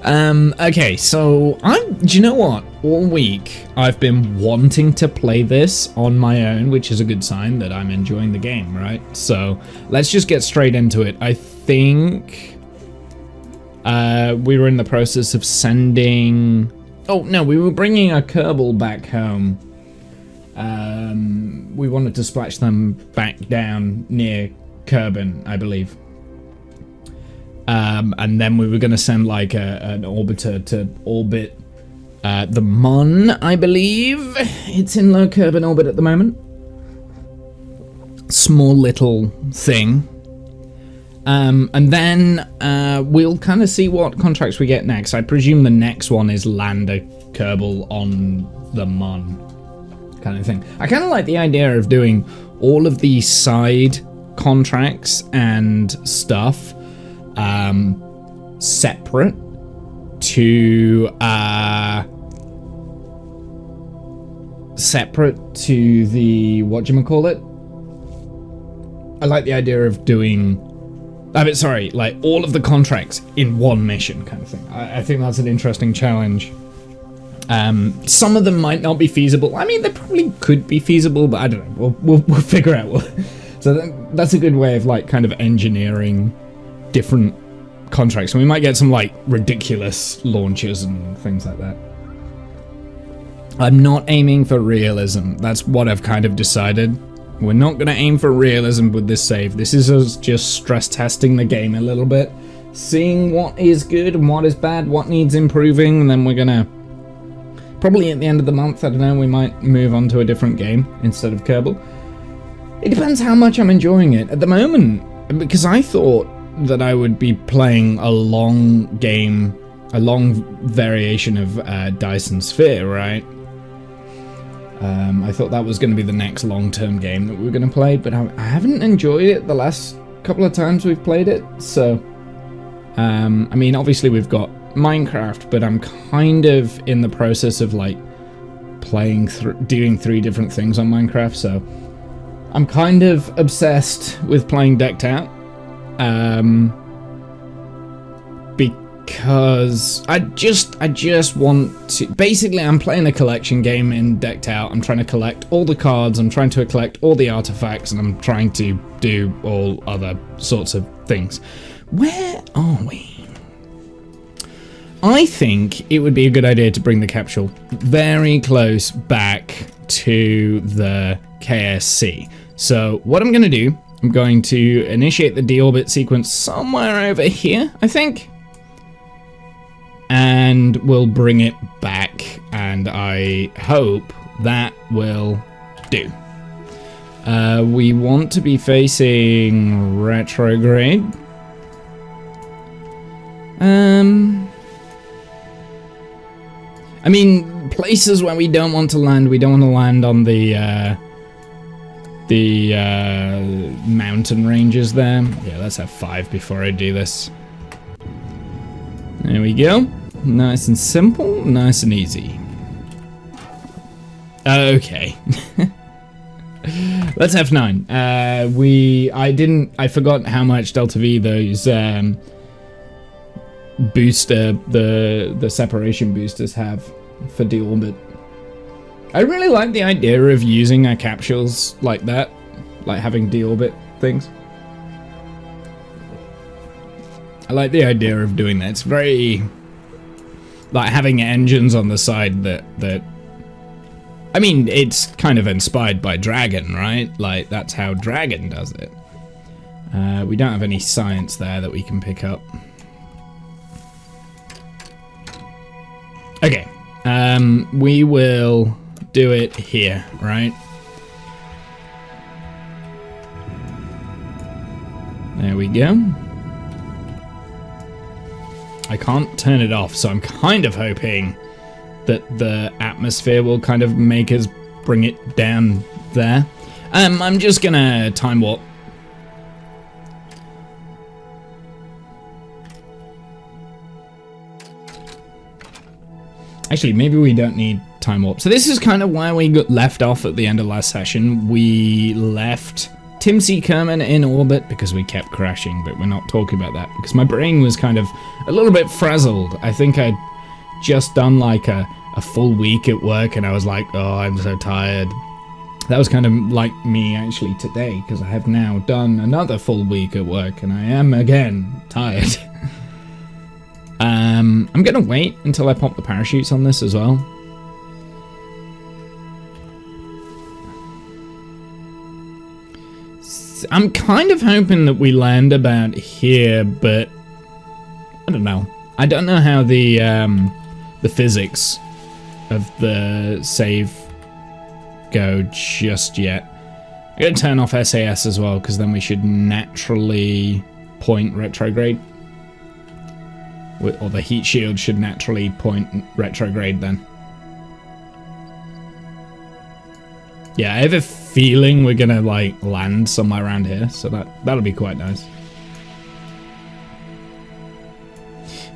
Okay, so do you know what? All week I've been wanting to play this on my own, which is a good sign that I'm enjoying the game, right? So let's just get straight into it. I think we were in the process of sending... Oh, no, we were bringing a Kerbal back home. We wanted to splash them back down near Kerbal, I believe. And then we were going to send like an orbiter to orbit the Mun, I believe. It's in low Kerbal orbit at the moment. Small little thing. And then we'll kind of see what contracts we get next. I presume the next one is land a Kerbal on the Mun kind of thing. I kind of like the idea of doing all of these side contracts and stuff separate to the whatchamacallit. I like the idea of doing like all of the contracts in one mission kind of thing. I think that's an interesting challenge. Some of them might not be feasible. I mean, they probably could be feasible, but I don't know. We'll figure out. So that's a good way of like kind of engineering different contracts. And we might get some like ridiculous launches and things like that. I'm not aiming for realism. That's what I've kind of decided. We're not going to aim for realism with this save. This is us just stress testing the game a little bit, seeing what is good and what is bad, what needs improving, and then we're going to probably at the end of the month, I don't know, we might move on to a different game instead of Kerbal. It depends how much I'm enjoying it. At the moment, because I thought that I would be playing a long game, a long variation of Dyson Sphere, right? I thought that was going to be the next long-term game that we were going to play, but I haven't enjoyed it the last couple of times we've played it, so... I mean, obviously we've got Minecraft, but I'm kind of in the process of, like, doing 3 different things on Minecraft, so... I'm kind of obsessed with playing Decked Out. Because I just want to... Basically, I'm playing a collection game in Decked Out. I'm trying to collect all the cards, I'm trying to collect all the artifacts, and I'm trying to do all other sorts of things. Where are we? I think it would be a good idea to bring the capsule very close back to the KSC. So what I'm going to do, I'm going to initiate the deorbit sequence somewhere over here, I think. And we'll bring it back, and I hope that will do. We want to be facing retrograde. I mean, places where we don't want to land on the mountain ranges there. Yeah, let's have 5 before I do this. There we go. Nice and simple, nice and easy. Okay. Let's have 9. I forgot how much Delta V those the separation boosters have for deorbit. I really like the idea of using our capsules like that, like having deorbit things. I like the idea of doing that. It's very like having engines on the side that I mean, it's kind of inspired by Dragon, right? Like that's how Dragon does it. We don't have any science there that we can pick up. Okay, we will do it here, right? There we go. I can't turn it off, so I'm kind of hoping that the atmosphere will kind of make us bring it down there. I'm just gonna time warp. Actually, maybe we don't need time warp. So this is kind of where we got left off at the end of last session. We left Tim C. Kerman in orbit because we kept crashing, but we're not talking about that because my brain was kind of a little bit frazzled. I think I'd just done like a full week at work and I was like, oh, I'm so tired. That was kind of like me actually today because I have now done another full week at work and I am again tired. I'm gonna wait until I pop the parachutes on this as well. I'm kind of hoping that we land about here, but I don't know. I don't know how the physics of the save go just yet. I'm gonna turn off SAS as well, because then we should naturally point retrograde. Or the heat shield should naturally point retrograde then. Yeah, I have a feeling we're gonna like land somewhere around here, so that'll be quite nice.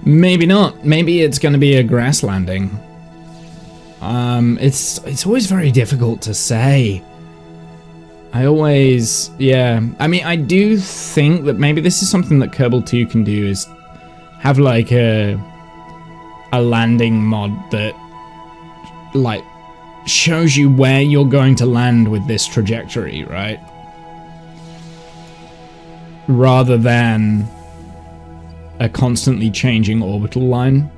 Maybe not. Maybe it's gonna be a grass landing. It's always very difficult to say. I always, yeah. I mean, I do think that maybe this is something that Kerbal 2 can do, is have like a landing mod that like shows you where you're going to land with this trajectory, right? Rather than a constantly changing orbital line.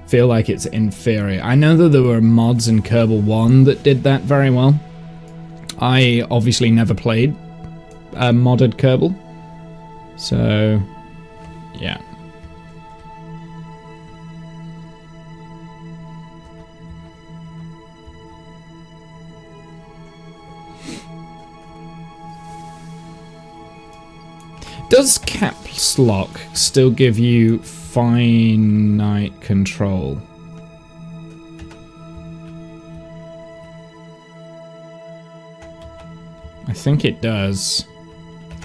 Feel like it's inferior. I know that there were mods in Kerbal 1 that did that very well. I obviously never played modded Kerbal, so yeah. Does caps lock still give you finite control? I think it does.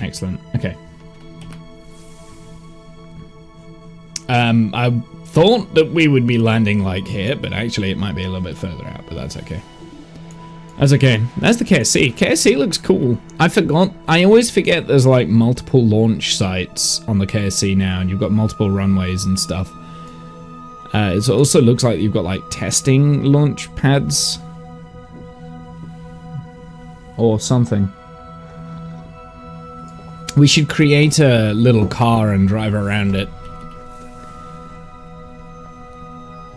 Excellent. Okay. I thought that we would be landing like here, but actually it might be a little bit further out, but that's okay. That's okay. That's the KSC. KSC looks cool. I forgot. I always forget there's like multiple launch sites on the KSC now, and you've got multiple runways and stuff. It also looks like you've got like testing launch pads or something. We should create a little car and drive around it,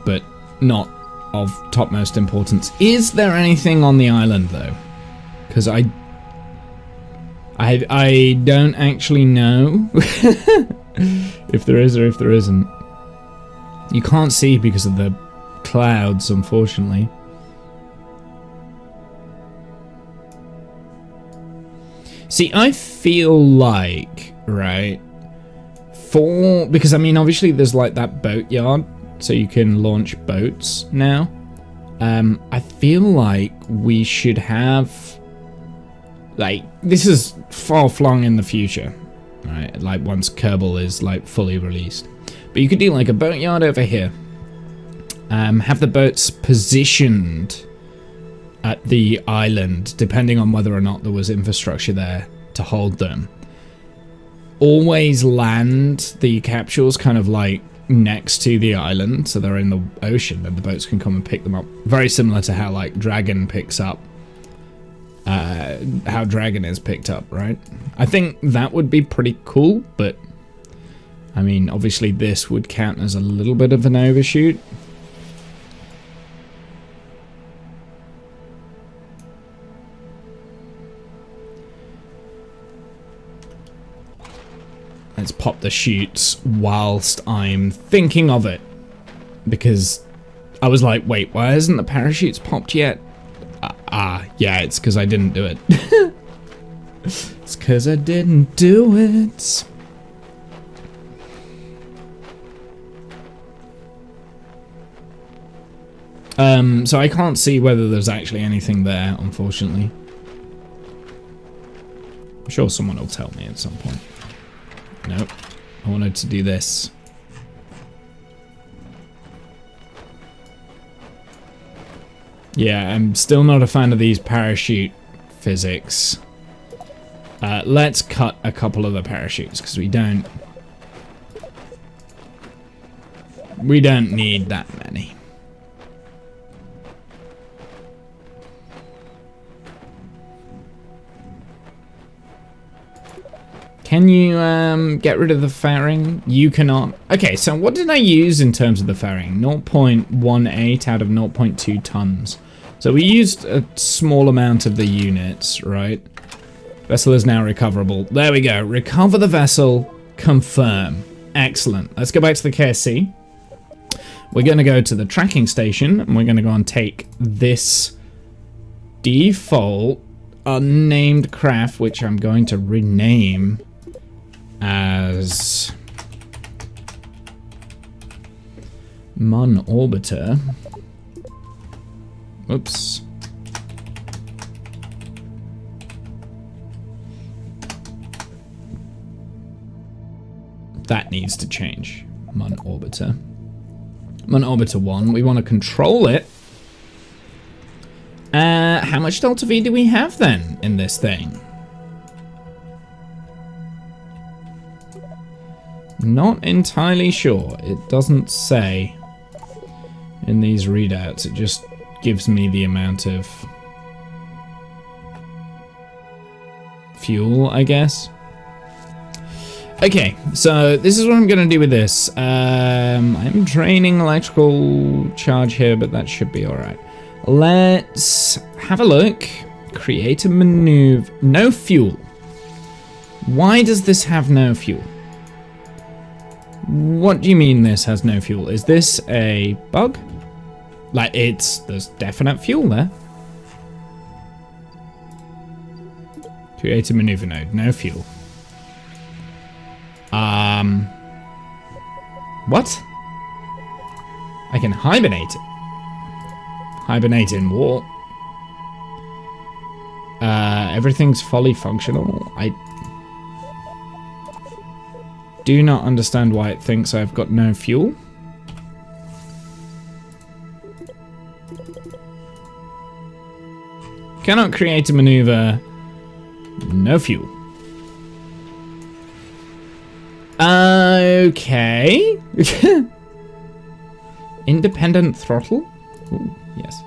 but not of topmost importance. Is there anything on the island though? Because I don't actually know if there is or if there isn't. You can't see because of the clouds, unfortunately. See, I feel like, right, because I mean obviously there's like that boat yard, so you can launch boats now. I feel like we should have, like, this is far flung in the future, right? Like once Kerbal is like fully released. But you could do like a boat yard over here. Have the boats positioned at the island, depending on whether or not there was infrastructure there to hold them. Always land the capsules kind of like next to the island, so they're in the ocean and the boats can come and pick them up. Very similar to how like Dragon picks up, how Dragon is picked up, right? I think that would be pretty cool, but I mean obviously this would count as a little bit of an overshoot. Let's pop the chutes whilst I'm thinking of it. Because I was like, wait, why isn't the parachutes popped yet? Yeah, it's because I didn't do it. It's because I didn't do it. So I can't see whether there's actually anything there, unfortunately. I'm sure someone will tell me at some point. Nope. I wanted to do this. Yeah, I'm still not a fan of these parachute physics. Let's cut a couple of the parachutes, because we don't need that many. Can you get rid of the fairing? You cannot. Okay, so what did I use in terms of the fairing? 0.18 out of 0.2 tons. So we used a small amount of the units, right? Vessel is now recoverable. There we go. Recover the vessel. Confirm. Excellent. Let's go back to the KSC. We're going to go to the tracking station, and we're going to go and take this default unnamed craft, which I'm going to rename as Mon Orbiter. Oops. That needs to change. Mon Orbiter. Mon Orbiter 1. We want to control it. How much Delta V do we have then in this thing? Not entirely sure. It doesn't say in these readouts. It just gives me the amount of fuel, I guess. Okay, so this is what I'm going to do with this. I'm draining electrical charge here, but that should be alright. Let's have a look. Create a maneuver. No fuel. Why does this have no fuel? What do you mean this has no fuel? Is this a bug? Like, there's definite fuel there. Create a maneuver node. No fuel. What? I can hibernate it. Hibernate in war. Everything's fully functional. I do not understand why it thinks I've got no fuel. Cannot create a maneuver. No fuel. Okay. Independent throttle? Ooh, yes.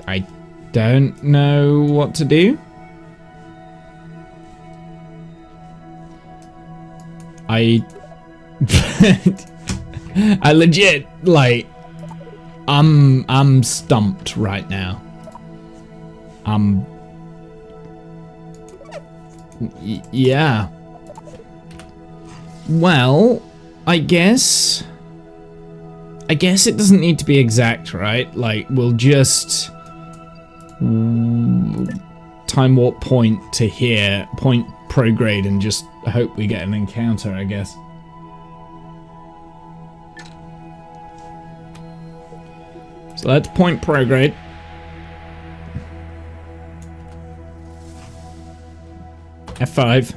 I don't know what to do. I legit, like, I'm stumped right now. Yeah. Well, I guess it doesn't need to be exact, right? Like, we'll just time warp point to here, point prograde, and just hope we get an encounter, I guess. So let's point prograde. F5.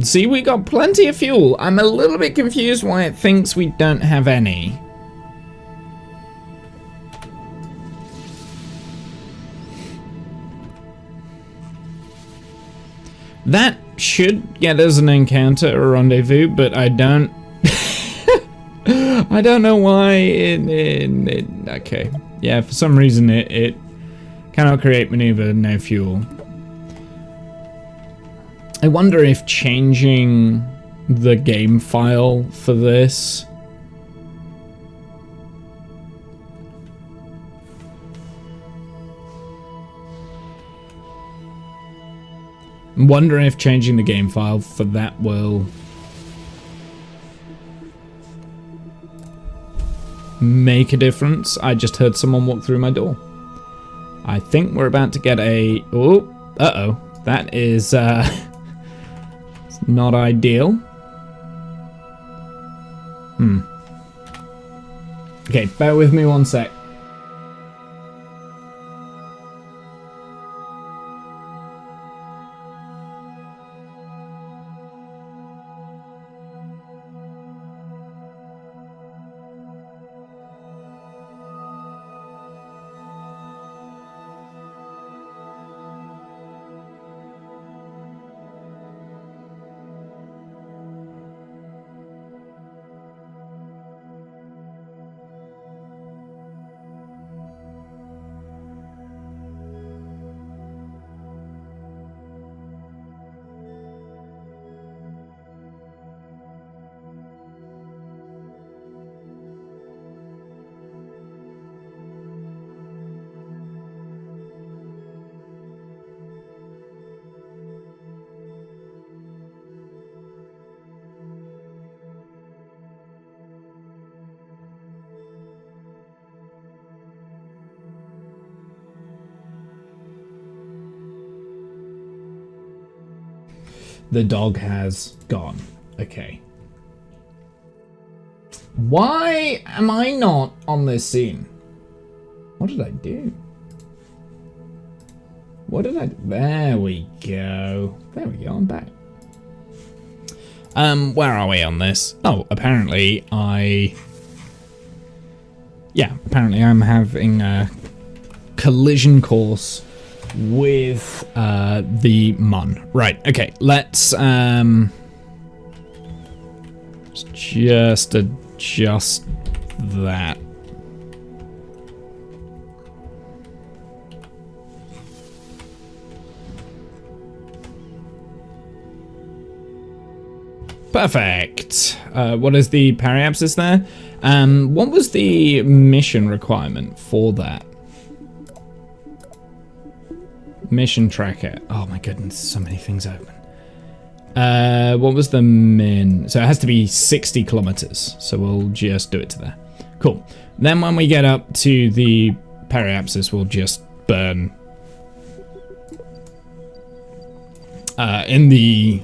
See, we got plenty of fuel. I'm a little bit confused why it thinks we don't have any. That should get us an encounter, a rendezvous, but I don't... I don't know why it... Okay. Yeah, for some reason it cannot create maneuver, no fuel. I wonder if changing the game file for this... I'm wondering if changing the game file for that will make a difference. I just heard someone walk through my door. I think we're about to get a... Oh, uh-oh. That is, it's not ideal. Okay, bear with me one sec. The dog has gone. Okay. Why am I not on this scene? What did I do? What did I do? There we go. There we go, I'm back. Where are we on this? Oh, apparently apparently I'm having a collision course with the Mun. Right, okay, let's just adjust that. Perfect. What is the periapsis there? What was the mission requirement for that? Mission tracker. Oh my goodness, so many things open. What was the min? So it has to be 60 kilometers. So we'll just do it to there. Cool. Then when we get up to the periapsis, we'll just burn in the...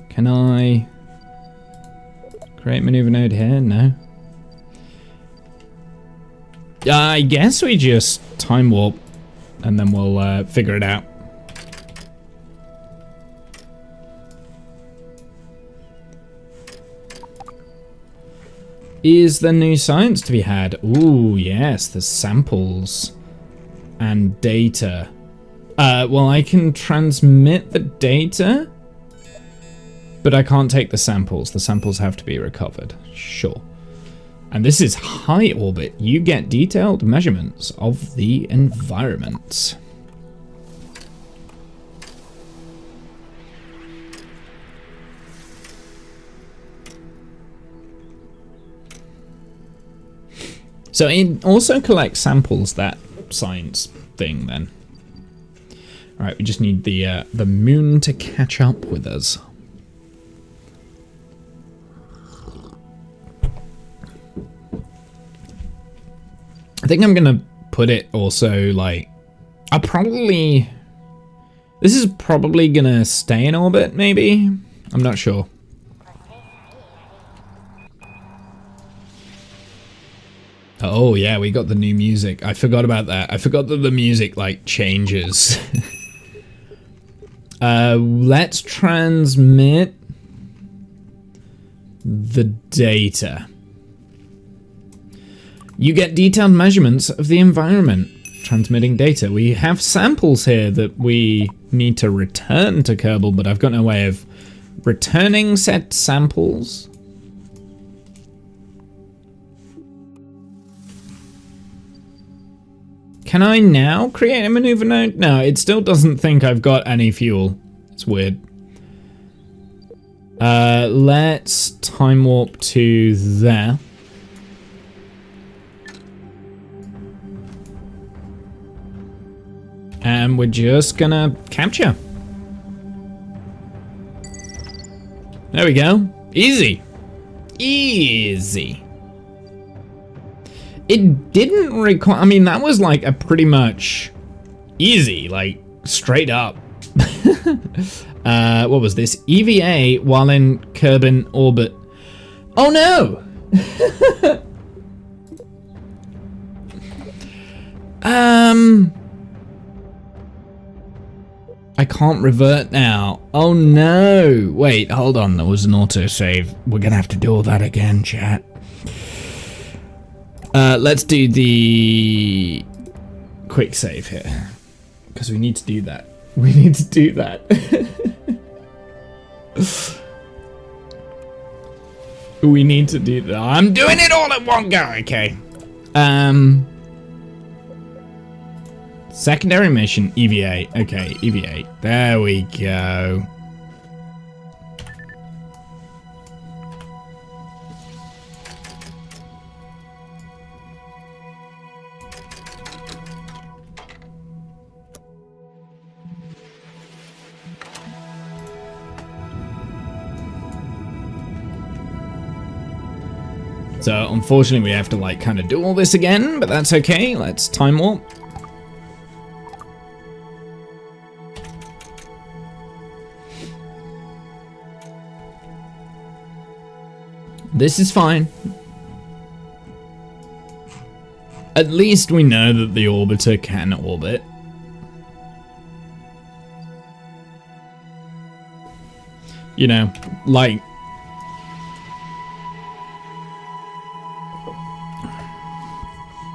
Can I create maneuver node here? No. I guess we just time warp and then we'll figure it out. Is there new science to be had? Ooh, yes, there's samples and data. Well, I can transmit the data, but I can't take the samples. The samples have to be recovered. Sure. And this is high orbit. You get detailed measurements of the environment. So it also collects samples, that science thing then. All right, we just need the moon to catch up with us. I think I'm gonna put it also like, this is probably gonna stay in orbit maybe? I'm not sure. Oh yeah, we got the new music. I forgot about that. I forgot that the music like changes. Let's transmit the data. You get detailed measurements of the environment. Transmitting data. We have samples here that we need to return to Kerbal, but I've got no way of returning said samples. Can I now create a maneuver node? No, it still doesn't think I've got any fuel. It's weird. Let's time warp to there. And we're just gonna capture. There we go. Easy. Easy. It didn't require, I mean, that was like a pretty much easy, like straight up. What was this? EVA while in Kerbal orbit. Oh no! I can't revert now. Oh no! Wait, hold on, there was an autosave. We're gonna have to do all that again, chat. Let's do the quick save here, because we need to do that. We need to do that. We need to do that. I'm doing it all at one go, okay. Secondary mission, EVA. Okay, EVA. There we go. So unfortunately we have to like kind of do all this again, but that's okay. Let's time warp. This is fine. At least we know that the orbiter can orbit. You know, like...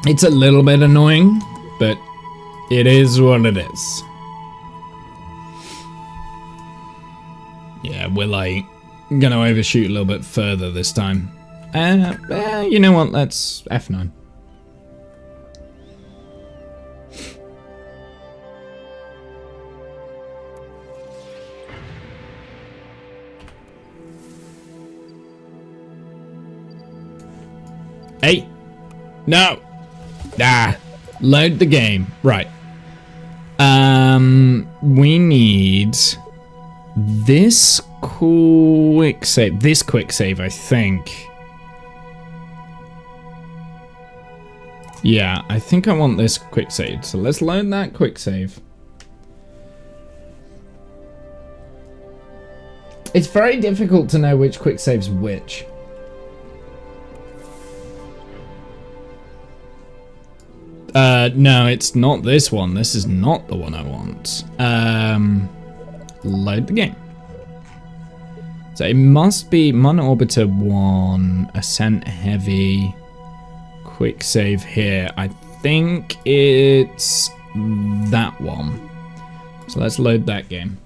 It's a little bit annoying, but it is what it is. Yeah, we're like gonna overshoot a little bit further this time. You know what? Let's F9. Hey, no. Ah, load the game. Right. We need this quick save. This quick save, I think. Yeah, I think I want this quick save. So let's load that quick save. It's very difficult to know which quick save's which. No, it's not this one. This is not the one I want. Load the game. So it must be Mon Orbiter 1, Ascent Heavy, quick save here. I think it's that one. So let's load that game.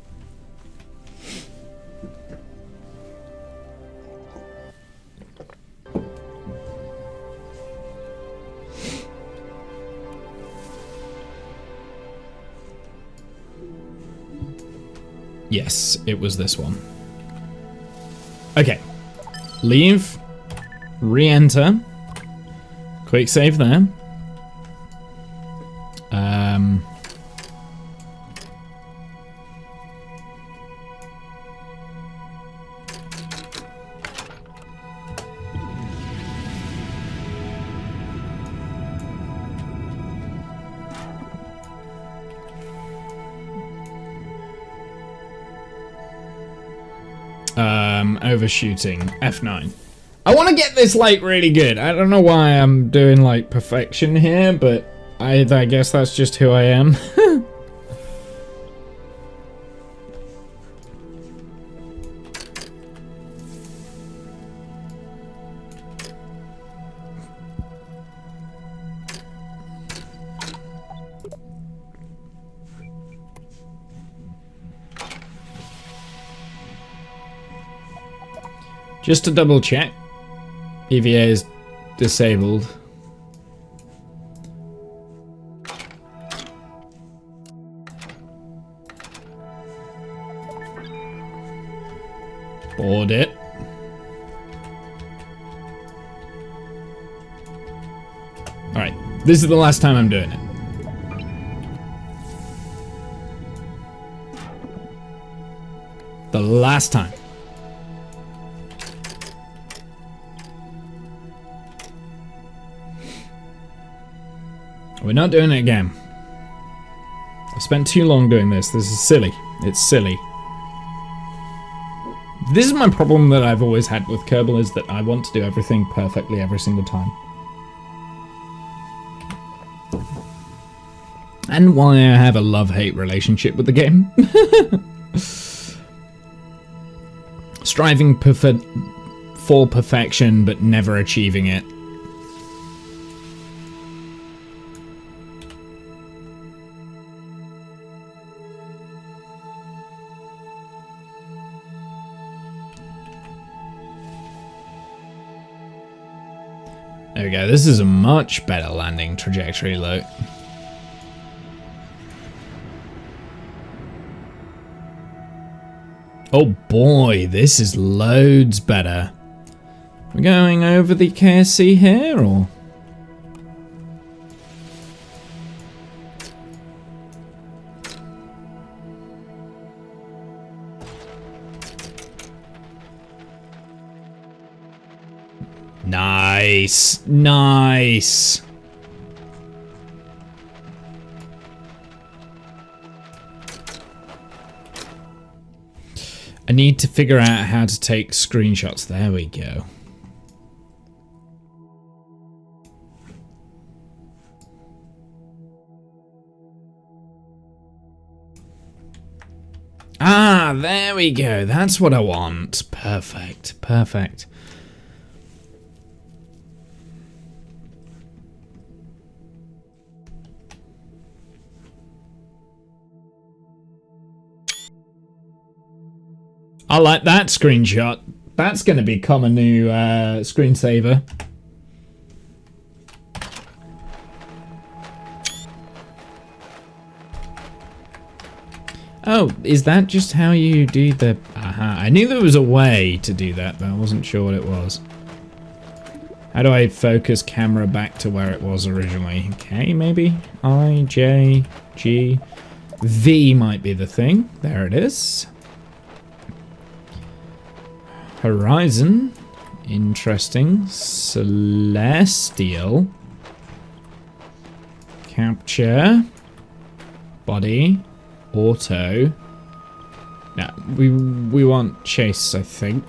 Yes, it was this one. Okay. Leave. Re-enter. Quick save there. Overshooting. F9. I want to get this, like, really good. I don't know why I'm doing, like, perfection here, but I guess that's just who I am. Just to double check, EVA is disabled. Board it. Alright, this is the last time I'm doing it. The last time. We're not doing it again. I've spent too long doing this. This is silly. It's silly. This is my problem that I've always had with Kerbal, is that I want to do everything perfectly every single time. And why I have a love-hate relationship with the game. Striving for perfection, but never achieving it. There we go. This is a much better landing trajectory, look. Oh boy, this is loads better. We're going over the KSC here, or? Nice, nice. I need to figure out how to take screenshots. There we go. Ah, there we go. That's what I want. Perfect. Perfect. I like that screenshot. That's going to become a new screensaver. Oh, is that just how you do the... Aha. I knew there was a way to do that, but I wasn't sure what it was. How do I focus camera back to where it was originally? K, maybe? I, J, G. V might be the thing. There it is. Horizon. Interesting. Celestial. Capture. Body. Auto. No, we want chase, I think.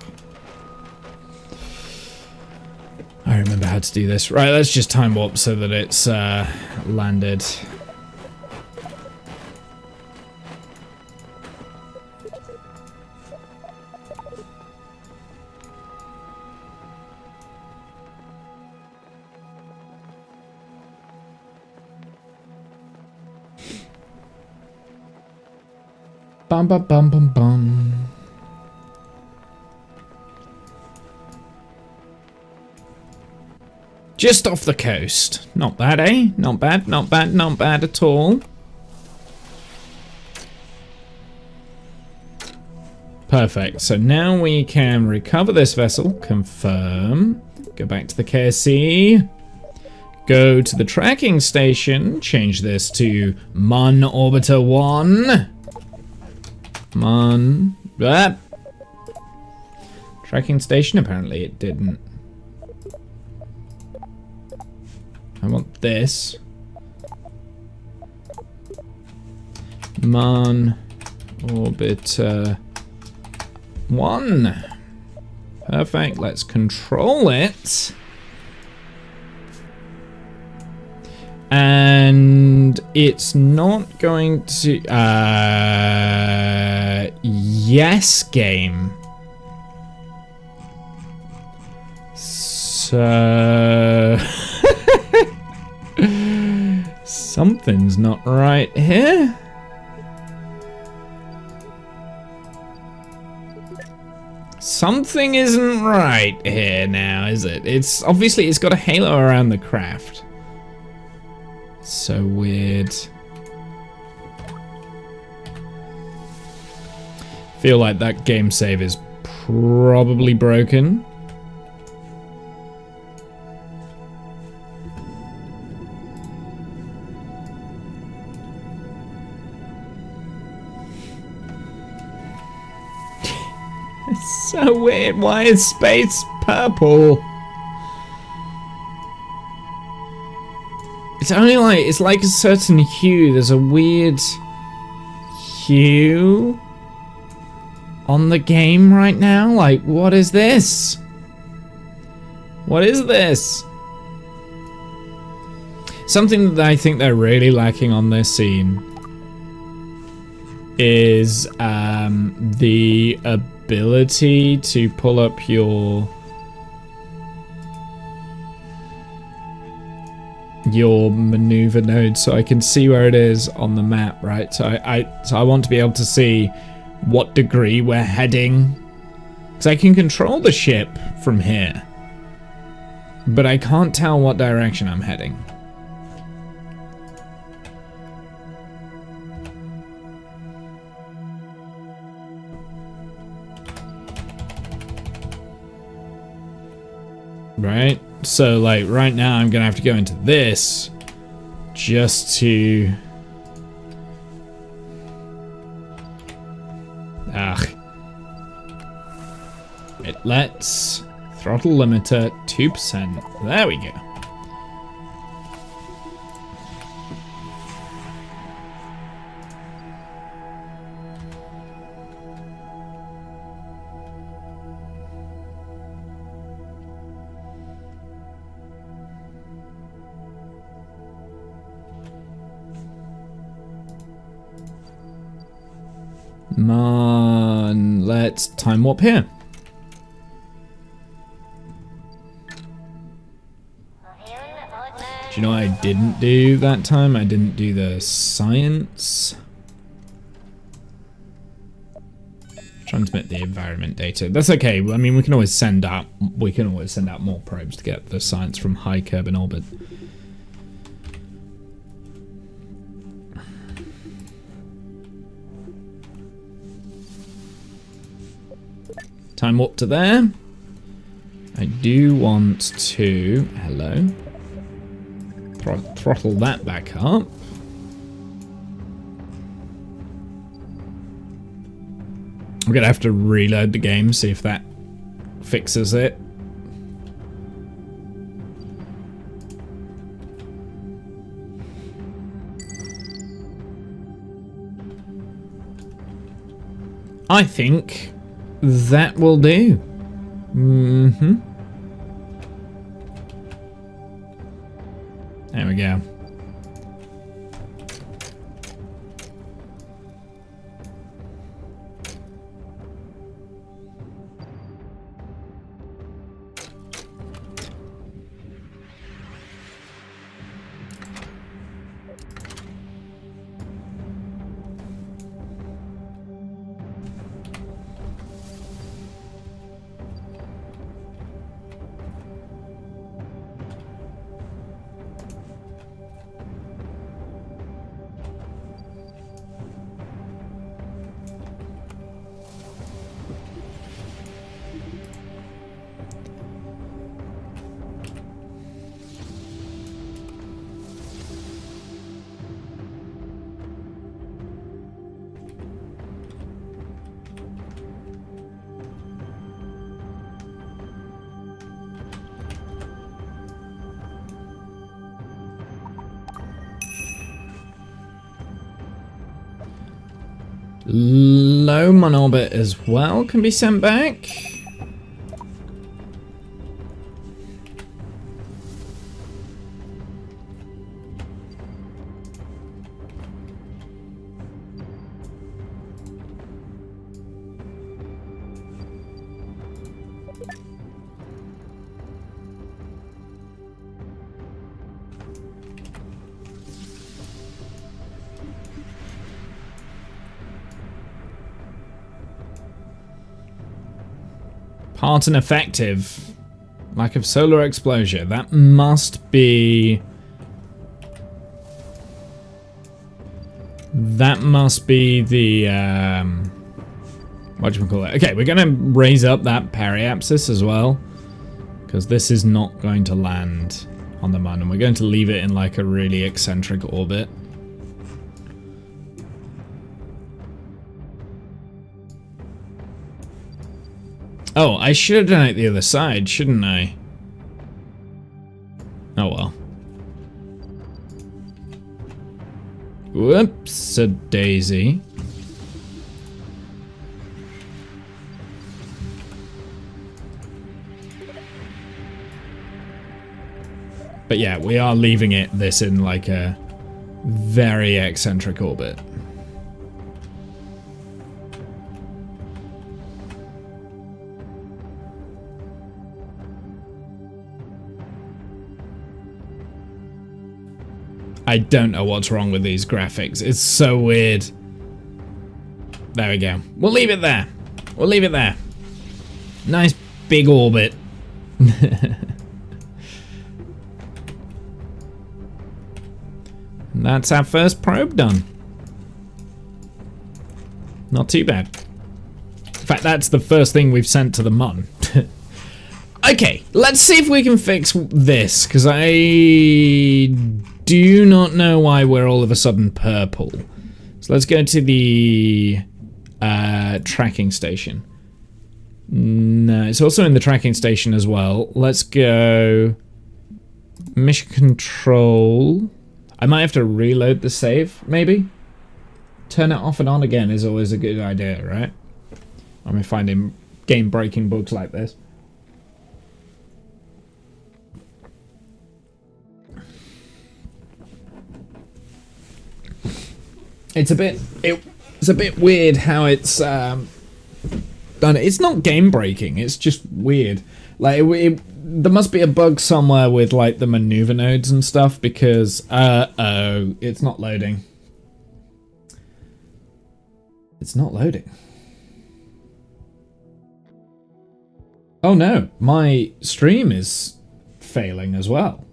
I remember how to do this. Right, let's just time warp so that it's landed. Bum bum bum bum bum. Just off the coast. Not bad, eh? Not bad, not bad, not bad at all. Perfect. So now we can recover this vessel. Confirm. Go back to the KSC. Go to the tracking station. Change this to Mun Orbiter 1. Mun. Tracking station. Apparently it didn't. I want this. Mun Orbiter 1. Perfect. Let's control it. And it's not going to... yes, game. So... something's not right here. Something isn't right here now, is it? It's obviously it's got a halo around the craft. So weird. Feel like that game save is probably broken. It's so weird. Why is space purple? It's only like, it's like a certain hue. There's a weird hue on the game right now. Like, what is this? What is this? Something that I think they're really lacking on this scene is the ability to pull up your maneuver node so I can see where it is on the map, right? So I want to be able to see what degree we're heading, because I can control the ship from here, but I can't tell what direction I'm heading. Right? So, like, right now I'm gonna have to go into this just to... It lets throttle limiter 2%. There we go. Man, let's time warp here. Do you know what I didn't do that time? I didn't do the science. Transmit the environment data. That's okay. I mean, we can always send out more probes to get the science from high Kerbal orbit. Time warp to there. I do want to... Hello. Throttle that back up. I'm gonna have to reload the game, see if that fixes it. I think that will do. There we go. Low on orbit as well can be sent back. Part ineffective. Lack of solar exposure. That must be... That must be the... whatchamacallit. Okay, we're going to raise up that periapsis as well. Because this is not going to land on the moon. And we're going to leave it in like a really eccentric orbit. Oh, I should have done it the other side, shouldn't I? Oh well. Whoops, a daisy. But yeah, we are leaving this in like a very eccentric orbit. I don't know what's wrong with these graphics. It's so weird. There we go. We'll leave it there. We'll leave it there. Nice big orbit. And that's our first probe done. Not too bad. In fact, that's the first thing we've sent to the Mun. Okay, let's see if we can fix this, because I do not know why we're all of a sudden purple. So let's go to the tracking station. No, it's also in the tracking station as well. Let's go mission control. I might have to reload the save, maybe? Turn it off and on again is always a good idea, right? I'm finding game-breaking bugs like this. It's a bit... It's a bit weird how it's done. It's not game breaking. It's just weird. Like there must be a bug somewhere with like the maneuver nodes and stuff because oh, it's not loading. It's not loading. Oh no, my stream is failing as well.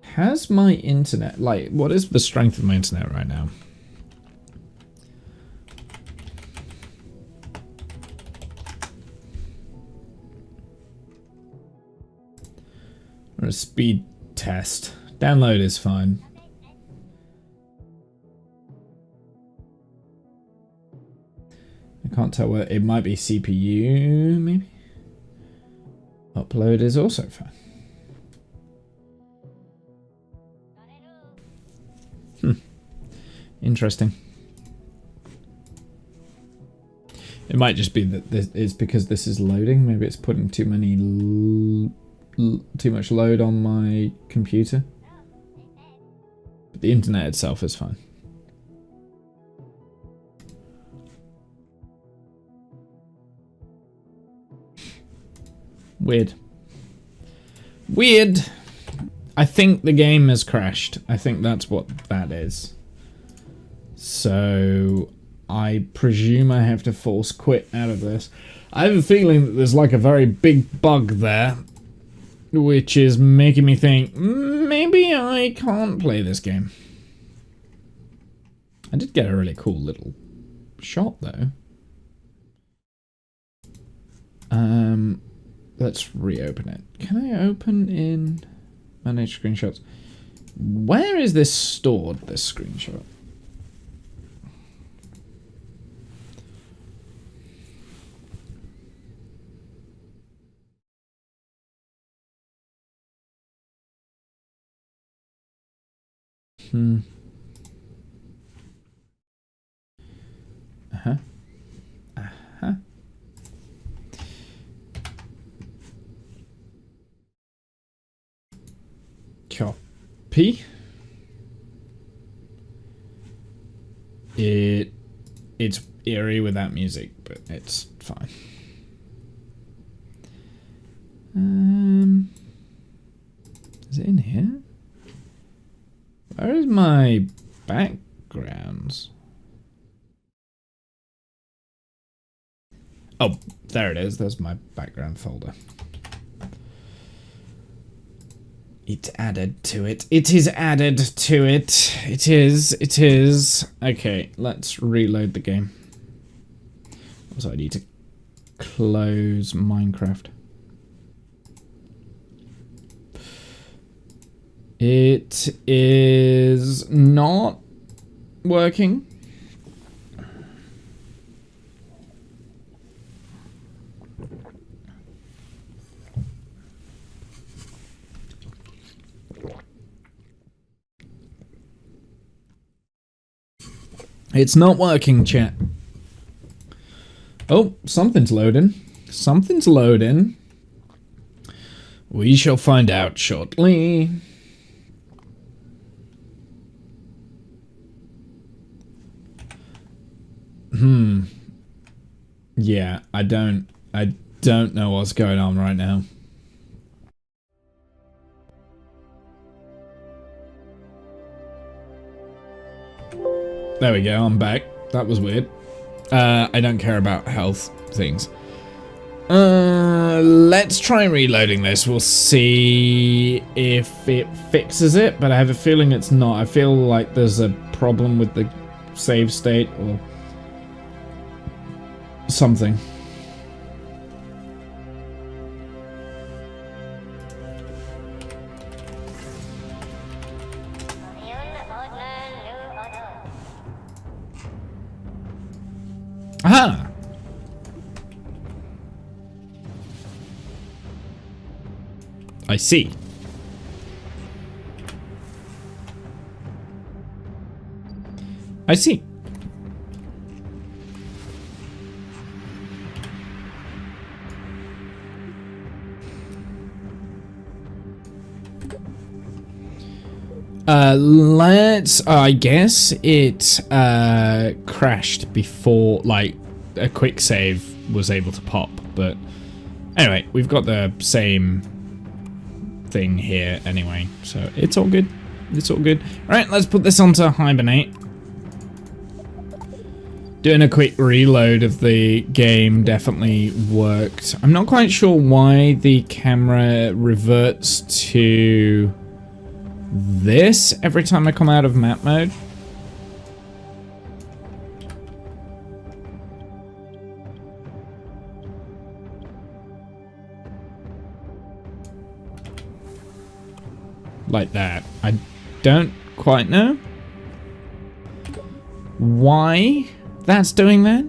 Has my internet, like, what is the strength of my internet right now? Or a speed test. Download is fine. I can't tell where, it might be CPU, maybe? Upload is also fine. Interesting. It might just be that this is because this is loading. Maybe it's putting too much load on my computer. But the internet itself is fine. Weird. Weird. I think the game has crashed. I think that's what that is. So I presume I have to force quit out of this. I have a feeling that there's like a very big bug there, which is making me think maybe I can't play this game. I did get a really cool little shot though. Let's reopen it. Can I open in manage screenshots? Where is this stored, this screenshot? Uh-huh. Uh-huh. Copy. It's eerie without music, but it's fine. Is it in here? Where is my backgrounds? Oh, there it is. There's my background folder. It's added to it. It is added to it. It is. It is. Okay, let's reload the game. Also, I need to close Minecraft. It is not working. It's not working, chat. Oh, something's loading. Something's loading. We shall find out shortly. Yeah, I don't know what's going on right now. There we go, I'm back. That was weird. I don't care about health things. Let's try reloading this. We'll see if it fixes it, but I have a feeling it's not. I feel like there's a problem with the save state or something. Aha! I see. I see. I guess it crashed before, like, a quick save was able to pop, but anyway, we've got the same thing here anyway, so it's all good. It's all good. Right, let's put this onto hibernate. Doing a quick reload of the game definitely worked. I'm not quite sure why the camera reverts to this every time I come out of map mode. Like that. I don't quite know why that's doing that.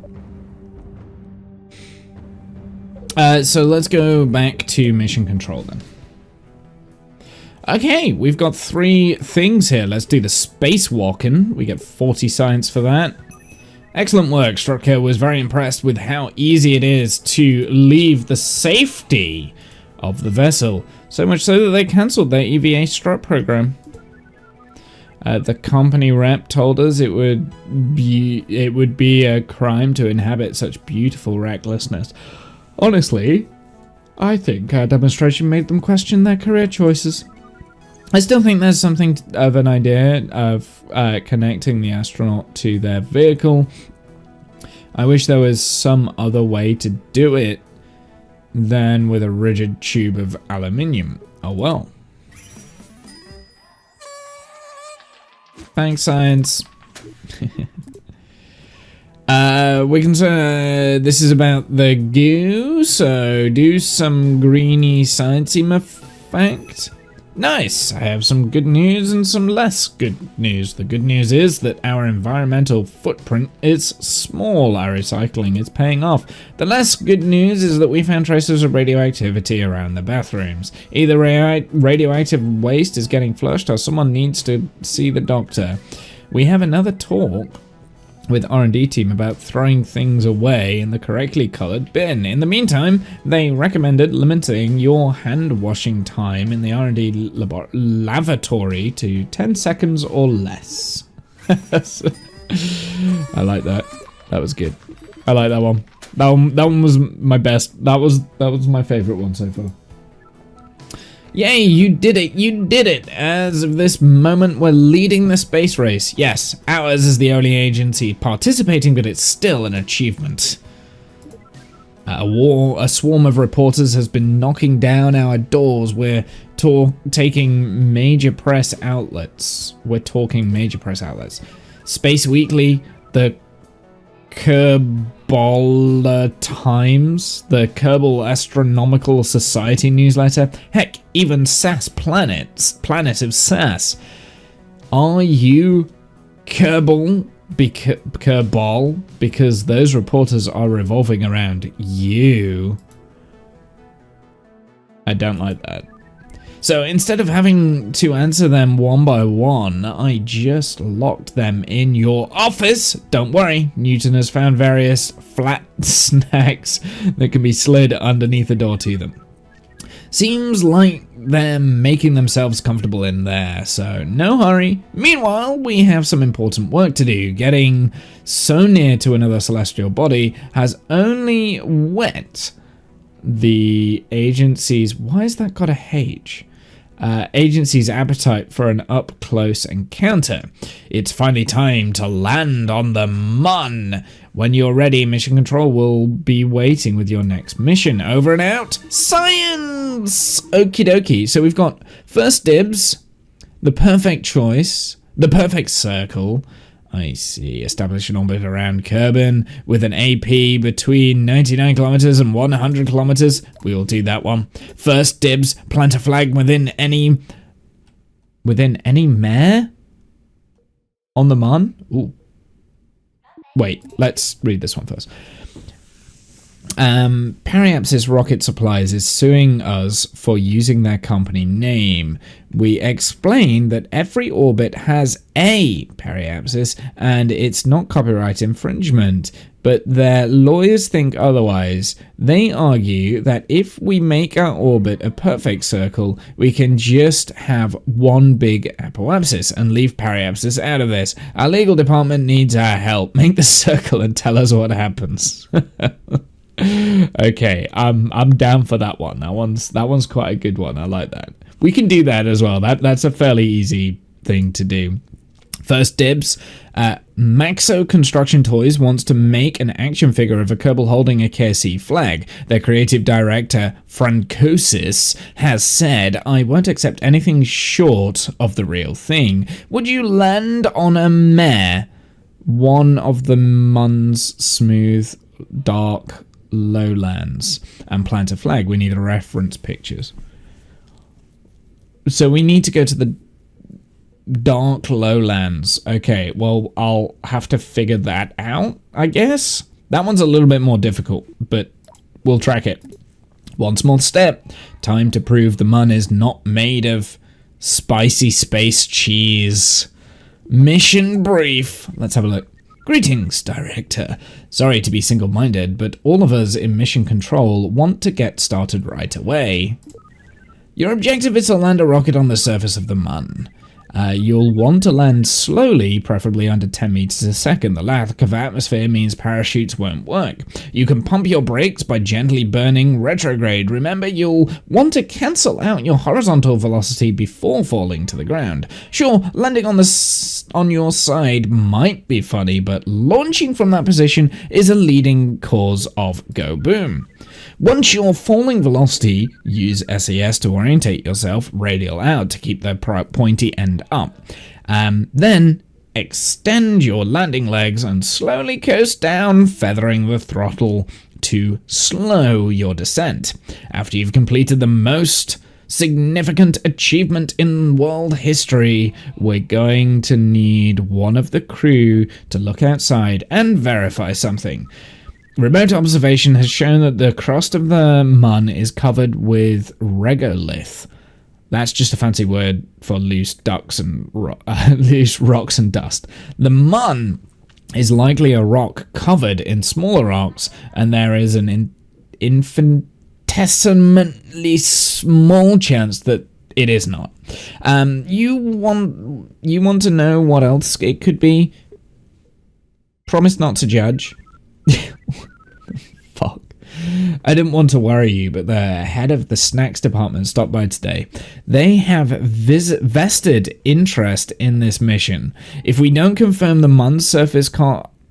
So let's go back to mission control then. Okay, we've got 3 things here. Let's do the spacewalking. We get 40 science for that. Excellent work. Strucker was very impressed with how easy it is to leave the safety of the vessel. So much so that they cancelled their EVA strut program. The company rep told us it would be a crime to inhabit such beautiful recklessness. Honestly, I think our demonstration made them question their career choices. I still think there's something of an idea of connecting the astronaut to their vehicle. I wish there was some other way to do it than with a rigid tube of aluminium. Oh well. Thanks, science. We can say this is about the goo, so do some greeny sciencey fact. Nice! I have some good news and some less good news. The good news is that our environmental footprint is small. Our recycling is paying off. The less good news is that we found traces of radioactivity around the bathrooms. Either radioactive waste is getting flushed or someone needs to see the doctor. We have another talk with R&D team about throwing things away in the correctly colored bin. In the meantime, they recommended limiting your hand washing time in the R&D lavatory to 10 seconds or less. I like that. That was good. I like that one. That one was my best. That was my favorite one so far. Yay, you did it, you did it! As of this moment, we're leading the space race. Yes, ours is the only agency participating, but it's still an achievement. A swarm of reporters has been knocking down our doors. We're taking major press outlets. Space Weekly, the Kerbal Times, the Kerbal Astronomical Society newsletter, heck, even SAS Planet of SAS. Are you Kerbal? Kerbal? Because those reporters are revolving around you. I don't like that. So instead of having to answer them one by one, I just locked them in your office. Don't worry, Newton has found various flat snacks that can be slid underneath the door to them. Seems like they're making themselves comfortable in there, so no hurry. Meanwhile, we have some important work to do. Getting so near to another celestial body has only whet the agency's... Why has that got a H? Agency's appetite for an up-close encounter. It's finally time to land on the Mun. When you're ready, Mission Control will be waiting with your next mission. Over and out. Science! Okie dokie. So we've got first dibs, the perfect choice, the perfect circle. I see. Establish an orbit around Kerbal with an AP between 99 kilometers and 100 kilometers. We will do that one. First dibs. Plant a flag within any mare on the Mun. Ooh. Wait. Let's read this one first. Periapsis Rocket Supplies is suing us for using their company name. We explain that every orbit has a periapsis and it's not copyright infringement, but their lawyers think otherwise. They argue that if we make our orbit a perfect circle, we can just have one big apoapsis and leave periapsis out of this. Our legal department needs our help. Make the circle and tell us what happens. Okay, I'm down for that one. That one's quite a good one. I like that. We can do that as well. That's a fairly easy thing to do. First dibs. Maxo Construction Toys wants to make an action figure of a Kerbal holding a KSC flag. Their creative director, Francosis, has said, "I won't accept anything short of the real thing. Would you land on a mare? One of the Mun's smooth, dark lowlands and plant a flag. We need reference pictures." So we need to go to the dark lowlands. Okay, well, I'll have to figure that out, I guess. That one's a little bit more difficult, but we'll track it. One small step. Time to prove the Mun is not made of spicy space cheese. Mission brief. Let's have a look. Greetings, Director. Sorry to be single-minded, but all of us in Mission Control want to get started right away. Your objective is to land a rocket on the surface of the Mun. You'll want to land slowly, preferably under 10 meters a second. The lack of atmosphere means parachutes won't work. You can pump your brakes by gently burning retrograde. Remember, you'll want to cancel out your horizontal velocity before falling to the ground. Sure, landing on your side might be funny, but launching from that position is a leading cause of go boom. Once you're falling velocity, use SAS to orientate yourself radial out to keep the pointy end up. Then extend your landing legs and slowly coast down, feathering the throttle to slow your descent. After you've completed the most significant achievement in world history, we're going to need one of the crew to look outside and verify something. Remote observation has shown that the crust of the Mun is covered with regolith. That's just a fancy word for loose rocks and dust. The Mun is likely a rock covered in smaller rocks, and there is an infinitesimally small chance that it is not. You want to know what else it could be? Promise not to judge. Fuck. I didn't want to worry you, but the head of the snacks department stopped by today. They have vested interest in this mission. If we don't confirm the Mun's surface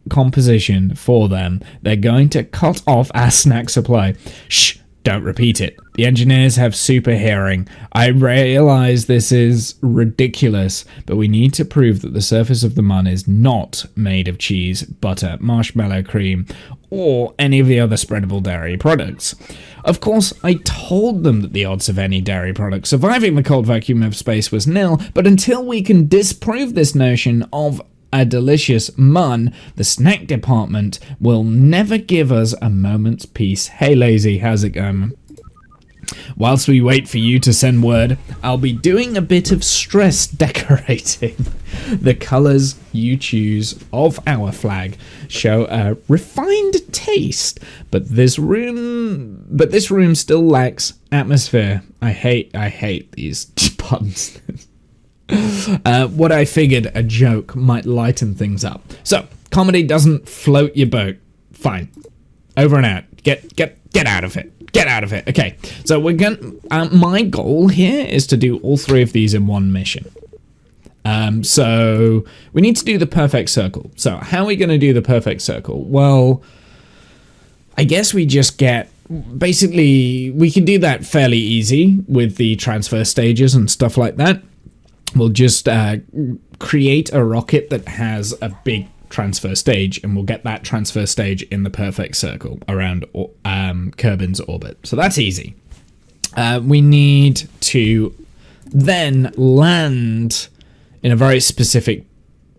composition for them, they're going to cut off our snack supply. Shh! Don't repeat it. The engineers have super hearing. I realize this is ridiculous, but we need to prove that the surface of the Mun is not made of cheese, butter, marshmallow cream, or any of the other spreadable dairy products. Of course, I told them that the odds of any dairy product surviving the cold vacuum of space was nil, but until we can disprove this notion of a delicious Mun, the snack department will never give us a moment's peace. Hey Lazy, how's it going? Whilst we wait for you to send word, I'll be doing a bit of stress decorating. The colours you choose of our flag show a refined taste, but this room still lacks atmosphere. I hate these puns. What I figured a joke might lighten things up. So, comedy doesn't float your boat. Fine. Over and out. Get out of it. Get out of it. Okay. So we're gonna. My goal here is to do all three of these in one mission. So we need to do the perfect circle. So how are we going to do the perfect circle? Well, I guess we just get. Basically, we can do that fairly easy with the transfer stages and stuff like that. We'll just create a rocket that has a big transfer stage, and we'll get that transfer stage in the perfect circle around Kerbin's orbit. So that's easy. We need to then land in a very specific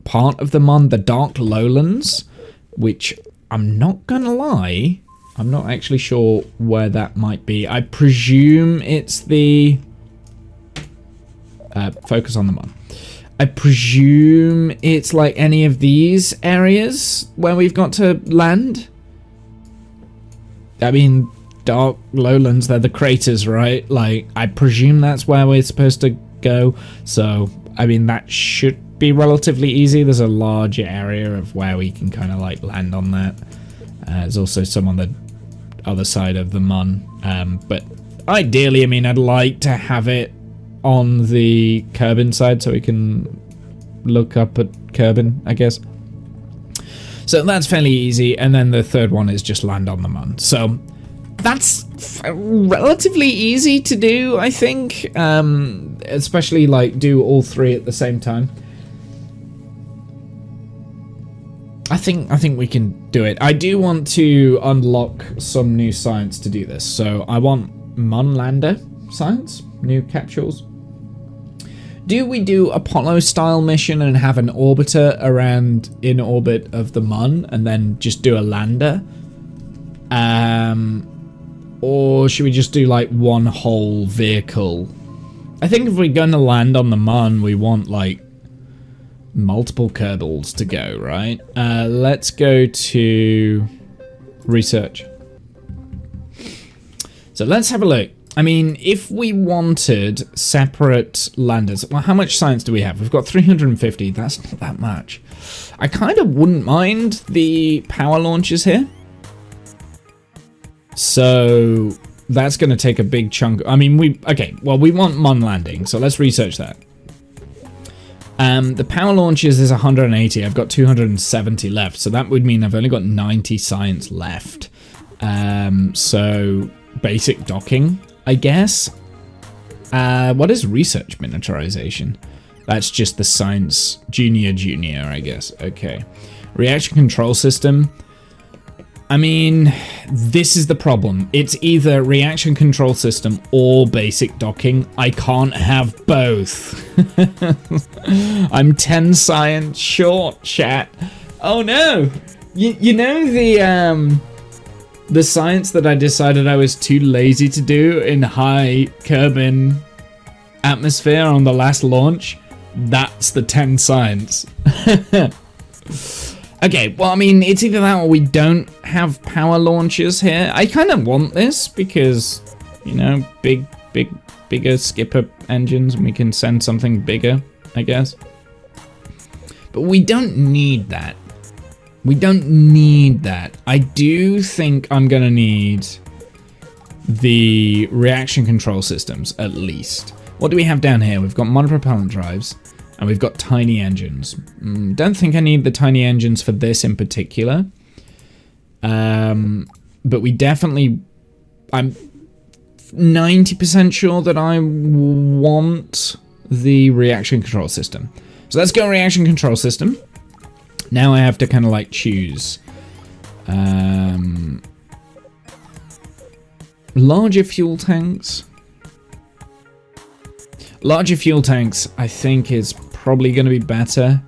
part of the Mun, the Dark Lowlands, which I'm not gonna lie, I'm not actually sure where that might be. I presume it's the... focus on the Mun. I presume it's like any of these areas where we've got to land. I mean, dark lowlands, they're the craters, right? Like, I presume that's where we're supposed to go. So, I mean, that should be relatively easy. There's a large area of where we can kind of like land on that. There's also some on the other side of the Mun. But ideally, I mean, I'd like to have it on the Kerbin side so we can look up at Kerbin, I guess. So that's fairly easy. And then the third one is just land on the Mun. So that's relatively easy to do, I think. Especially like do all three at the same time. I think we can do it. I do want to unlock some new science to do this. So I want Mun lander science, new capsules. Do we do Apollo style mission and have an orbiter around in orbit of the Mun and then just do a lander? Or should we just do like one whole vehicle? I think if we're going to land on the Mun, we want like multiple Kerbals to go, right? Let's go to research. So let's have a look. I mean, if we wanted separate landers, well, how much science do we have? We've got 350. That's not that much. I kind of wouldn't mind the power launchers here. So that's going to take a big chunk. I mean, we want Mun landing, so let's research that. The power launchers is 180. I've got 270 left, so that would mean I've only got 90 science left. So basic docking, I guess. What is research miniaturization? That's just the science junior, I guess. Okay. Reaction control system. I mean, this is the problem. It's either reaction control system or basic docking. I can't have both. I'm 10 science short, chat. Oh no! You know the science that I decided I was too lazy to do in high Kerbin atmosphere on the last launch? That's the 10 science. Okay, well, I mean, it's either that or we don't have power launchers here. I kind of want this because, you know, bigger skipper engines, and we can send something bigger, I guess. But we don't need that. We don't need that. I do think I'm going to need the reaction control systems, at least. What do we have down here? We've got monopropellant drives. And we've got tiny engines. Don't think I need the tiny engines for this in particular. But we definitely... I'm 90% sure that I want the reaction control system. So let's go reaction control system. Now I have to kind of like choose. Larger fuel tanks. Larger fuel tanks, I think, is probably going to be better.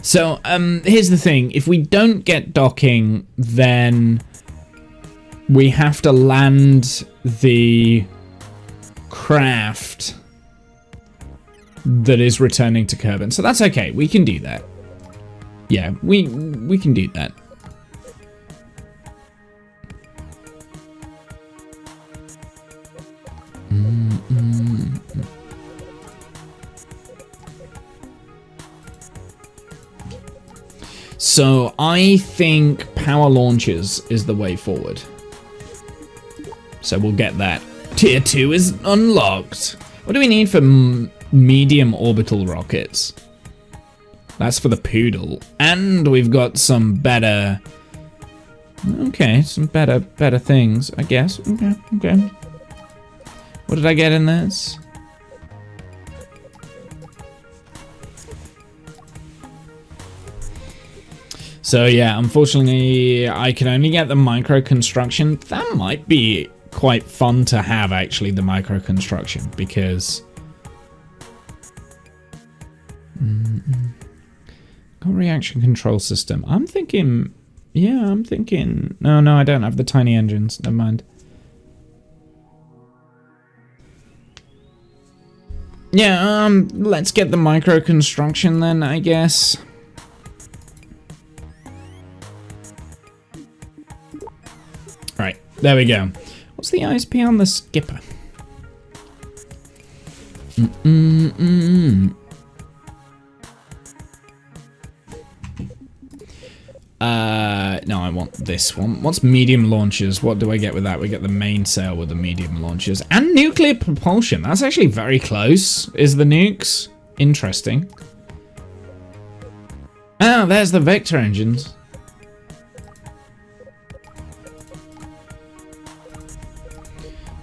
So, here's the thing. If we don't get docking, then we have to land the craft that is returning to Kerbin. So that's okay. We can do that. Yeah, we can do that. So I think power launchers is the way forward. So we'll get that. Tier 2 is unlocked. What do we need for medium orbital rockets? That's for the Poodle. And we've got some better... Okay, some better things, I guess. Okay. What did I get in this? So yeah, unfortunately, I can only get the micro construction. That might be quite fun to have, actually, the micro construction, because... Got reaction control system. I'm thinking... Yeah, I'm thinking... No, I don't have the tiny engines. Never mind. Yeah, let's get the micro construction then, I guess. Right, there we go. What's the ISP on the skipper? No, I want this one. What's medium launchers? What do I get with that? We get the mainsail with the medium launchers. And nuclear propulsion. That's actually very close. Is the nukes? Interesting. Oh, there's the vector engines.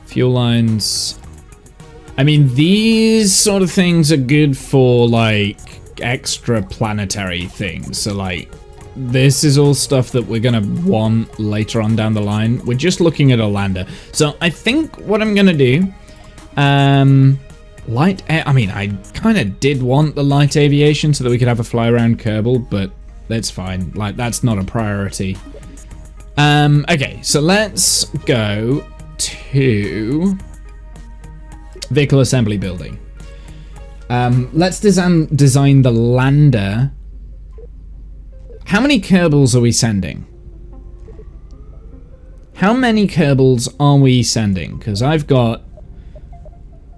Fuel lines. I mean, these sort of things are good for, like, extra planetary things. So, like, this is all stuff that we're going to want later on down the line. We're just looking at a lander. So, I think what I'm going to do... light... I mean, I kind of did want the light aviation so that we could have a fly around Kerbal, but that's fine. Like, that's not a priority. Okay, so let's go to vehicle assembly building. Let's design the lander. How many Kerbals are we sending? How many Kerbals are we sending? Because I've got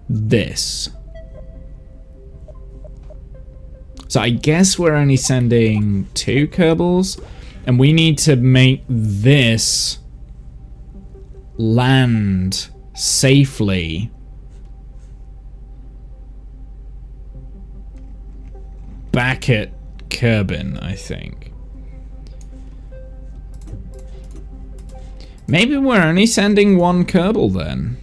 this. So I guess we're only sending 2 Kerbals, and we need to make this land safely back at Kerbin, I think. Maybe we're only sending 1 Kerbal then.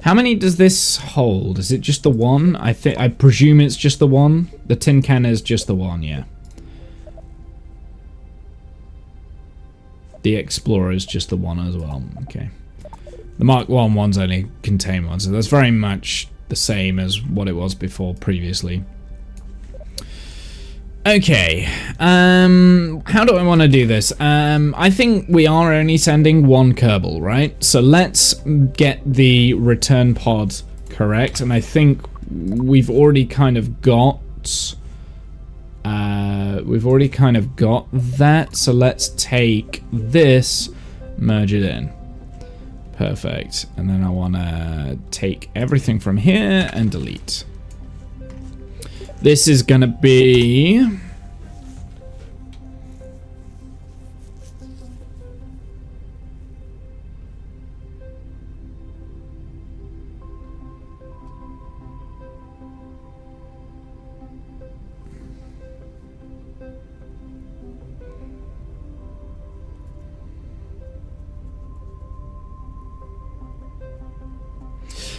How many does this hold? Is it just the 1? I presume it's just the 1. The tin can is just the 1, yeah. The Explorer is just the 1 as well. Okay. The Mark 1 ones only contain 1, so that's very much the same as what it was before previously. Okay, how do I want to do this? I think we are only sending 1 Kerbal, right? So let's get the return pod correct, and I think we've already kind of got... that, so let's take this, merge it in. Perfect, and then I want to take everything from here and delete. This is gonna be...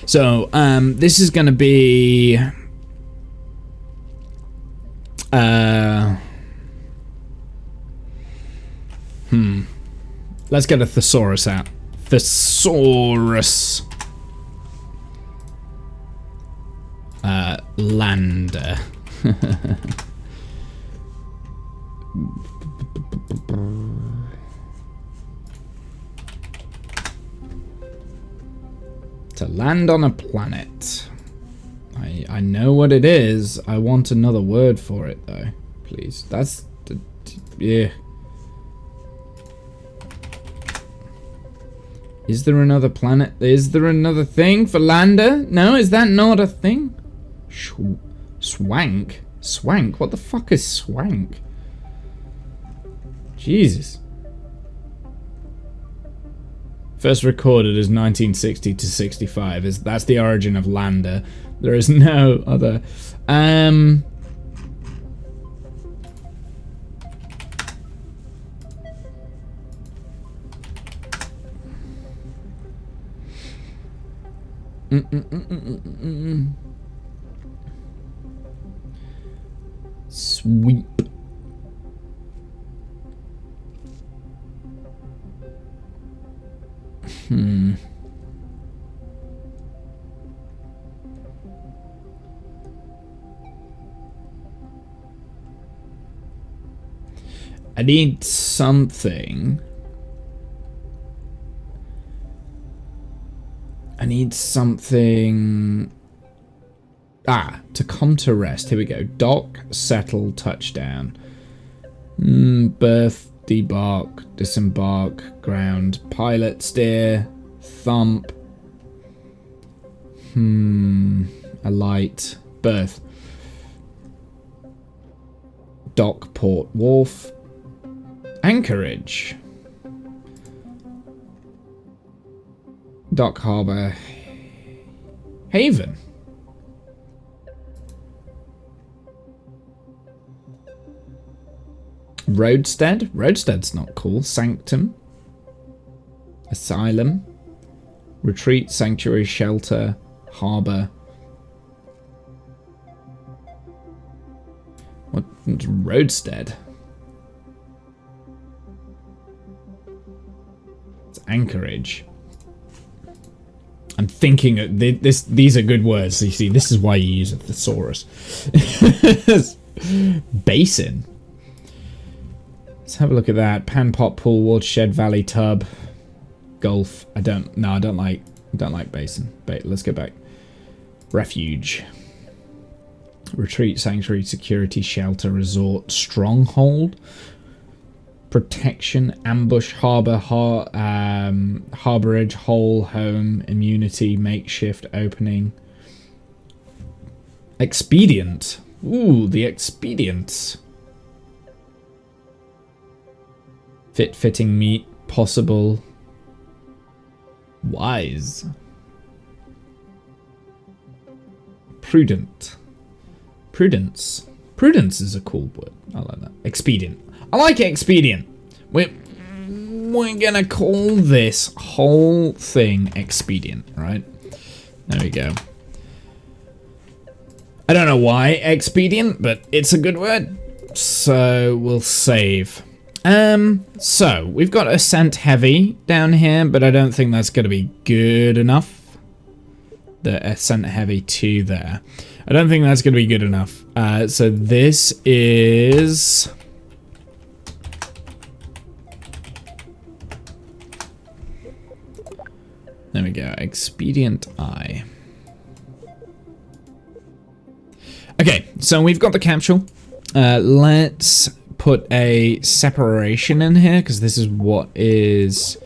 So, this is gonna be... Let's get a thesaurus out. Thesaurus. Lander. To land on a planet. I know what it is. I want another word for it, though. Please. That's... yeah. Is there another planet? Is there another thing for lander? No, is that not a thing? Swank? Swank? What the fuck is swank? Jesus. First recorded as 1960 to 65. That's the origin of lander. There is no other. Sweep. I need something. To come to rest. Here we go. Dock, settle, touchdown. Berth, debark, disembark, ground, pilot, steer, thump. Alight, berth. Dock, port, wharf. Anchorage. Dock, harbour, haven. Roadstead? Roadstead's not cool. Sanctum. Asylum. Retreat, sanctuary, shelter, harbour. What's Roadstead? It's Anchorage. I'm thinking these are good words. You see, this is why you use a thesaurus. Basin. Let's have a look at that. Pan, pot, pool, watershed, valley, tub, gulf. I don't like basin. Let's go back. Refuge. Retreat, sanctuary, security, shelter, resort, stronghold. Protection, ambush, harbour, harbourage, hole, home, immunity, makeshift, opening. Expedient. Ooh, the expedients. Fit, fitting, meet, possible. Wise. Prudent. Prudence. Prudence is a cool word. I like that. Expedient. I like expedient. We're gonna call this whole thing expedient, right? There we go. I don't know why expedient, but it's a good word. So we'll save. So we've got ascent heavy down here, but I don't think that's gonna be good enough. The ascent heavy 2 there. I don't think that's gonna be good enough. So this is... There we go. Expedient I. Okay, so we've got the capsule. Let's put a separation in here, because this is what is...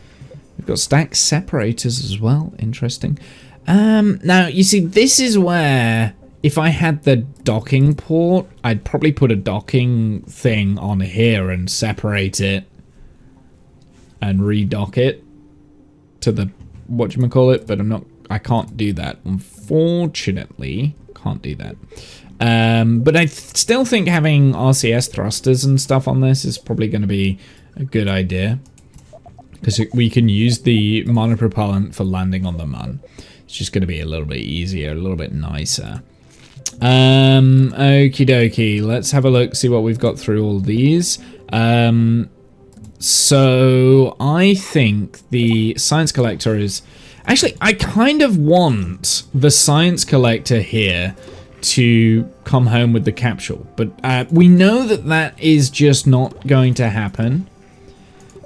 We've got stack separators as well. Interesting. Now, you see, this is where... If I had the docking port, I'd probably put a docking thing on here and separate it. And redock it to the... whatchamacallit, but I can't do that. Unfortunately, can't do that. But I still think having RCS thrusters and stuff on this is probably going to be a good idea. Because we can use the monopropellant for landing on the mun. It's just going to be a little bit easier, a little bit nicer. Okie dokie. Let's have a look, see what we've got through all these. So I think the science collector is... Actually, I kind of want the science collector here to come home with the capsule. But we know that that is just not going to happen.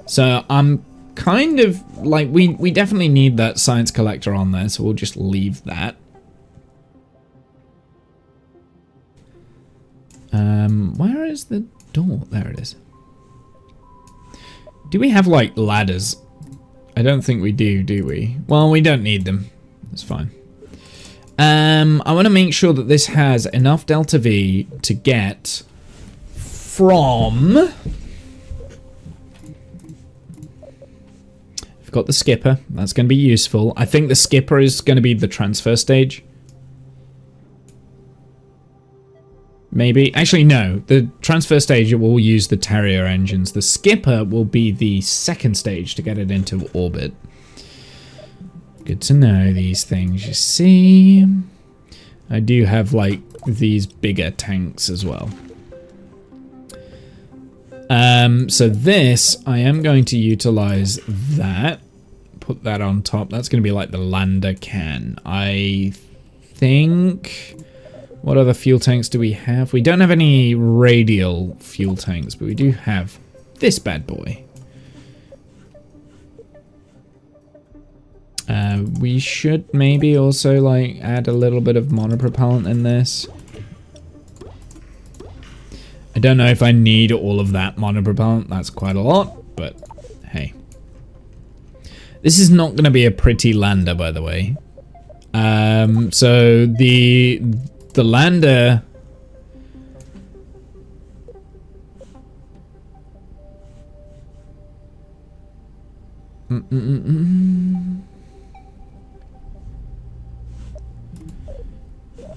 So I'm kind of like... We definitely need that science collector on there, so we'll just leave that. Where is the door? There it is. Do we have, like, ladders? I don't think we do we? Well, we don't need them. That's fine. I want to make sure that this has enough delta V to get from... We've got the skipper. That's going to be useful. I think the skipper is going to be the transfer stage. Maybe. Actually, no. The transfer stage will use the Terrier engines. The skipper will be the second stage to get it into orbit. Good to know these things, you see. I do have, like, these bigger tanks as well. So this, I am going to utilize that put that on top. That's going to be like the lander can. I think... What other fuel tanks do we have? We don't have any radial fuel tanks, but we do have this bad boy. We should maybe also like add a little bit of monopropellant in this. I don't know if I need all of that monopropellant. That's quite a lot, but hey. This is not going to be a pretty lander, by the way. So the lander...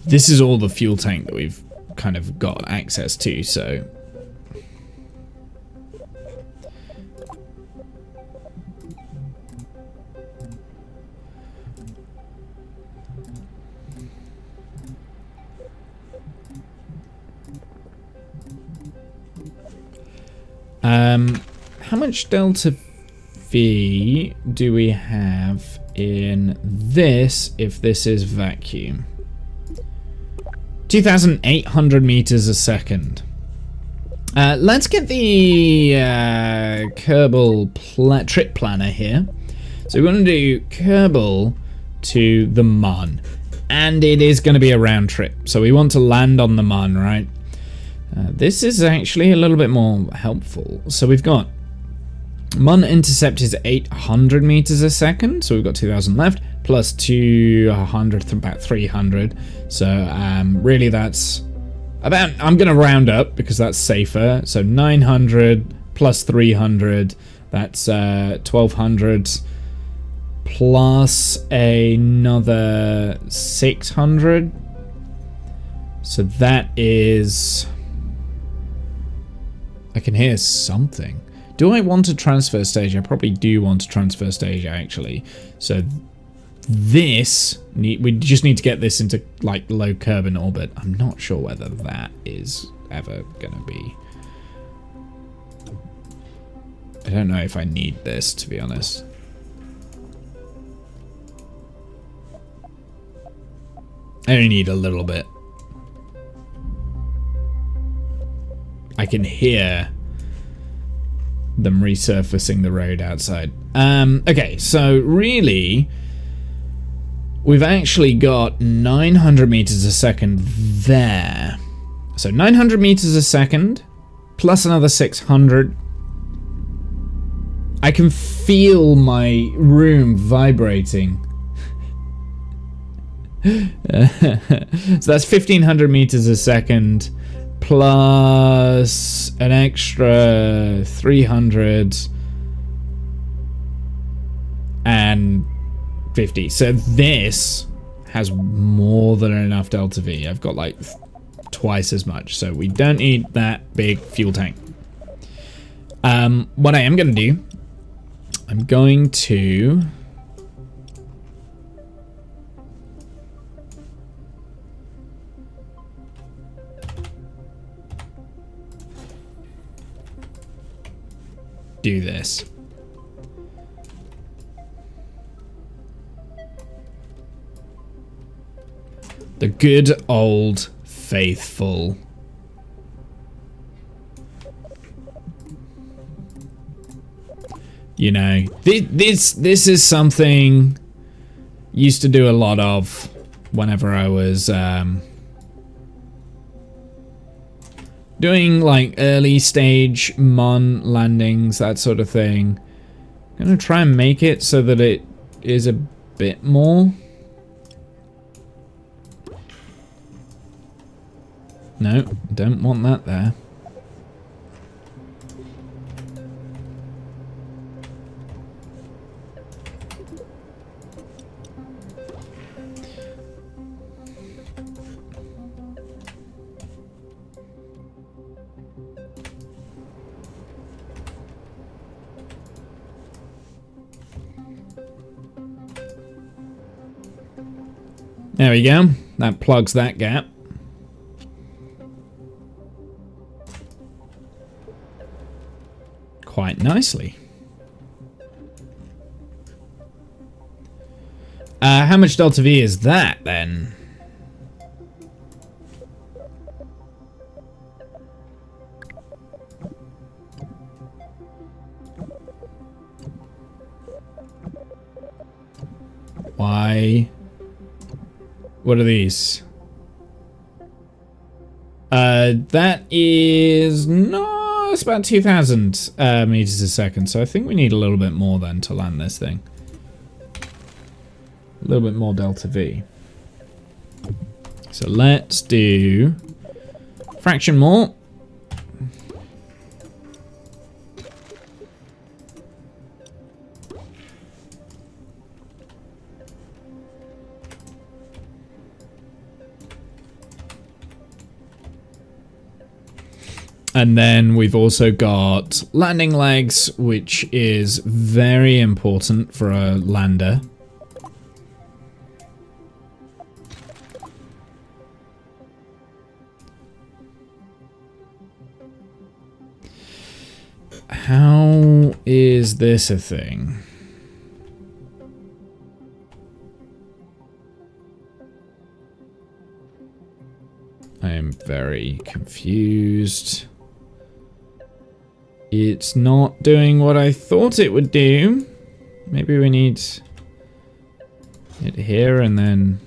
This is all the fuel tank that we've kind of got access to, so... How much delta V do we have in this if this is vacuum? 2,800 meters a second. Let's get the Kerbal trip planner here. So we want to do Kerbal to the Mun, and it is going to be a round trip. So we want to land on the Mun, right? This is actually a little bit more helpful. So we've got Mun intercept is 800 meters a second, so we've got 2,000 left, plus 200, about 300. So really that's about, I'm going to round up because that's safer. So 900 plus 300, that's 1,200 plus another 600. So that is... I can hear something. Do I want a transfer stage? I probably do want a transfer stage, actually. So this, we just need to get this into like low Kerbal orbit. I'm not sure whether that is ever going to be. I don't know if I need this, to be honest. I only need a little bit. I can hear them resurfacing the road outside. Okay, so really, we've actually got 900 meters a second there. So 900 meters a second, plus another 600. I can feel my room vibrating. So that's 1,500 meters a second. Plus an extra 350. So this has more than enough delta V. I've got like twice as much. So we don't need that big fuel tank. What I am going to do, I'm going to... do this. The good old faithful. You know, this is something used to do a lot of whenever I was doing like early stage Mun landings, that sort of thing. I'm gonna try and make it so that it is a bit more. No, don't want that there. There we go. That plugs that gap. Quite nicely. How much delta V is that, then? Why? What are these? That is... No, it's about 2,000 meters a second, so I think we need a little bit more then to land this thing. A little bit more delta V. So let's do... fraction more. And then we've also got landing legs, which is very important for a lander. How is this a thing? I am very confused. It's not doing what I thought it would do. Maybe we need it here and then...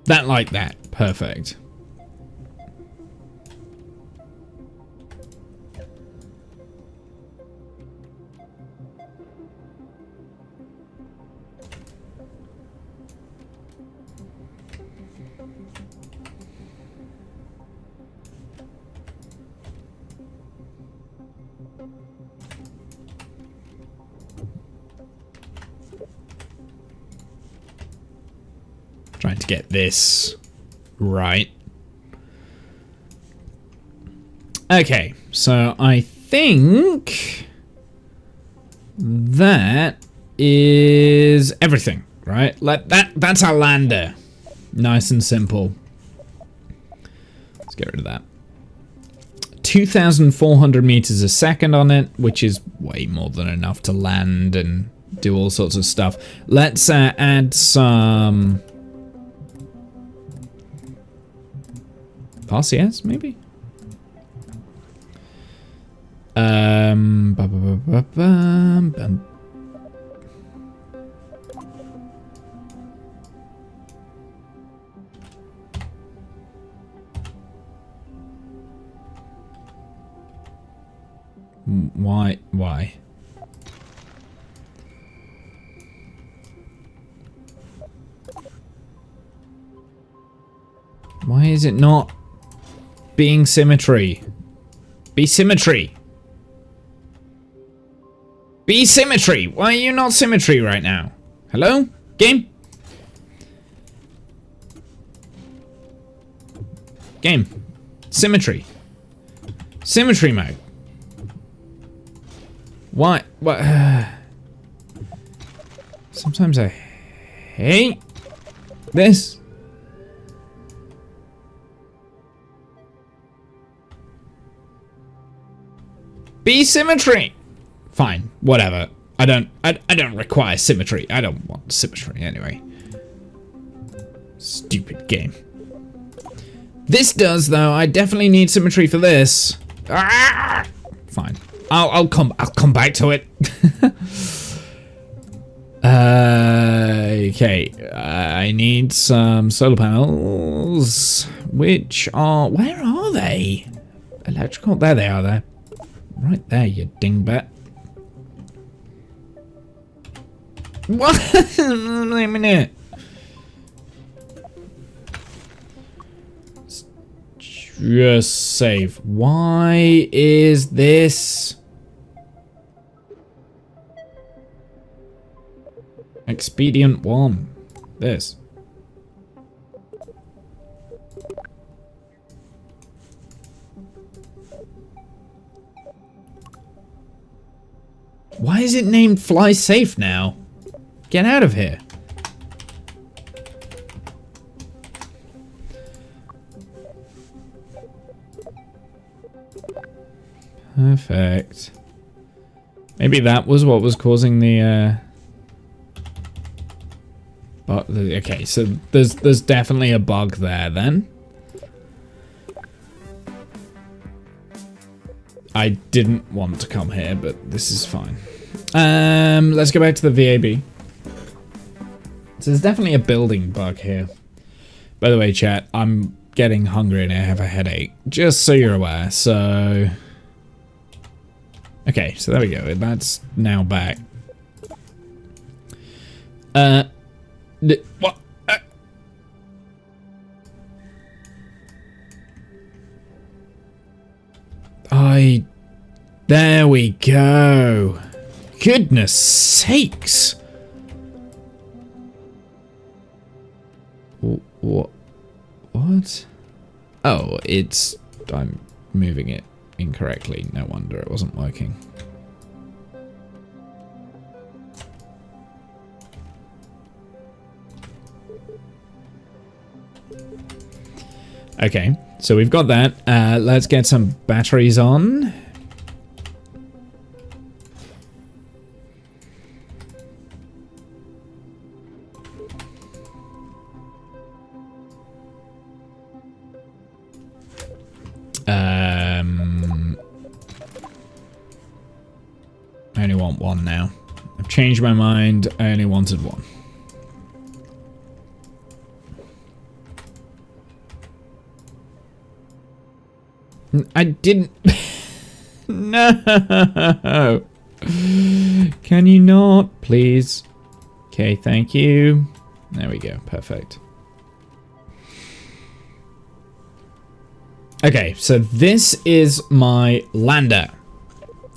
that like that. Perfect. Trying to get this right. Okay, so I think that is everything, right? That's our lander. Nice and simple. Let's get rid of that. 2,400 meters a second on it, which is way more than enough to land and do all sorts of stuff. Let's add some... RCS, maybe? Why? Why is it not being symmetry? Be symmetry. Be symmetry. Why are you not symmetry right now? Hello? Game? Game. Symmetry. Symmetry mode. Why? What? Sometimes I hate this. Be symmetry. Fine, whatever. I don't require symmetry. I don't want symmetry anyway. Stupid game. This does though. I definitely need symmetry for this. Ah! Fine. I'll come back to it. Okay. I need some solar panels, which are, where are they? Electrical. There they are. There. Right there, you dingbat. What? Wait a minute. Just save. Why is this? Expedient 1. This. Why is it named Fly Safe now? Get out of here. Perfect. Maybe that was what was causing the, but okay, so there's definitely a bug there then. I didn't want to come here, but this is fine. Let's go back to the VAB. So there's definitely a building bug here. By the way, chat, I'm getting hungry and I have a headache, just so you're aware. So, okay, so there we go. That's now back. What? There we go. Goodness sakes. What? Oh, I'm moving it incorrectly. No wonder it wasn't working. Okay, so we've got that. Let's get some batteries on. I only want one now. I've changed my mind. I only wanted one. I didn't. No. Can you not, please? Okay, thank you. There we go. Perfect. Okay, so this is my lander.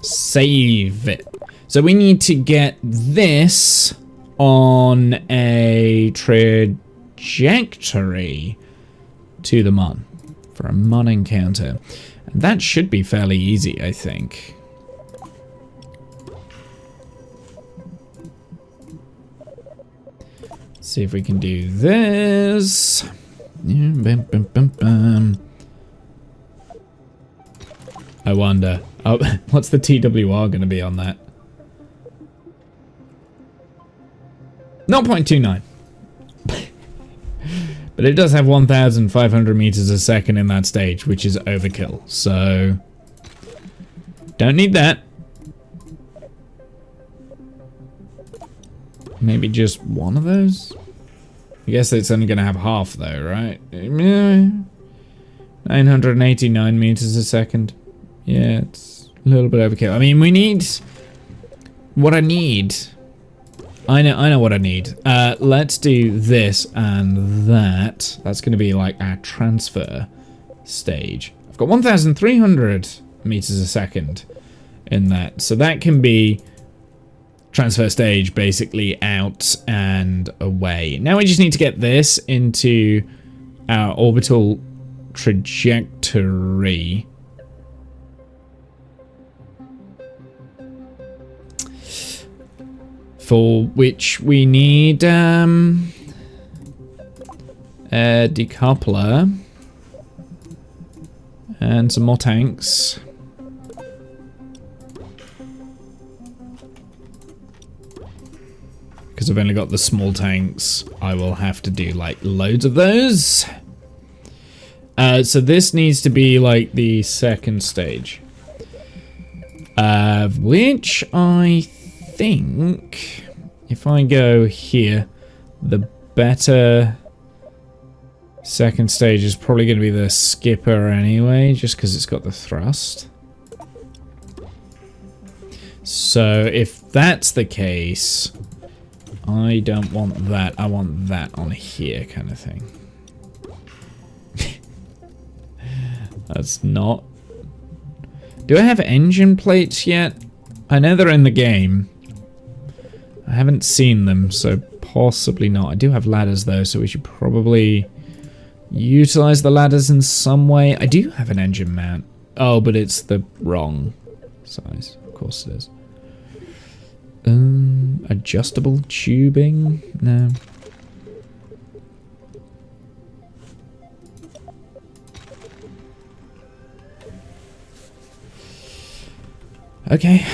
Save it. So we need to get this on a trajectory to the Mun for a Mun encounter. And that should be fairly easy, I think. Let's see if we can do this. I wonder. Oh, what's the TWR going to be on that? 0.29. But it does have 1,500 meters a second in that stage, which is overkill. So, don't need that. Maybe just one of those? I guess it's only going to have half though, right? 989 meters a second. Yeah, it's a little bit overkill. I mean, we need what I need. I know what I need. Let's do this and that. That's going to be like our transfer stage. I've got 1,300 meters a second in that. So that can be transfer stage, basically out and away. Now we just need to get this into our orbital trajectory. For which we need a decoupler and some more tanks. Because I've only got the small tanks, I will have to do like loads of those. So this needs to be like the second stage. Which I think if I go here, the better second stage is probably going to be the skipper anyway, just because it's got the thrust. So if that's the case, I don't want that. I want that on here kind of thing. That's not... Do I have engine plates yet? I know they're in the game. I haven't seen them, so possibly not. I do have ladders though, so we should probably utilize the ladders in some way. I do have an engine mount. Oh, but it's the wrong size. Of course it is. Adjustable tubing? No. Okay.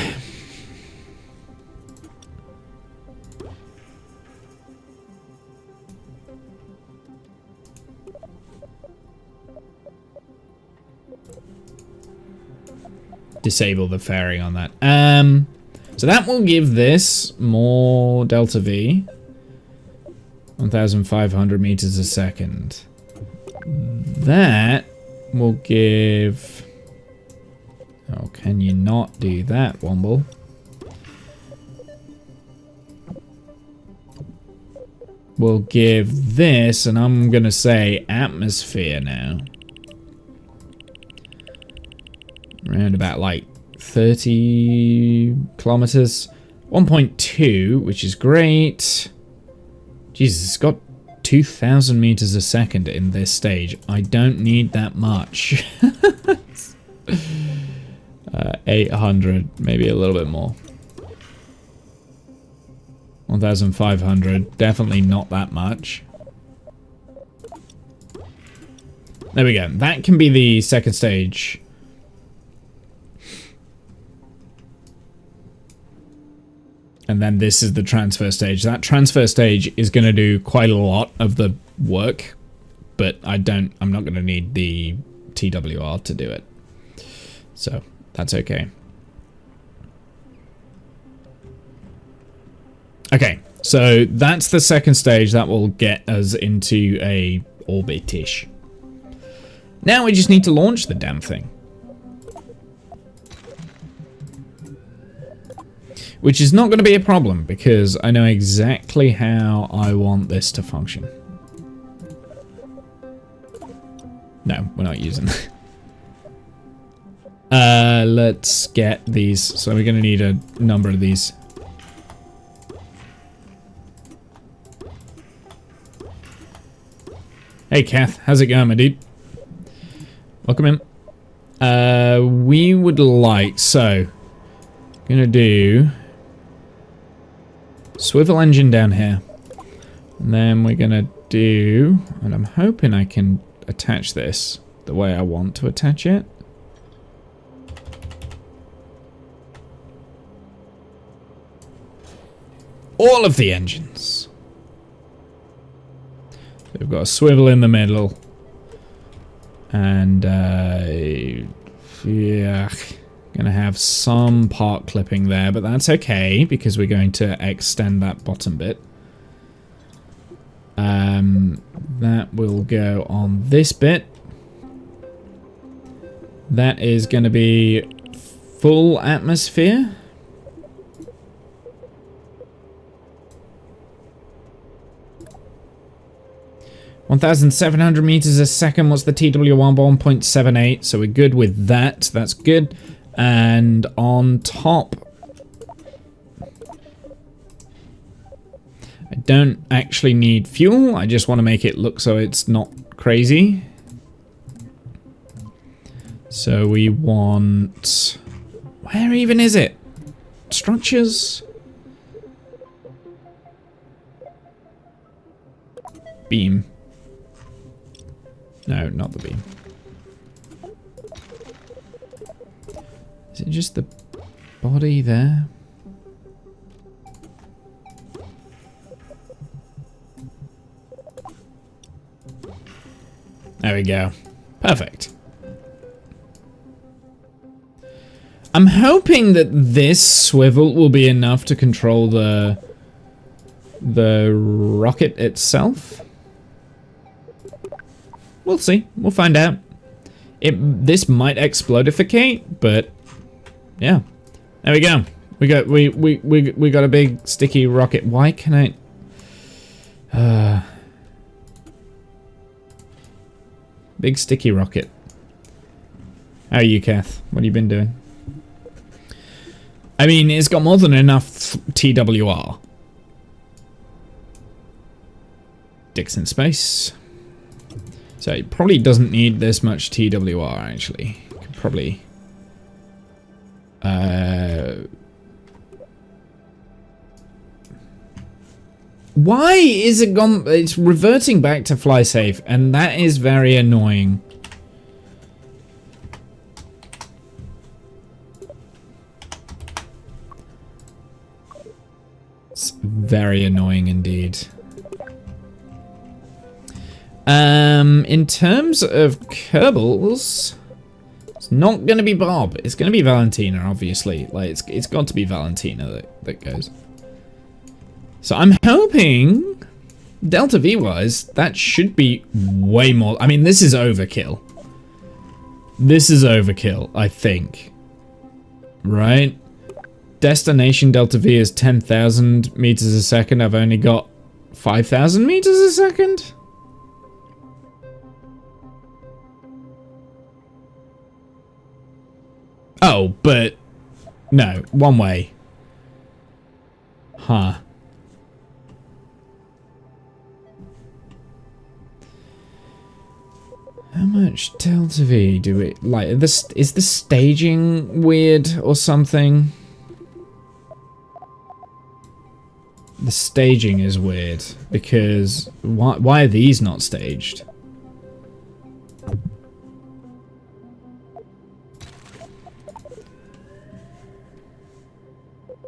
Disable the fairing on that. So that will give this more delta V. 1,500 meters a second. That will give... Oh, can you not do that, Womble? We'll give this, and I'm gonna say atmosphere now. Around about like 30 kilometers. 1.2, which is great. Jesus, it's got 2,000 meters a second in this stage. I don't need that much. 800, maybe a little bit more. 1,500, definitely not that much. There we go. That can be the second stage. And then this is the transfer stage. That transfer stage is going to do quite a lot of the work, but I'm not going to need the TWR to do it. So that's okay. Okay, so that's the second stage. That will get us into a orbit-ish. Now we just need to launch the damn thing. Which is not going to be a problem, because I know exactly how I want this to function. No, we're not using that. Let's get these. So we're going to need a number of these. Hey, Kath. How's it going, my dude? Welcome in. We would like... So, gonna do... Swivel engine down here. And then we're gonna do... And I'm hoping I can attach this the way I want to attach it. All of the engines. So we've got a swivel in the middle. And, yeah... Gonna have some part clipping there, but that's okay because we're going to extend that bottom bit. That will go on this bit. That is going to be full atmosphere. (1,700 meters a second). What's the TW1? 1.78. So we're good with that. That's good. And on top, I don't actually need fuel. I just want to make it look so it's not crazy. So we want... Where even is it? Structures? Beam. No, not the beam. Is it just the body there? There we go. Perfect. I'm hoping that this swivel will be enough to control the rocket itself. We'll see. We'll find out. This might explodificate, but yeah. There we go. We got a big sticky rocket. Why can I big sticky rocket. How are you, Kath? What have you been doing? I mean, it's got more than enough TWR. Dixon space. So it probably doesn't need this much TWR, actually. Could probably... Why is it gone? It's reverting back to fly safe, and that is very annoying. That's very annoying indeed. In terms of Kerbals, it's not going to be Bob. It's going to be Valentina, obviously. Like, it's got to be Valentina that goes. So I'm hoping, Delta V-wise, that should be way more. I mean, this is overkill. This is overkill, I think. Right? Destination Delta V is 10,000 meters a second. I've only got 5,000 meters a second? Oh, but no, one way. Huh. How much Delta V do we like? This is the staging weird or something? The staging is weird because why are these not staged?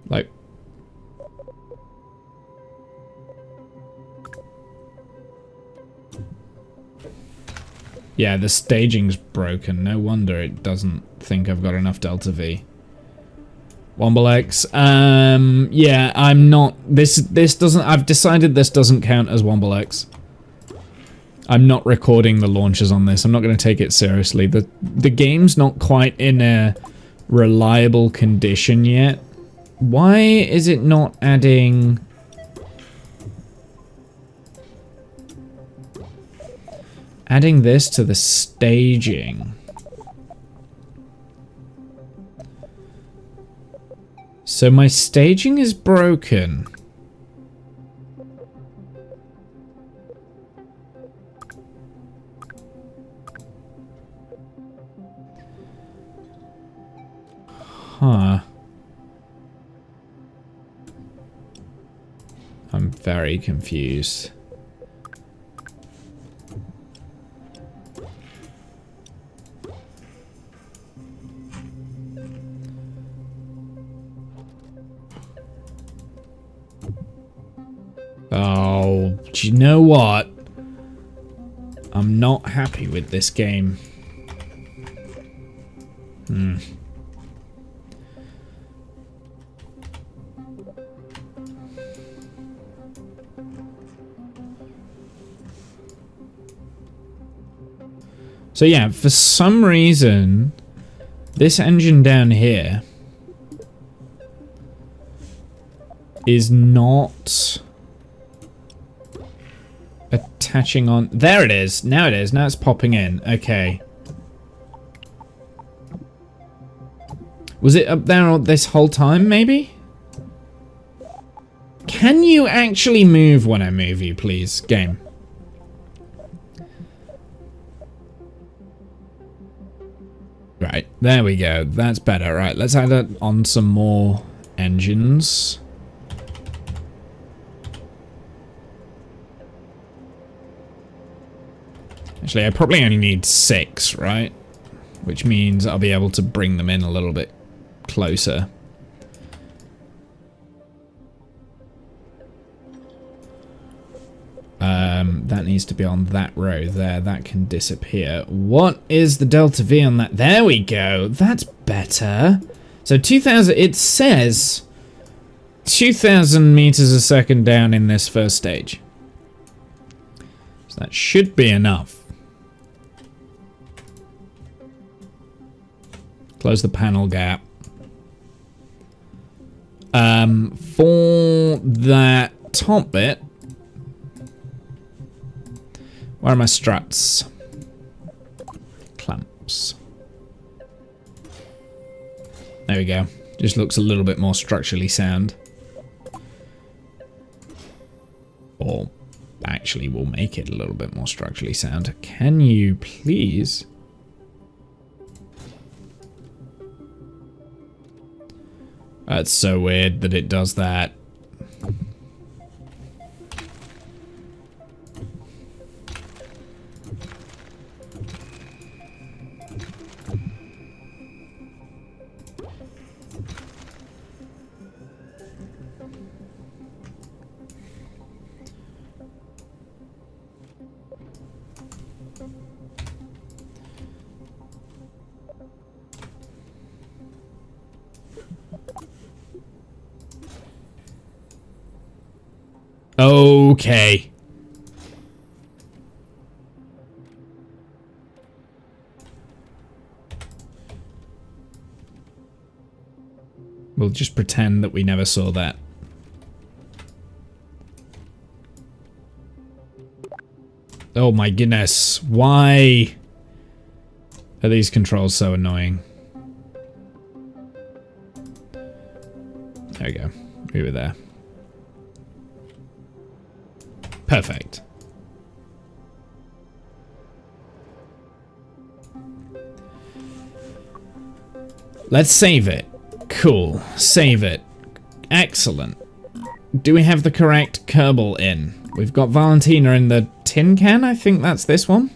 Like, yeah, the staging's broken. No wonder it doesn't think I've got enough Delta V. Womble X. Yeah, I'm not. This doesn't. I've decided this doesn't count as Womble X. I'm not recording the launches on this. I'm not going to take it seriously. The game's not quite in a reliable condition yet. Why is it not adding... adding this to the staging? So my staging is broken. Huh. I'm very confused. Oh, do you know what? I'm not happy with this game. So yeah, for some reason, this engine down here is not attaching on. There it is. Now it is. Now it's popping in. Okay. Was it up there this whole time, maybe? Can you actually move when I move you, please, game? Right, there we go. That's better. Right, let's add on some more engines. Actually, I probably only need 6, right? Which means I'll be able to bring them in a little bit closer. That needs to be on that row there. That can disappear. What is the Delta V on that? There we go. That's better. So 2,000, it says 2,000 meters a second down in this first stage. So that should be enough. Close the panel gap. For that top bit, where are my struts? Clamps. There we go. Just looks a little bit more structurally sound. Or actually will make it a little bit more structurally sound. Can you please... That's so weird that it does that. Okay. We'll just pretend that we never saw that. Oh my goodness. Why are these controls so annoying? There we go. We were there. Perfect. Let's save it. Cool. Save it. Excellent. Do we have the correct Kerbal in? We've got Valentina in the tin can. I think that's this one.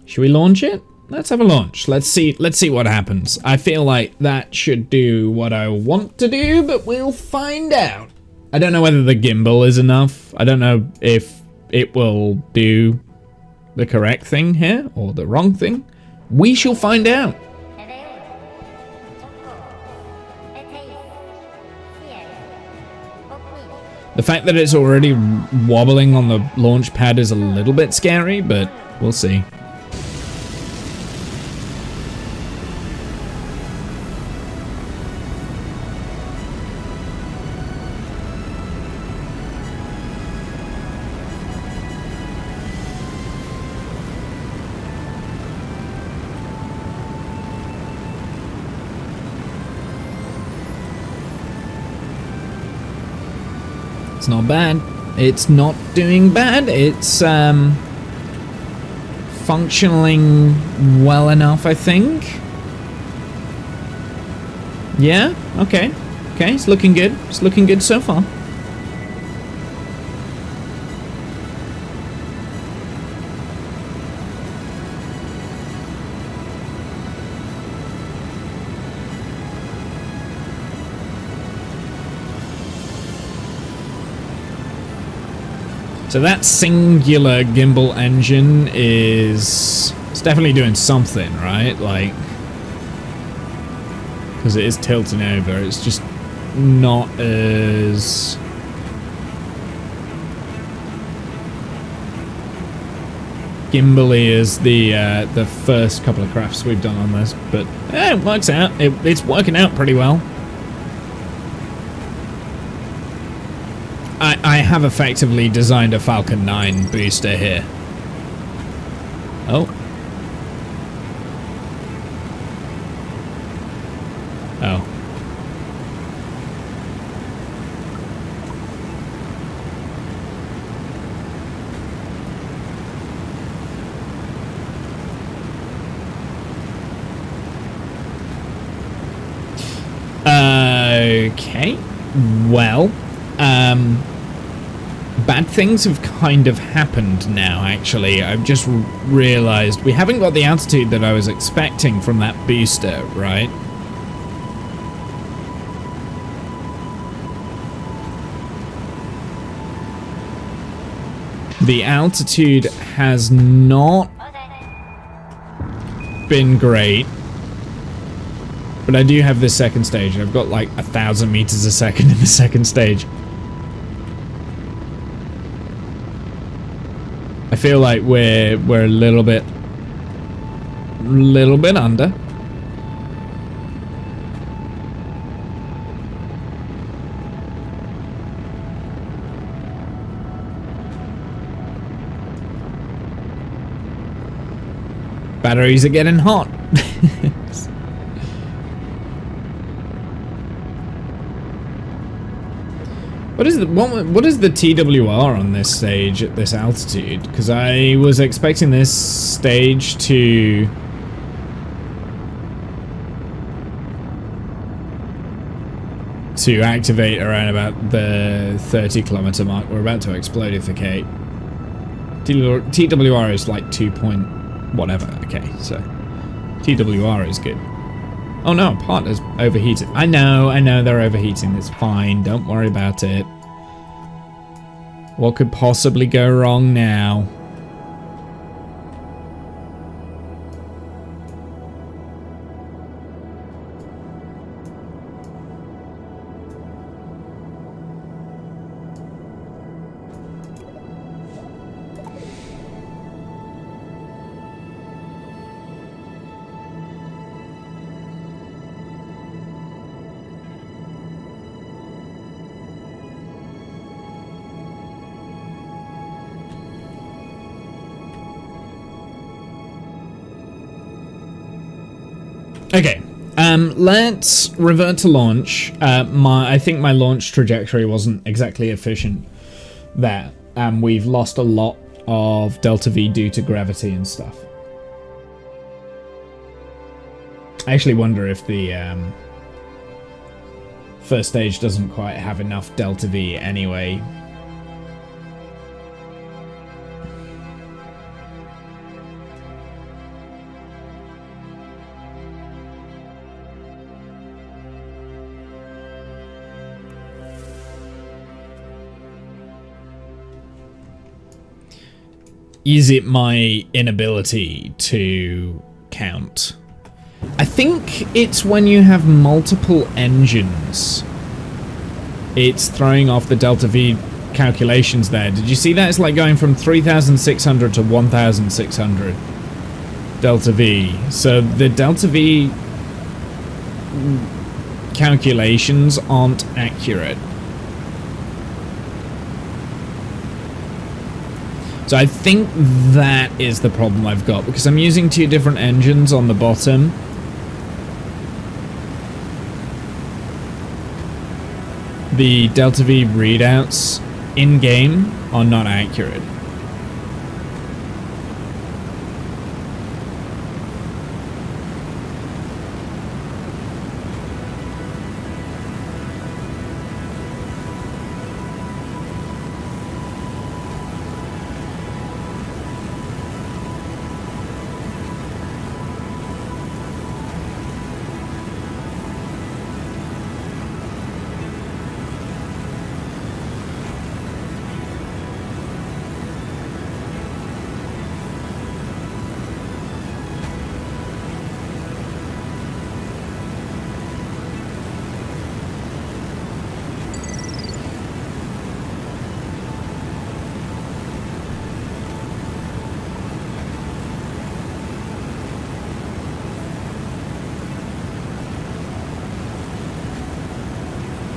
Should we launch it? Let's have a launch. Let's see what happens. I feel like that should do what I want to do, but we'll find out. I don't know whether the gimbal is enough. I don't know if it will do the correct thing here or the wrong thing. We shall find out. The fact that it's already wobbling on the launch pad is a little bit scary, but we'll see. It's not bad. It's not doing bad. It's functioning well enough, I think. Yeah, okay. Okay, it's looking good. It's looking good so far. So that singular gimbal engine is... it's definitely doing something, right? Like... because it is tilting over. It's just not as... gimbally as the first couple of crafts we've done on this. But it works out. It's working out pretty well. I have effectively designed a Falcon 9 booster here. Oh. Oh. Okay. Well, bad things have kind of happened now, actually. I've just realized we haven't got the altitude that I was expecting from that booster, right? The altitude has not been great. But I do have this second stage. I've got like 1,000 meters a second in the second stage. I feel like we're a little bit under. Batteries are getting hot. What is the TWR on this stage at this altitude? Because I was expecting this stage to activate around about the 30-kilometer mark. We're about to explodificate. TWR is like 2 point whatever. Okay, so TWR is good. Oh no, partner's overheated. I know they're overheating. It's fine. Don't worry about it. What could possibly go wrong now? Okay. Let's revert to launch. I think my launch trajectory wasn't exactly efficient there. We've lost a lot of Delta V due to gravity and stuff. I actually wonder if the first stage doesn't quite have enough Delta V anyway. Is it my inability to count? I think it's when you have multiple engines. It's throwing off the Delta V calculations there. Did you see that? It's like going from 3,600 to 1,600 Delta V. So the Delta V calculations aren't accurate. So I think that is the problem I've got, because I'm using 2 different engines on the bottom. The Delta V readouts in-game are not accurate.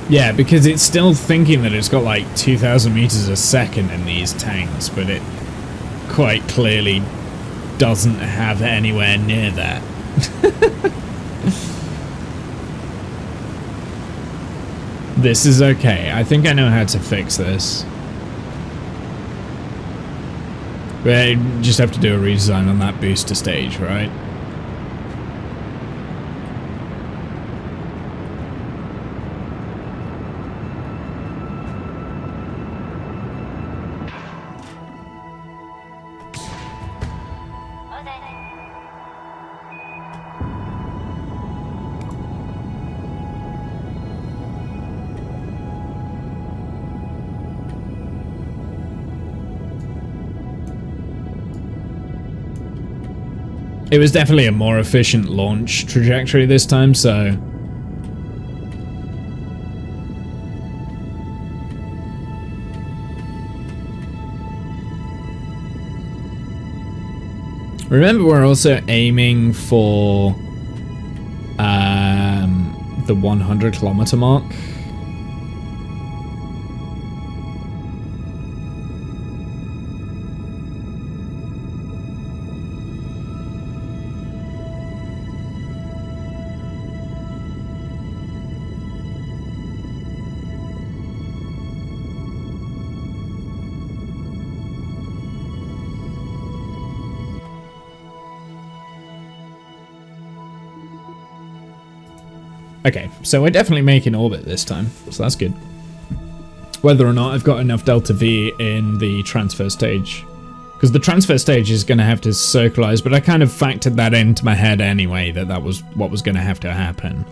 Yeah, because it's still thinking that it's got like 2,000 meters a second in these tanks, but it quite clearly doesn't have anywhere near that. This is okay. I think I know how to fix this. We just have to do a redesign on that booster stage, right? It was definitely a more efficient launch trajectory this time, so... Remember, we're also aiming for the 100-kilometer mark. Okay, so we're definitely making orbit this time, so that's good. Whether or not I've got enough Delta V in the transfer stage. Because the transfer stage is going to have to circularize, but I kind of factored that into my head anyway, that was what was going to have to happen.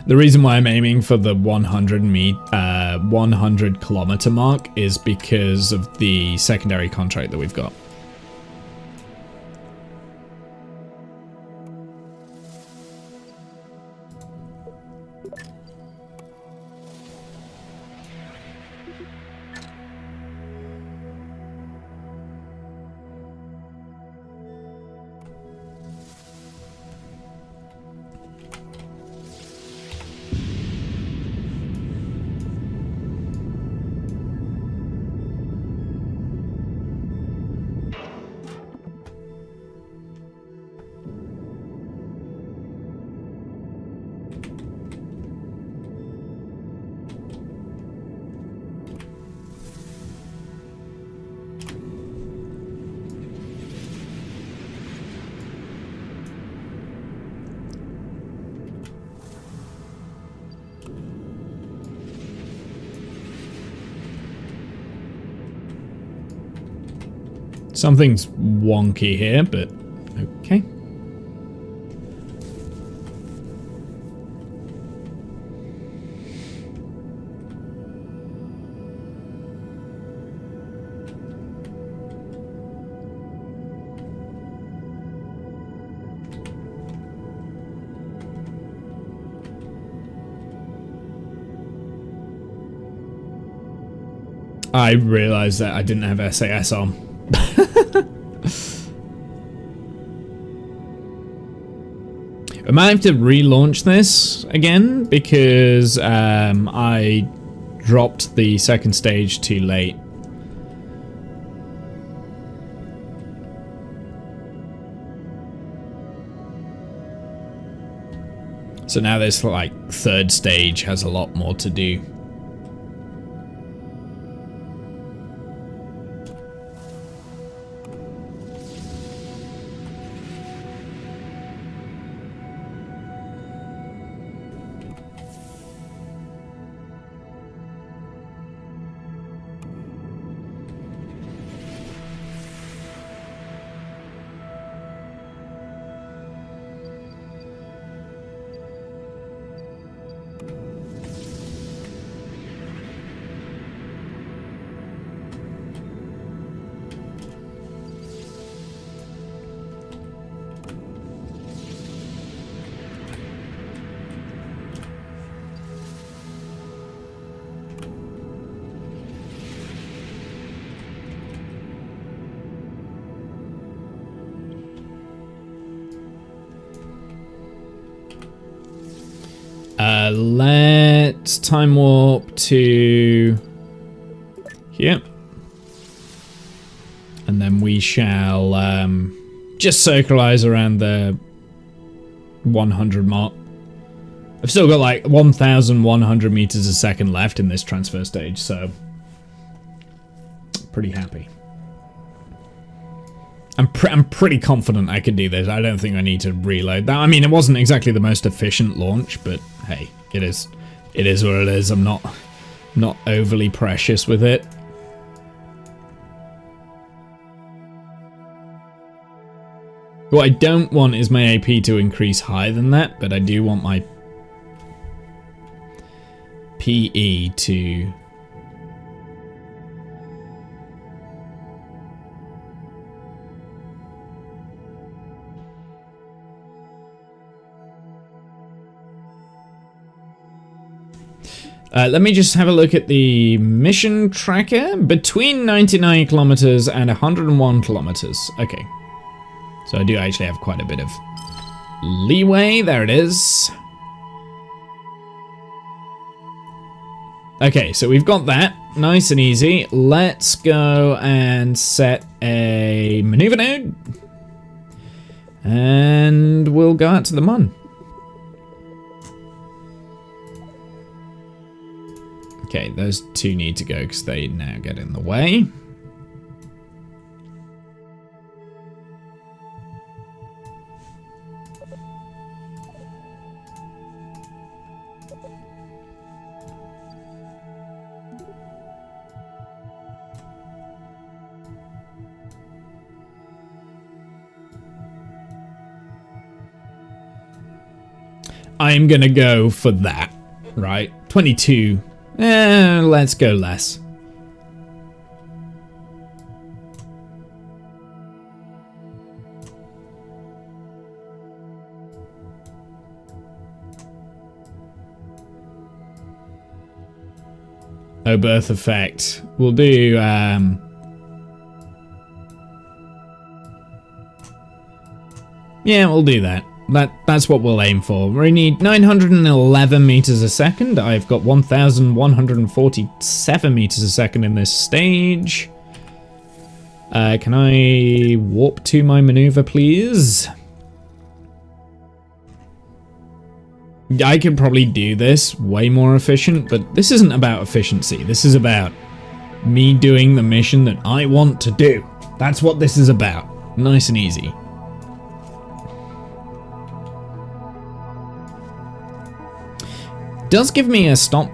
The reason why I'm aiming for the 100 kilometer mark is because of the secondary contract that we've got. Something's wonky here, but okay. I realised that I didn't have SAS on. I might have to relaunch this again because I dropped the second stage too late. So now this like third stage has a lot more to do. Let's time warp to here. And then we shall just circularize around the 100 mark. I've still got like 1,100 meters a second left in this transfer stage, so pretty happy. I'm pretty confident I can do this. I don't think I need to reload that. I mean, it wasn't exactly the most efficient launch, but hey, it is what it is. I'm not overly precious with it. What I don't want is my AP to increase higher than that, but I do want my PE to... let me just have a look at the mission tracker. Between 99 kilometers and 101 kilometers. Okay. So I do actually have quite a bit of leeway. There it is. Okay, so we've got that. Nice and easy. Let's go and set a maneuver node. And we'll go out to the Mun. Okay, those two need to go because they now get in the way. I'm gonna go for that, right? 22. Let's go less. Oh, birth effect. We'll do, yeah, we'll do that. That's what we'll aim for. We need 911 meters a second. I've got 1,147 meters a second in this stage. Can I warp to my maneuver, please? I could probably do this way more efficient, but this isn't about efficiency. This is about me doing the mission that I want to do. That's what this is about. Nice and easy. Does give me a stop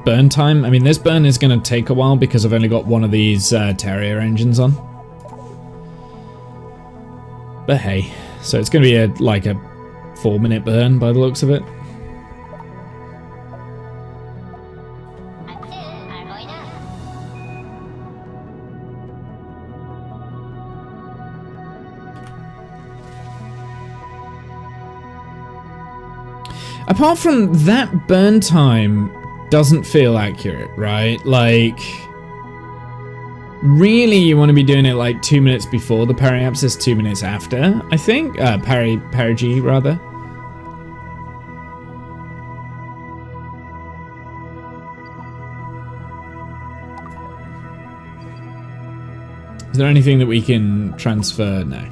burn time. I mean, this burn is going to take a while because I've only got one of these Terrier engines on. But hey, so it's going to be like a 4-minute burn by the looks of it. Apart from that, burn time doesn't feel accurate, right? Like, really you want to be doing it like 2 minutes before the periapsis, 2 minutes after, I think. Perigee, rather. Is there anything that we can transfer? No.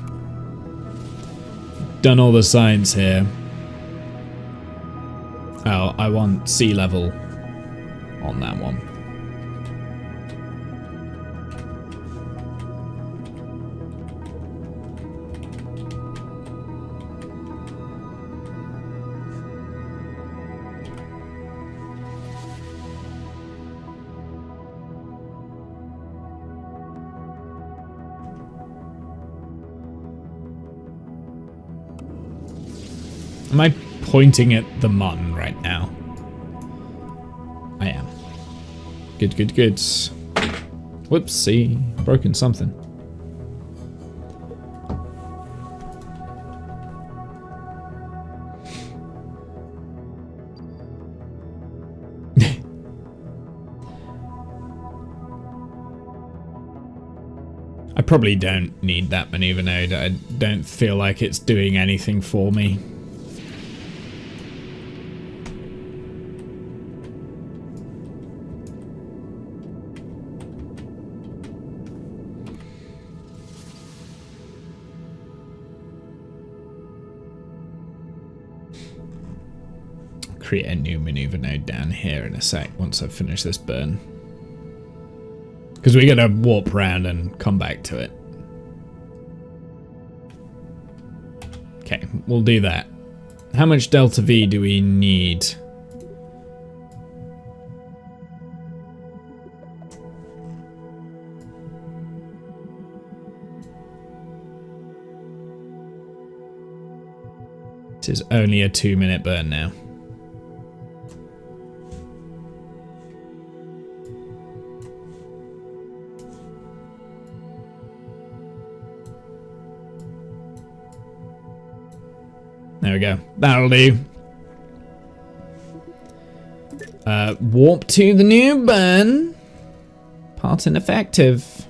Done all the science here. Oh, I want sea level on that one. Am I pointing at the mun right now? I am. Good, good, good. Whoopsie. Broken something. I probably don't need that maneuver node. I don't feel like it's doing anything for me. Create a new maneuver node down here in a sec once I finish this burn. Because we're going to warp around and come back to it. Okay, we'll do that. How much delta V do we need? This is only a 2-minute burn now. There we go. That'll do. Warp to the new burn. Part ineffective.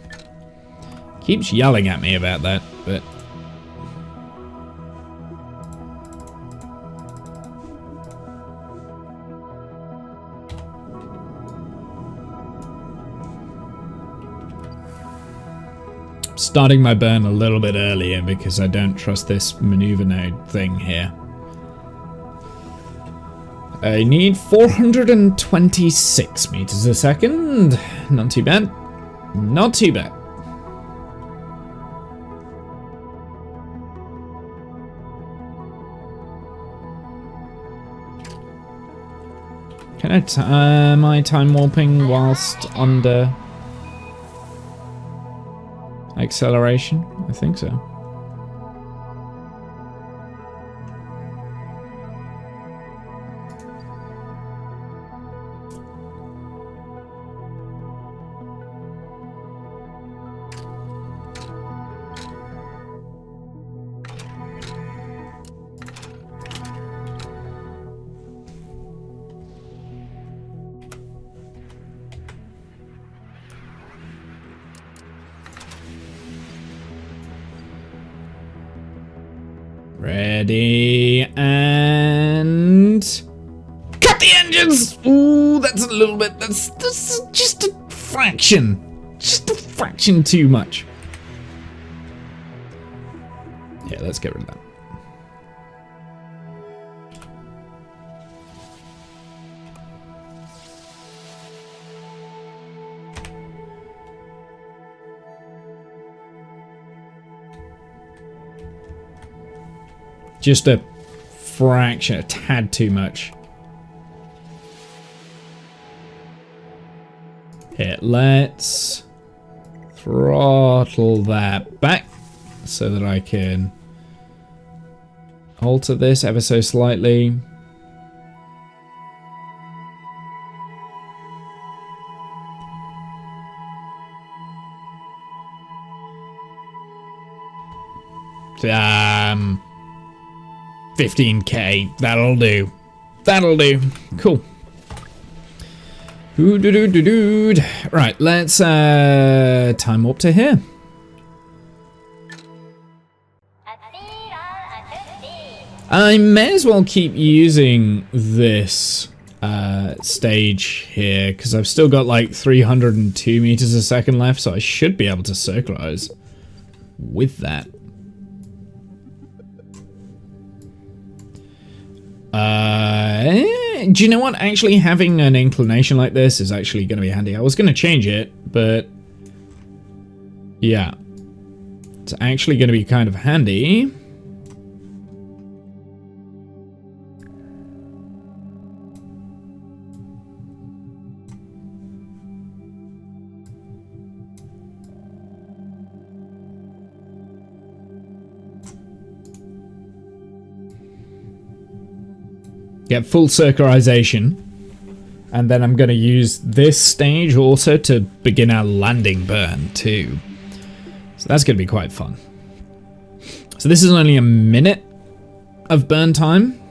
Keeps yelling at me about that, but... starting my burn a little bit earlier because I don't trust this maneuver node thing here. I need 426 meters a second. Not too bad. Not too bad. Can I am I time warping whilst under acceleration? I think so. Ready, and cut the engines! Ooh, that's a little bit, that's just a fraction. Just a fraction too much. Yeah, let's get rid of that. Just a fraction, a tad too much. Here, let's throttle that back so that I can alter this ever so slightly. Um, 15k. That'll do. That'll do. Cool. Right, let's time warp to here. I may as well keep using this stage here because I've still got like 302 meters a second left, so I should be able to circularize with that. Do you know what? Actually having an inclination like this is actually going to be handy. I was going to change it, but yeah, it's actually going to be kind of handy. Get full circularization, and then I'm going to use this stage also to begin our landing burn too. So that's going to be quite fun. So this is only a minute of burn time.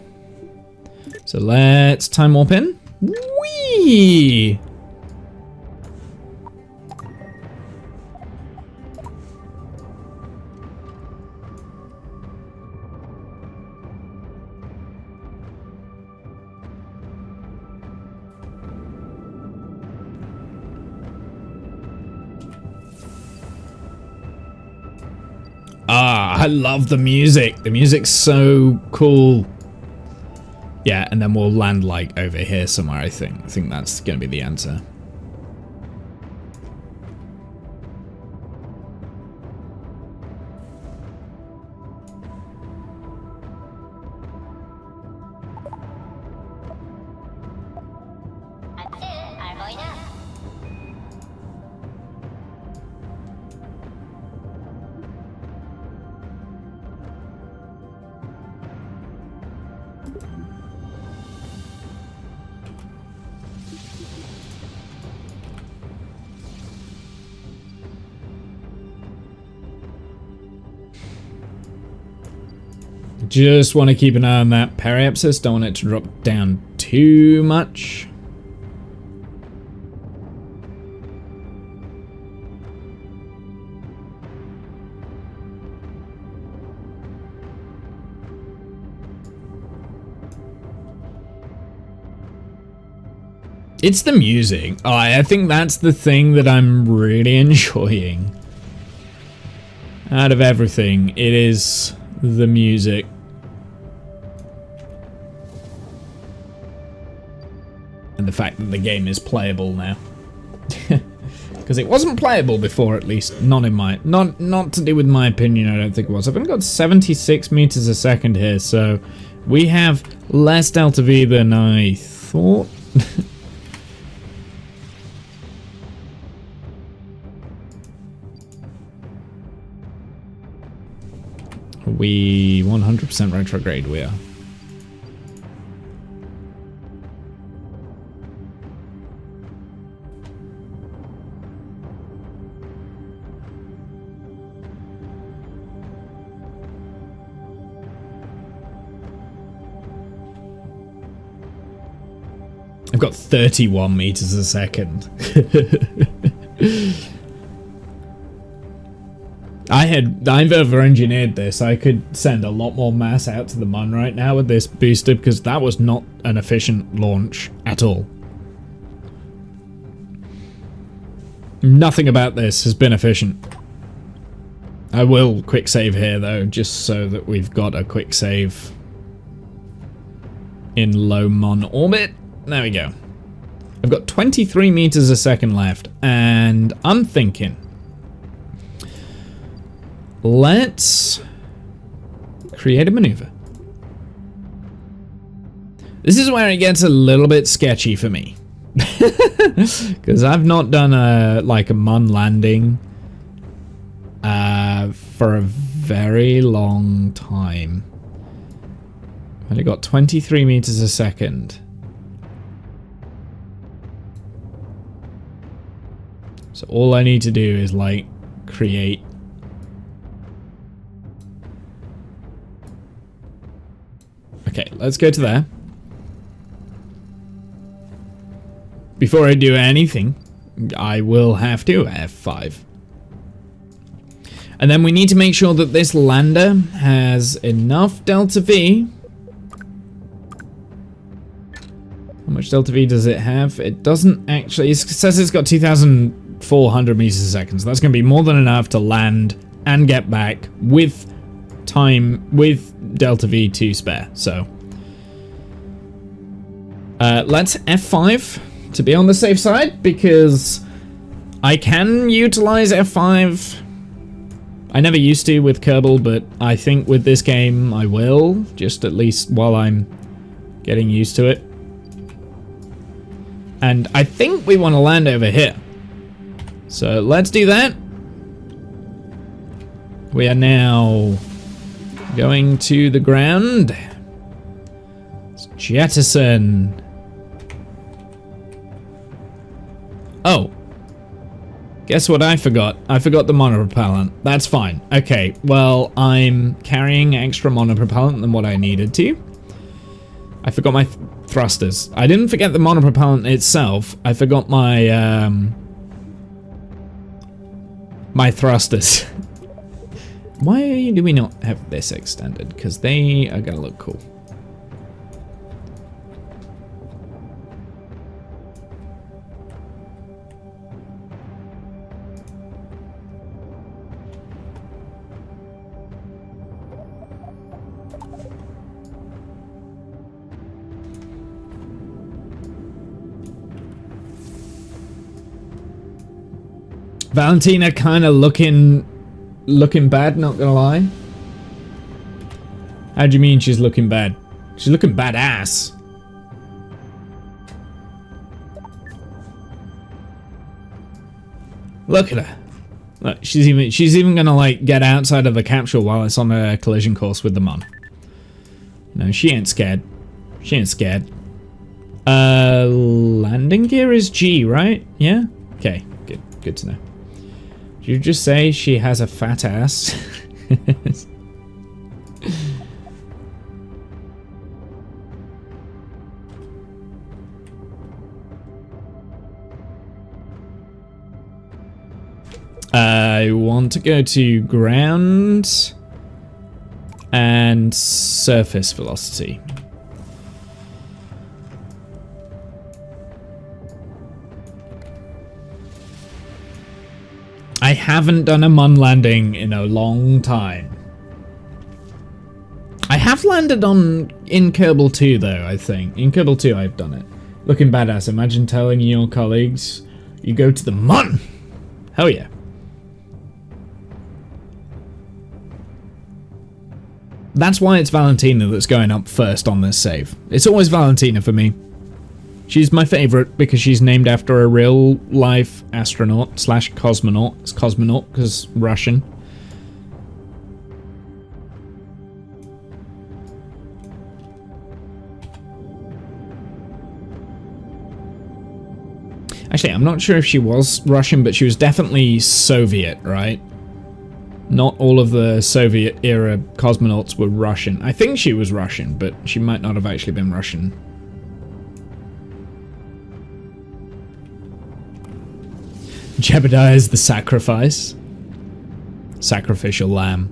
So let's time warp in. Whee! Ah, I love the music. The music's so cool. Yeah, and then we'll land like over here somewhere, I think. I think that's going to be the answer. Just want to keep an eye on that periapsis. Don't want it to drop down too much. It's the music. Oh, I think that's the thing that I'm really enjoying. Out of everything, it is the music. And the fact that the game is playable now. Because it wasn't playable before, at least. Not in my... Not to do with my opinion, I don't think it was. I've only got 76 meters a second here, so... We have less delta V than I thought. We 100% retrograde, we are. I've got 31 meters a second. I've over-engineered this. I could send a lot more mass out to the Mun right now with this booster because that was not an efficient launch at all. Nothing about this has been efficient. I will quick save here though, just so that we've got a quick save in low Mun orbit. There we go. I've got 23 meters a second left, and I'm thinking, let's create a maneuver. This is where it gets a little bit sketchy for me. Because I've not done a Mun landing for a very long time. Only got 23 meters a second. So all I need to do is like create. Okay, let's go to there. Before I do anything, I will have to F5. And then we need to make sure that this lander has enough delta V. How much delta V does it have? It doesn't actually. It says it's got 2,400 meters a second. So that's going to be more than enough to land and get back with time, with delta V to spare. So let's F5 to be on the safe side, because I can utilize F5. I never used to with Kerbal, but I think with this game I will, just at least while I'm getting used to it. And I think we want to land over here. So let's do that. We are now going to the ground. Let's jettison. Oh. Guess what I forgot? I forgot the monopropellant. That's fine. Okay, well, I'm carrying extra monopropellant than what I needed to. I forgot my thrusters. I didn't forget the monopropellant itself. I forgot my, my thrusters. Why do we not have this extended? Because they are going to look cool. Valentina kind of looking bad, not gonna lie. How do you mean she's looking bad? She's looking badass. Look at her. Look, she's even gonna like get outside of the capsule while it's on a collision course with the Mon. No, she ain't scared. She ain't scared. Landing gear is G, right? Yeah? Okay, good to know. Did you just say she has a fat ass? I want to go to ground and surface velocity. I haven't done a Mon landing in a long time. I have landed in Kerbal 2 though, I think. In Kerbal 2 I've done it. Looking badass. Imagine telling your colleagues you go to the Mon. Hell yeah. That's why it's Valentina that's going up first on this save. It's always Valentina for me. She's my favorite because she's named after a real life astronaut slash cosmonaut. It's cosmonaut because Russian. Actually, I'm not sure if she was Russian, but she was definitely Soviet, right? Not all of the Soviet era cosmonauts were Russian. I think she was Russian, but she might not have actually been Russian. Jebediah is the sacrifice. Sacrificial lamb.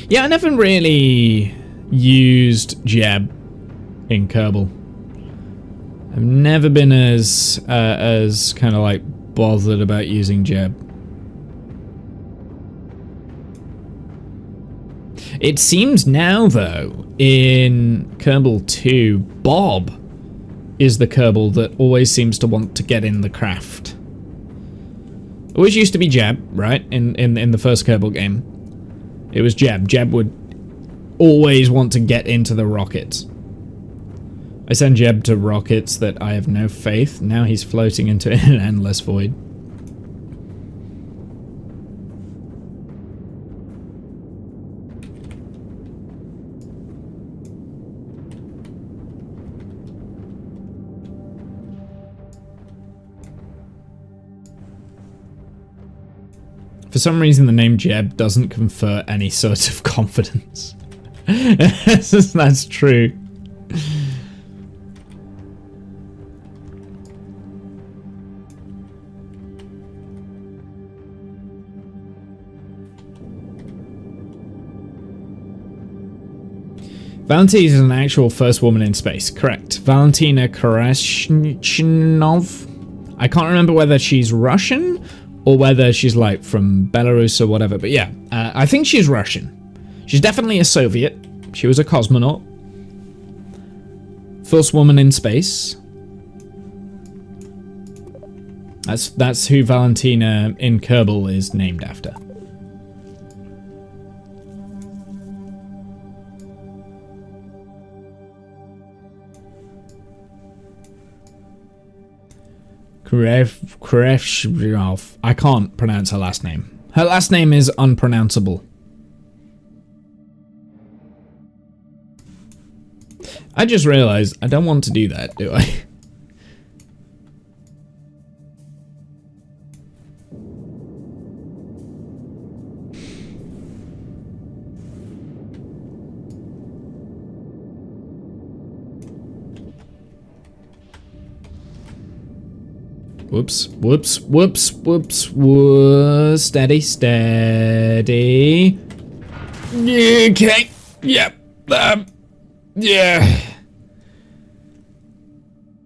Yeah, I never really used Jeb in Kerbal. I've never been as kind of like bothered about using Jeb. It seems now though, in Kerbal 2, Bob is the Kerbal that always seems to want to get in the craft. Always used to be Jeb, right? In the first Kerbal game. It was Jeb. Jeb would always want to get into the rockets. I send Jeb to rockets that I have no faith. Now he's floating into an endless void. For some reason, the name Jeb doesn't confer any sort of confidence. That's true. Valentina is an actual first woman in space, correct. Valentina Koreshchnov. I can't remember whether she's Russian or whether she's like from Belarus or whatever, but yeah, I think she's Russian. She's definitely a Soviet. She was a cosmonaut. First woman in space. That's who Valentina in Kerbal is named after. Koreshchnov. I can't pronounce her last name. Her last name is unpronounceable. I just realized I don't want to do that, do I? Whoops, whoops, whoops, whoops, whoops. Steady, steady. Okay. Yep. Yeah.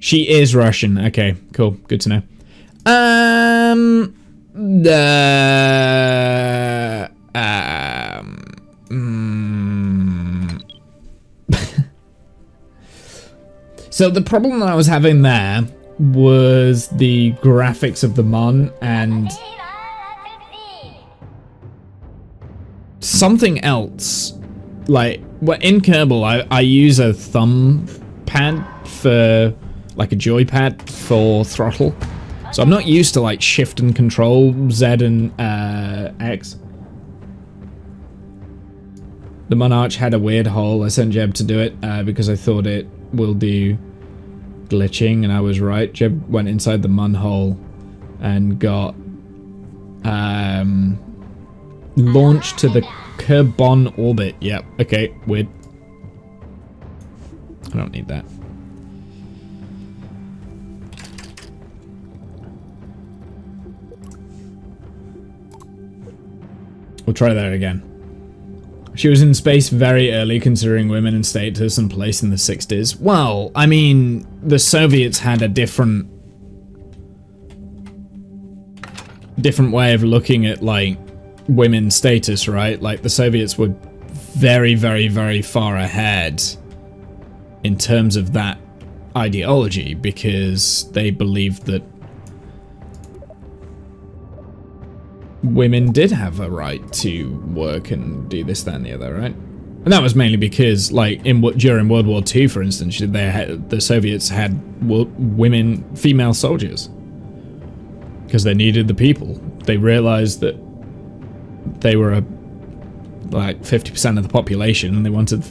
She is Russian. Okay, cool. Good to know. So the problem that I was having there was the graphics of the Mon and something else. Like, well, in Kerbal, I use a thumb pad for, like a joypad for throttle. So I'm not used to like shift and control Z and X. The Monarch had a weird hole. I sent Jeb to do it because I thought it will do glitching, and I was right. Jeb went inside the Mun hole and got launched to the Kerbal orbit. Yep. Okay. Weird. I don't need that. We'll try that again. She was in space very early, considering women in status and place in the 60s. Well, I mean, the Soviets had a different way of looking at, like, women's status, right? Like, the Soviets were very, very, very far ahead in terms of that ideology, because they believed that women did have a right to work and do this, that, and the other, right? And that was mainly because, like, during World War II, for instance, the Soviets had female soldiers because they needed the people. They realized that they were like 50% of the population, and they wanted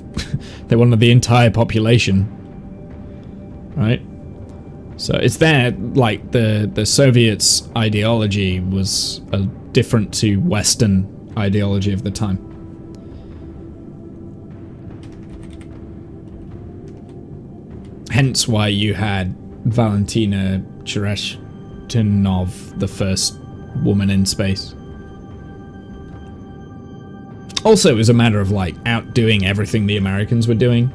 the entire population, right? So it's there, like, the Soviets' ideology was different to Western ideology of the time. Hence why you had Valentina Tereshchnov, the first woman in space. Also, it was a matter of, like, outdoing everything the Americans were doing.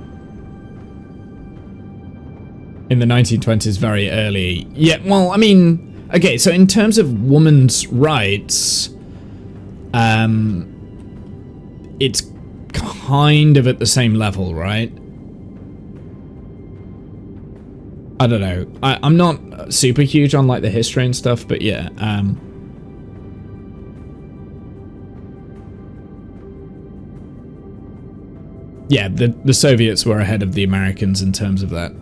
In the 1920s, very early. Yeah, well, I mean, okay, so in terms of women's rights, it's kind of at the same level, right? I don't know. I'm not super huge on, like, the history and stuff, but yeah. Yeah, the Soviets were ahead of the Americans in terms of that.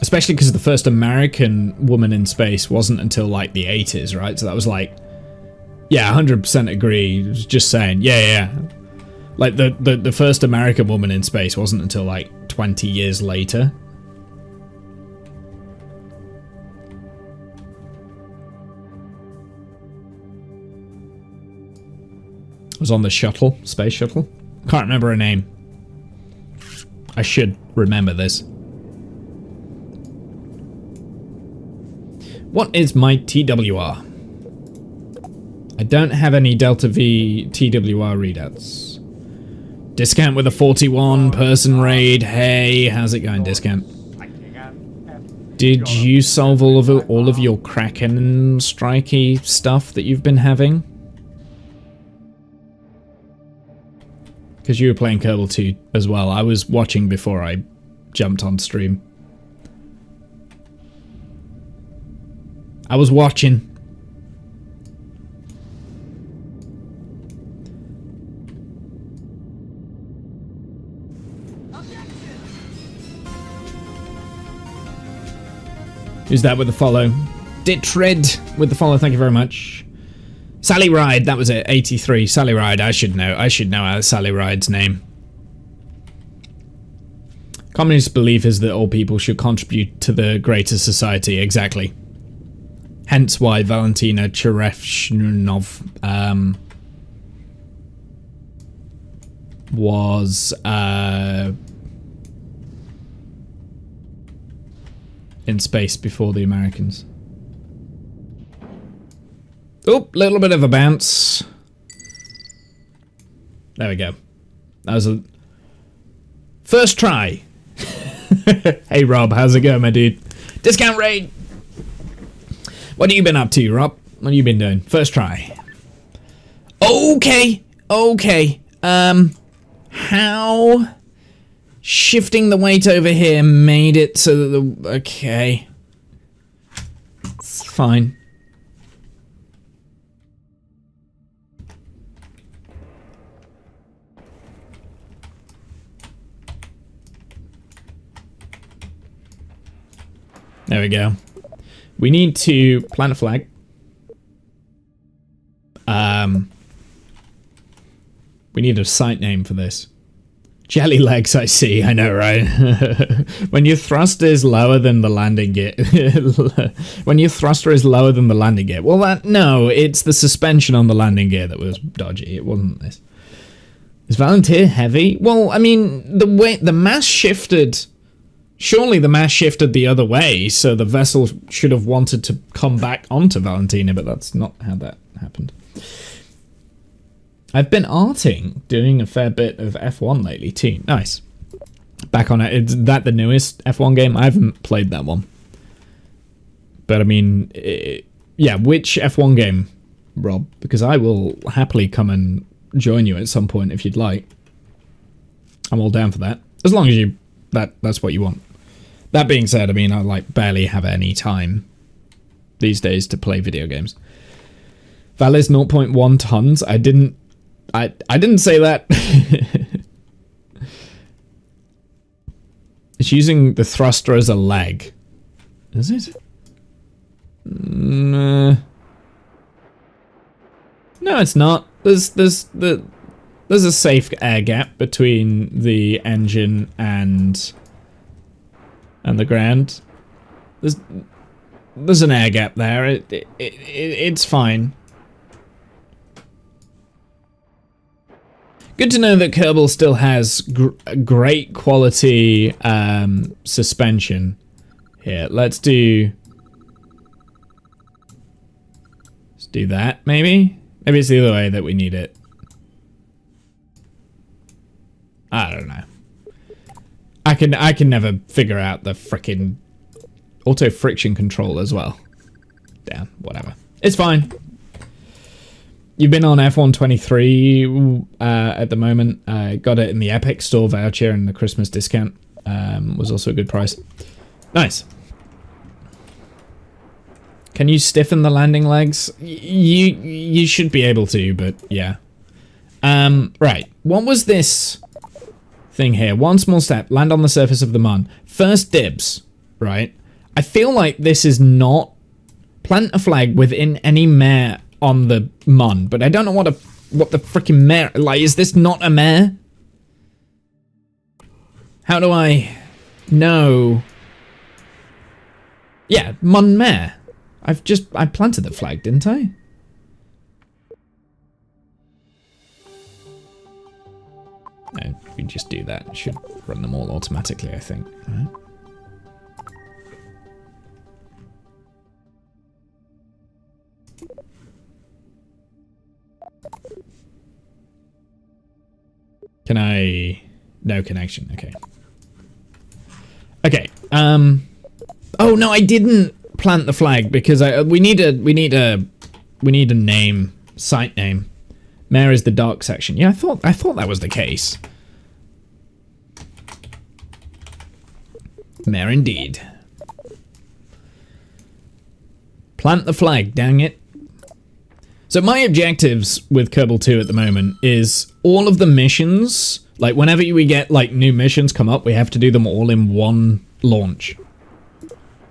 Especially because the first American woman in space wasn't until, like, the 80s, right? So that was like, yeah, 100% agree. Just saying, yeah. Like, the first American woman in space wasn't until, like, 20 years later. was on the shuttle, space shuttle. Can't remember her name. I should remember this. What is my TWR? I don't have any Delta V TWR readouts. Discount with a 41 person raid. Hey, how's it going, Discount? Did you solve all of your Kraken and strikey stuff that you've been having? Because you were playing Kerbal 2 as well. I was watching before I jumped on stream. I was watching. Who's that with the follow? Ditred with the follow, thank you very much. Sally Ride, that was it, 83. Sally Ride, I should know Sally Ride's name. Communist belief is that all people should contribute to the greater society, exactly. Hence why Valentina Cherevshnov was in space before the Americans. Oop, little bit of a bounce. There we go. That was a first try. Hey Rob, how's it going, my dude? Discount raid. What have you been up to, Rob? What have you been doing? First try. Okay. How shifting the weight over here made it so that the... Okay. It's fine. There we go. We need to plant a flag. We need a site name for this. Jelly legs, I see. I know, right? When your thruster is lower than the landing gear. When your thruster is lower than the landing gear. Well, no, it's the suspension on the landing gear that was dodgy. It wasn't this. Is Valentina heavy? Well, I mean, the mass shifted. Surely the mass shifted the other way, so the vessel should have wanted to come back onto Valentina, but that's not how that happened. I've been arting, doing a fair bit of F1 lately too. Nice. Back on it. Is that the newest F1 game? I haven't played that one. But I mean, yeah, which F1 game, Rob? Because I will happily come and join you at some point if you'd like. I'm all down for that. As long as that's what you want. That being said, I mean, I like barely have any time these days to play video games. Val is 0.1 tons. I didn't say that. It's using the thruster as a leg. Is it? No, it's not. There's a safe air gap between the engine and the ground. There's an air gap there. It's fine. Good to know that Kerbal still has great quality suspension. Here, let's do that. Maybe it's the other way that we need it. I don't know. I can never figure out the frickin' auto friction control as well. Damn, whatever. It's fine. You've been on F1 23 at the moment. I got it in the Epic Store voucher and the Christmas discount. Was also a good price. Nice. Can you stiffen the landing legs? You should be able to, but yeah. Right. What was this thing here? One small step. Land on the surface of the Mun. First dibs. Right. I feel like this is not plant a flag within any mare on the Mun, but I don't know what the freaking mare, like, is this not a mare? How do I know? Yeah, Mun mare. I planted the flag, didn't I? we just do that. It should run them all automatically, I think. Right? Can I... No connection, okay. Okay, oh no, I didn't plant the flag because we need a name, site name. Mare is the dark section. Yeah, I thought that was the case. Mare indeed. Plant the flag, dang it. So my objectives with Kerbal 2 at the moment is all of the missions, like whenever we get like new missions come up, we have to do them all in one launch.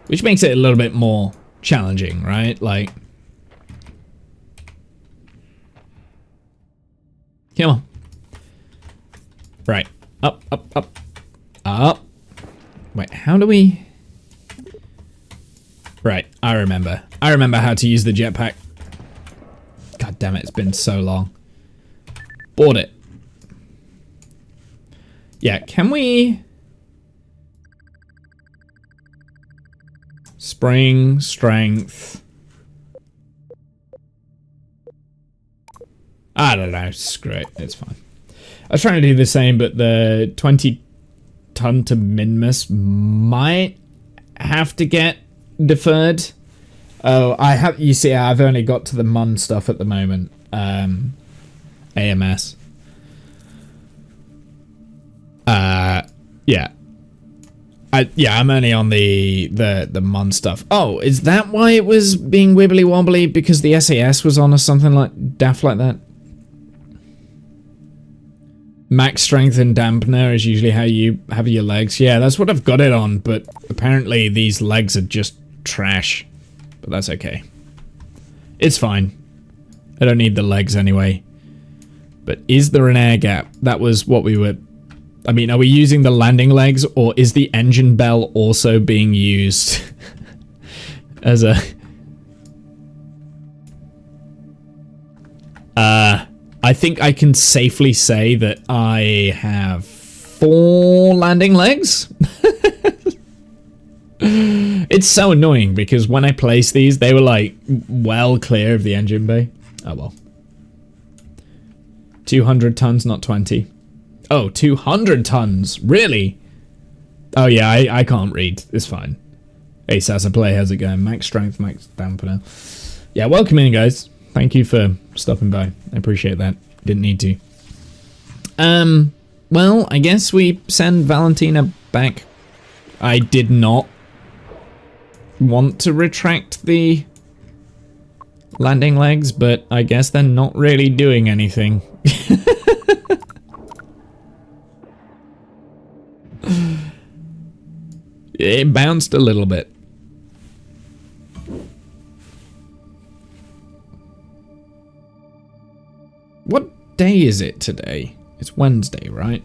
Which makes it a little bit more challenging, right? Like, come on. Right, up, up, up, up. Wait, how do we... Right, I remember. I remember how to use the jetpack. God damn it, it's been so long. Bought it. Yeah, can we... Spring, strength... I don't know, screw it, it's fine. I was trying to do the same, but the 20 ton to Minmus might have to get deferred. Oh, you see, I've only got to the Mun stuff at the moment. AMS. Yeah. I'm only on the Mun stuff. Oh, is that why it was being wibbly wobbly? Because the SAS was on or something like daft like that? Max strength and dampener is usually how you have your legs. Yeah, that's what I've got it on, but apparently these legs are just trash. But that's okay. It's fine. I don't need the legs anyway. But is there an air gap? That was what we were... I mean, are we using the landing legs, or is the engine bell also being used as a... I think I can safely say that I have 4 landing legs. It's so annoying because when I placed these, they were like well clear of the engine bay. Oh well. 200 tons, not 20. Oh, 200 tons. Really? Oh yeah, I can't read. It's fine. Hey, Sasa Play, how's it going? Max strength, max dampener. Yeah, welcome in, guys. Thank you for stopping by. I appreciate that. Didn't need to. Well, I guess we send Valentina back. I did not want to retract the landing legs, but I guess they're not really doing anything. It bounced a little bit. What day is it today? It's Wednesday, right?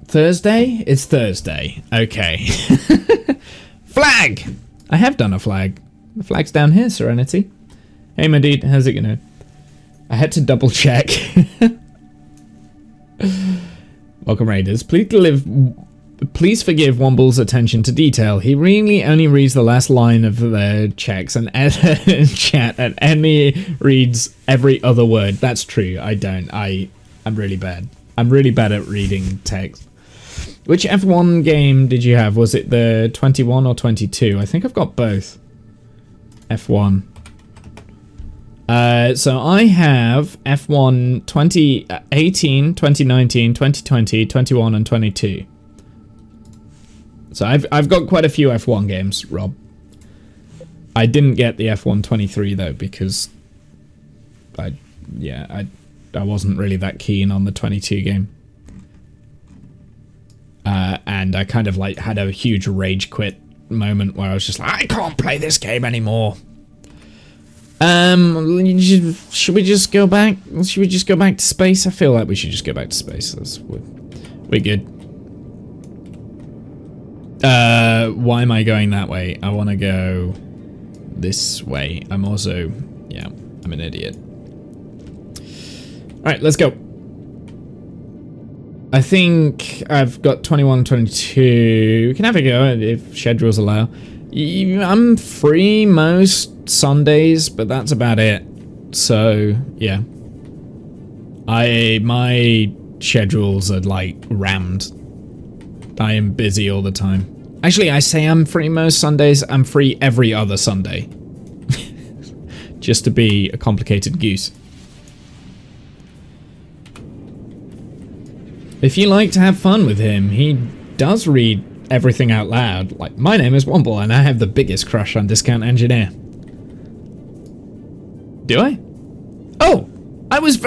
Thursday? It's Thursday. Okay. Flag! I have done a flag. The flag's down here, Serenity. Hey, my dude, how's it going? I had to double check. Welcome, Raiders. Please forgive Womble's attention to detail. He really only reads the last line of the checks and chat and only reads every other word. That's true. I don't. I'm really bad. I'm really bad at reading text. Which F1 game did you have? Was it the 21 or 22? I think I've got both. F1. So I have F1 2018, 2019, 2020, 21, and 22. So I've got quite a few F1 games, Rob. I didn't get the F1 23 though because I wasn't really that keen on the 22 game. And I kind of like had a huge rage quit moment where I was just like, I can't play this game anymore. Should we just go back? Should we just go back to space? I feel like we should just go back to space. We're good. Why am I going that way? I want to go this way. I'm also... Yeah, I'm an idiot. Alright, let's go. I think I've got 21, 22. We can have a go if schedules allow. I'm free most Sundays, but that's about it. So, yeah. My schedules are, like, rammed. I am busy all the time. Actually, I say I'm free most Sundays. I'm free every other Sunday. Just to be a complicated goose. If you like to have fun with him, he does read everything out loud. Like, my name is Womble and I have the biggest crush on Discount Engineer. Do I? Oh! I was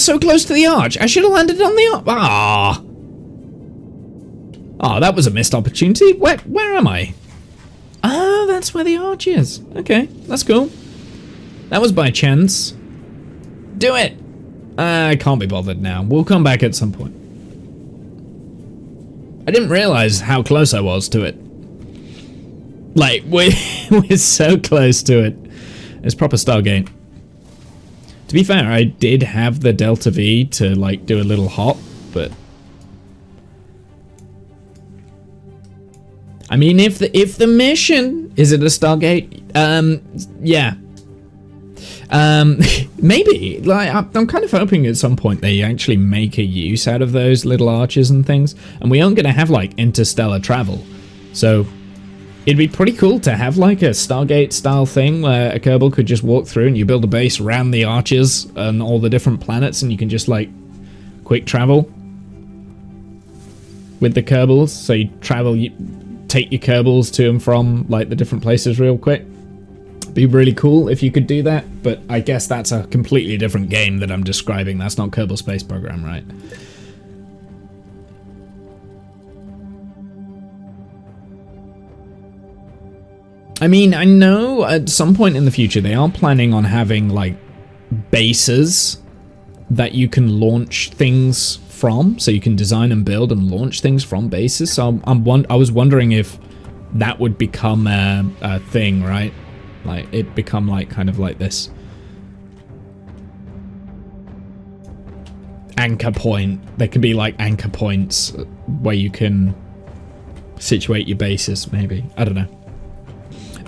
so close to the arch. I should have landed on the arch. Ah! Oh, that was a missed opportunity. Where am I? Oh, that's where the arch is. Okay, that's cool. That was by chance. Do it! I can't be bothered now. We'll come back at some point. I didn't realize how close I was to it. Like, we're so close to it. It's proper Stargate. To be fair, I did have the Delta V to, like, do a little hop, but... I mean, if the mission... Is it a Stargate? Yeah. Maybe. Like, I'm kind of hoping at some point they actually make a use out of those little arches and things. And we aren't going to have, like, interstellar travel. So... It'd be pretty cool to have like a Stargate-style thing where a Kerbal could just walk through and you build a base around the arches and all the different planets and you can just like quick travel with the Kerbals. So you travel, you take your Kerbals to and from like the different places real quick. Be really cool if you could do that, but I guess that's a completely different game that I'm describing. That's not Kerbal Space Program, right? I mean, I know at some point in the future they are planning on having, like, bases that you can launch things from. So you can design and build and launch things from bases. So I was wondering if that would become a thing, right? Like, it become, like, kind of like this anchor point. There could be, like, anchor points where you can situate your bases, maybe. I don't know.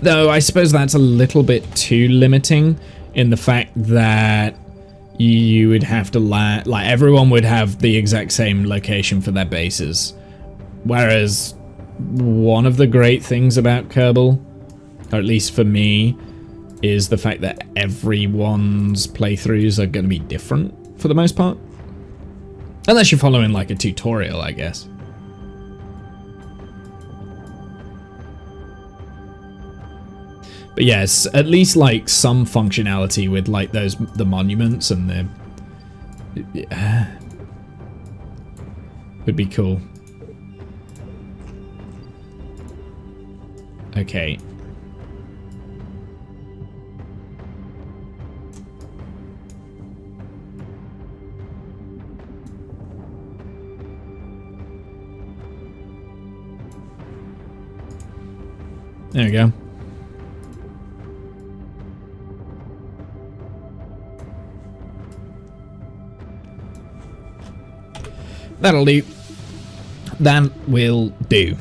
Though I suppose that's a little bit too limiting in the fact that you would have to land, like everyone would have the exact same location for their bases. Whereas one of the great things about Kerbal, or at least for me, is the fact that everyone's playthroughs are going to be different for the most part. Unless you're following like a tutorial, I guess. But yes, at least like some functionality with like the monuments and the would be cool. Okay. There we go. That'll do. That will do.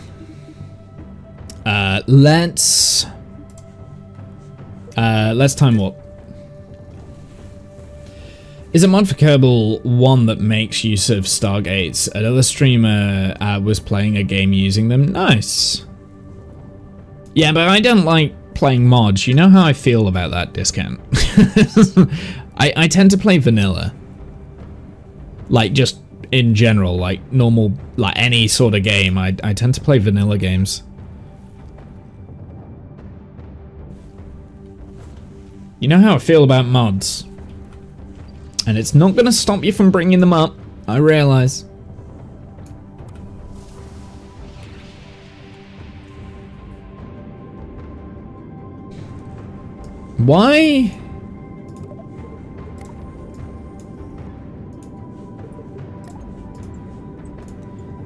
Let's time warp. Is a mod for Kerbal one that makes use of Stargates? Another streamer was playing a game using them. Nice. Yeah, but I don't like playing mods. You know how I feel about that, Discount. I tend to play vanilla. Like, just in general, like normal, like any sort of game, I tend to play vanilla games. You know how I feel about mods. And it's not gonna stop you from bringing them up, I realize. Why?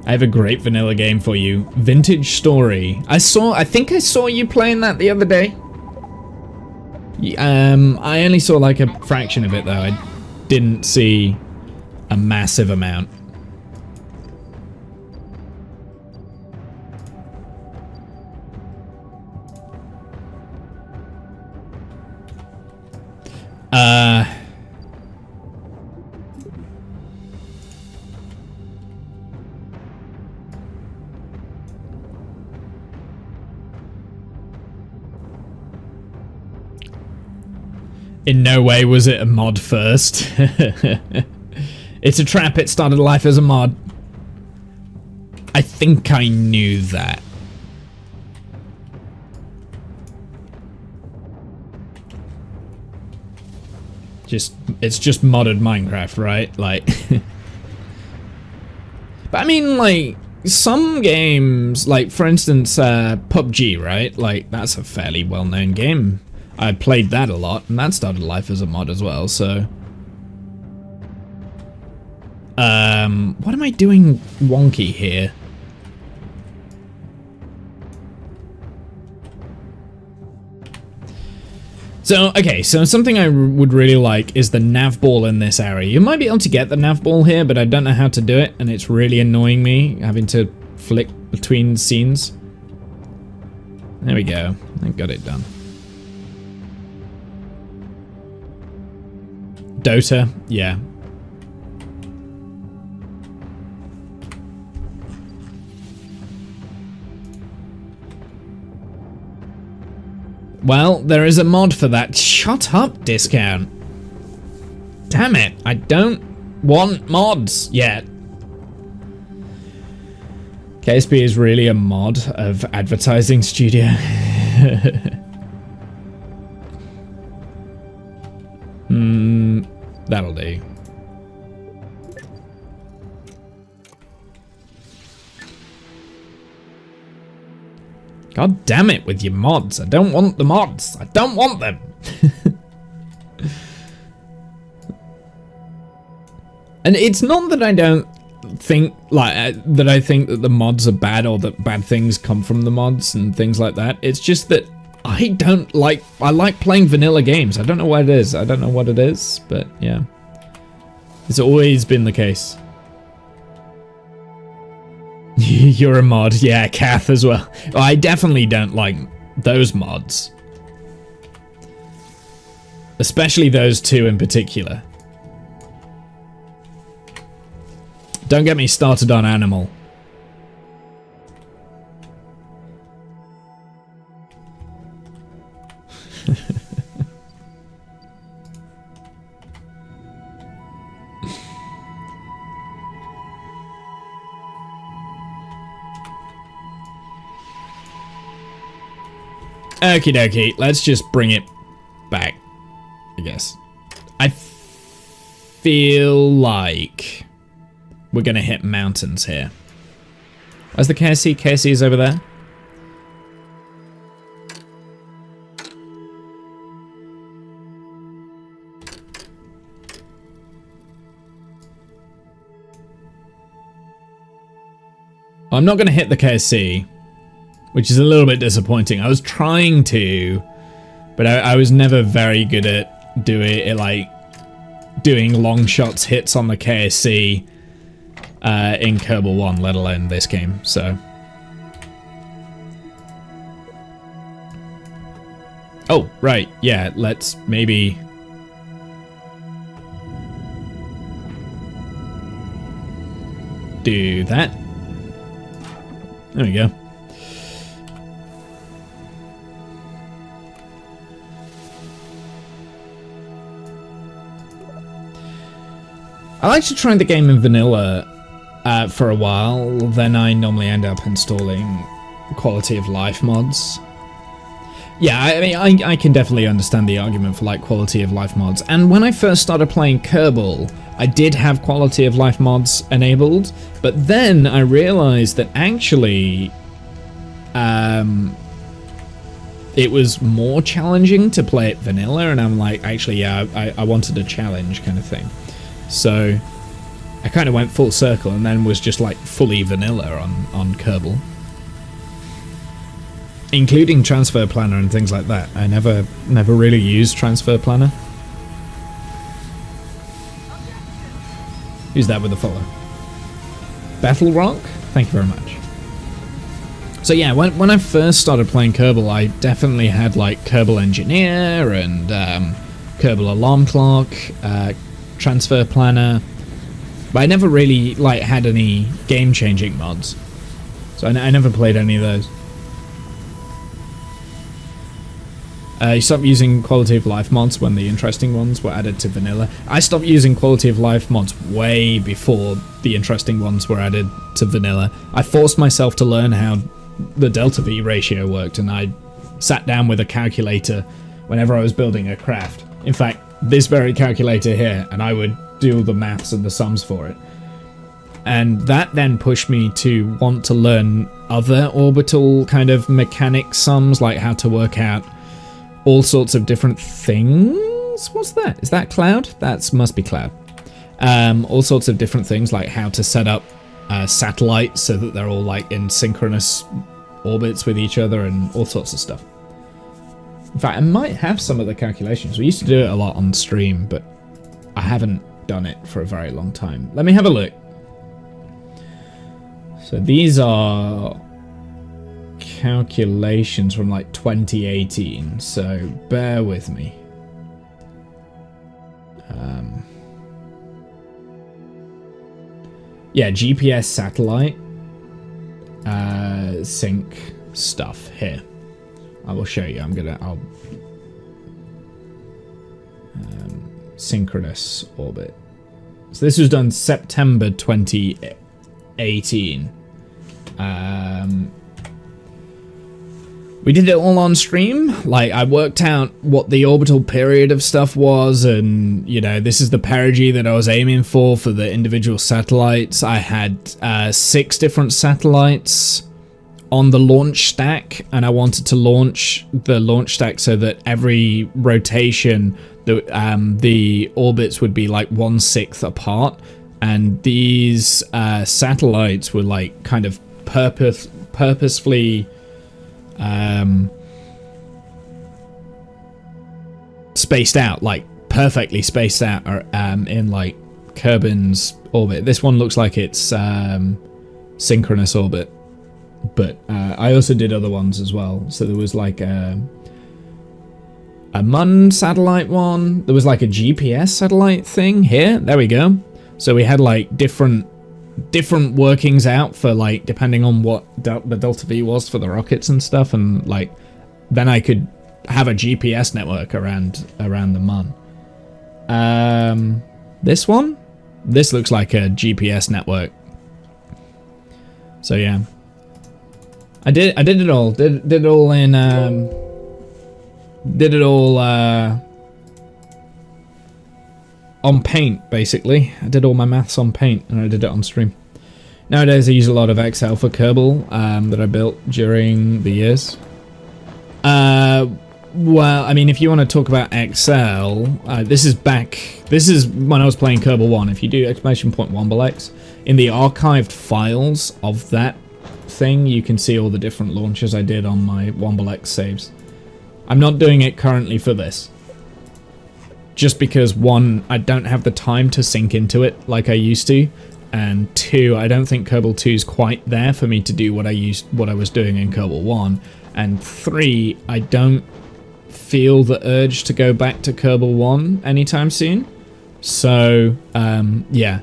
I have a great vanilla game for you. Vintage Story. I think I saw you playing that the other day. I only saw like a fraction of it though. I didn't see a massive amount. In no way was it a mod first. It's a trap, it started life as a mod. I think I knew that. It's just modded Minecraft, right? Like but I mean, like, some games, like for instance PUBG, right? Like, that's a fairly well-known game. I played that a lot, and that started life as a mod as well, so... what am I doing wonky here? So, okay, so something I would really like is the nav ball in this area. You might be able to get the nav ball here, but I don't know how to do it, and it's really annoying me having to flick between scenes. There we go. I got it done. Dota, yeah. Well, there is a mod for that. Shut up, Discount. Damn it, I don't want mods yet. KSP is really a mod of advertising studio. That'll do. God damn it with your mods. I don't want the mods. I don't want them. And it's not that I don't think, like, that I think that the mods are bad or that bad things come from the mods and things like that. It's just that I like playing vanilla games. I don't know what it is. I don't know what it is, but yeah. It's always been the case. You're a mod. Yeah, Kath as well. I definitely don't like those mods. Especially those two in particular. Don't get me started on Animal. Okie dokie, let's just bring it back, I guess. I feel like we're gonna hit mountains here. Where's the KSC? KSC is over there. I'm not gonna hit the KSC. Which is a little bit disappointing. I was trying to, but I was never very good at doing long shots hits on the KSC in Kerbal 1, let alone this game, so. Oh, right, yeah, let's maybe... do that. There we go. I like to try the game in vanilla for a while, then I normally end up installing quality of life mods. Yeah, I mean, I can definitely understand the argument for like quality of life mods, and when I first started playing Kerbal, I did have quality of life mods enabled, but then I realized that actually it was more challenging to play it vanilla, and I'm like, actually, yeah, I wanted a challenge kind of thing. So, I kind of went full circle and then was just like fully vanilla on Kerbal. Including Transfer Planner and things like that. I never really used Transfer Planner. Who's that with a follow? Battle Rock? Thank you very much. So yeah, when I first started playing Kerbal, I definitely had like Kerbal Engineer and Kerbal Alarm Clock, Transfer Planner, but I never really like had any game-changing mods. So I never played any of those. You stopped using quality of life mods when the interesting ones were added to vanilla. I stopped using quality of life mods way before the interesting ones were added to vanilla. I forced myself to learn how the delta V ratio worked, and I sat down with a calculator whenever I was building a craft. In fact, this very calculator here, and I would do all the maths and the sums for it. And that then pushed me to want to learn other orbital kind of mechanic sums, like how to work out all sorts of different things. What's that? Is that Cloud? That must be Cloud. All sorts of different things, like how to set up satellites so that they're all like in synchronous orbits with each other and all sorts of stuff. In fact, I might have some of the calculations. We used to do it a lot on stream, but I haven't done it for a very long time. Let me have a look. So these are calculations from like 2018, so bear with me. Yeah, GPS satellite sync stuff here. I will show you. I'll synchronous orbit. So this was done September 2018. We did it all on stream. Like, I worked out what the orbital period of stuff was, and, you know, this is the perigee that I was aiming for the individual satellites. I had 6 different satellites on the launch stack, and I wanted to launch the launch stack so that every rotation, the orbits would be like 1/6 apart, and these satellites were like kind of purposefully spaced out, like perfectly spaced out, in like Kerbin's orbit. This one looks like it's synchronous orbit, but I also did other ones as well. So there was like a MUN satellite one. There was like a GPS satellite thing here. There we go. So we had like different workings out for like depending on what the delta V was for the rockets and stuff, and like then I could have a GPS network around the MUN. This one, this looks like a GPS network. So yeah, I did it all. Did it all in did it all on Paint, basically. I did all my maths on Paint, and I did it on stream. Nowadays, I use a lot of Excel for Kerbal that I built during the years. Well, I mean, if you want to talk about Excel, this is when I was playing Kerbal 1. If you do !Womble-X, in the archived files of that thing, you can see all the different launches I did on my Womble-X saves. I'm not doing it currently for this. Just because, 1, I don't have the time to sink into it like I used to, and 2, I don't think Kerbal 2 is quite there for me to do what I was doing in Kerbal 1, and 3, I don't feel the urge to go back to Kerbal 1 anytime soon. So, yeah.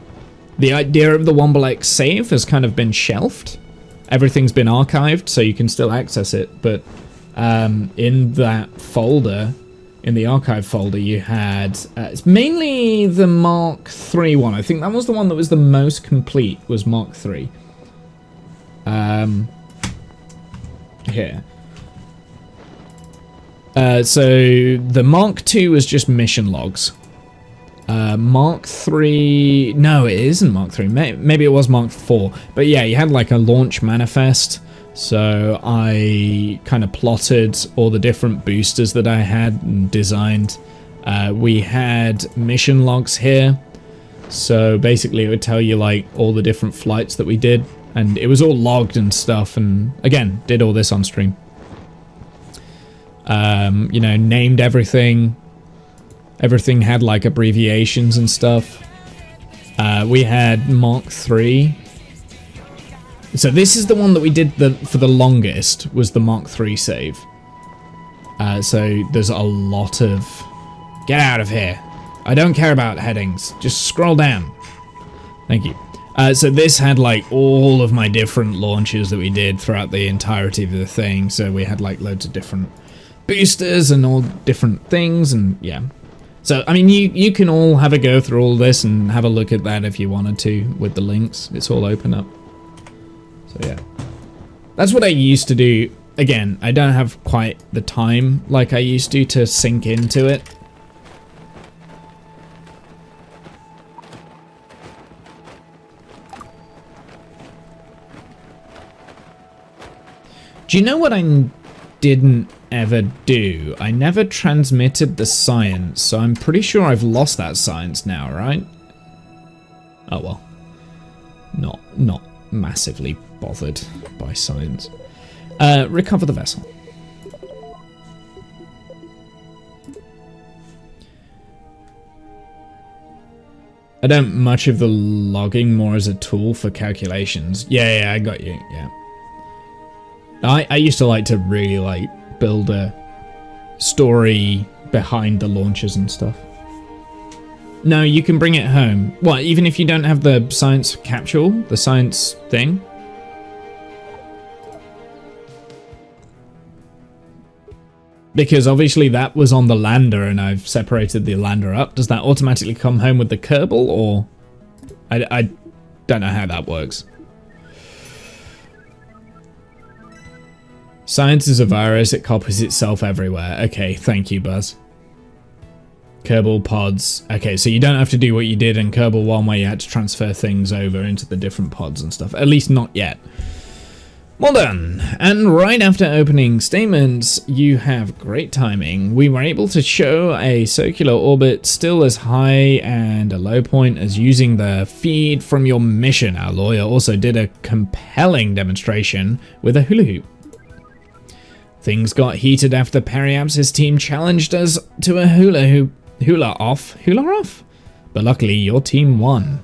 The idea of the Womble-X save has kind of been shelved. Everything's been archived, so you can still access it, but in that folder, in the archive folder, you had it's mainly the Mark III one. I think that was the one that was the most complete, was Mark III. Here. So the Mark II was just mission logs. Mark III, no, it isn't Mark III. Maybe it was Mark IV. But yeah, you had like a launch manifest. So I kind of plotted all the different boosters that I had and designed. We had mission logs here. So basically it would tell you like all the different flights that we did, and it was all logged and stuff, and again, did all this on stream. You know, named everything. Everything had like abbreviations and stuff. We had Mark III. So this is the one that we did for the longest, was the Mark III save. So there's a lot of... Get out of here. I don't care about headings. Just scroll down. Thank you. So this had like all of my different launches that we did throughout the entirety of the thing. So we had like loads of different boosters and all different things, and yeah. So, I mean, you can all have a go through all this and have a look at that if you wanted to with the links. It's all open up. So, yeah. That's what I used to do. Again, I don't have quite the time like I used to sink into it. Do you know what I didn't ever do? I never transmitted the science, so I'm pretty sure I've lost that science now, right? Oh well. Not massively bothered by science. Recover the vessel. I don't much of the logging, more as a tool for calculations. Yeah, I got you, yeah. I used to like to really like build a story behind the launches and stuff. No, you can bring it home. What, even if you don't have the science capsule, the science thing? Because obviously that was on the lander and I've separated the lander up. Does that automatically come home with the Kerbal, or... I don't know how that works. Science is a virus, it copies itself everywhere. Okay, thank you, Buzz. Kerbal pods. Okay, so you don't have to do what you did in Kerbal 1 where you had to transfer things over into the different pods and stuff. At least not yet. Well done. And right after opening statements, you have great timing. We were able to show a circular orbit still as high and a low point as using the feed from your mission. Our lawyer also did a compelling demonstration with a hula hoop. Things got heated after Periaps's team challenged us to a hula off, but luckily your team won.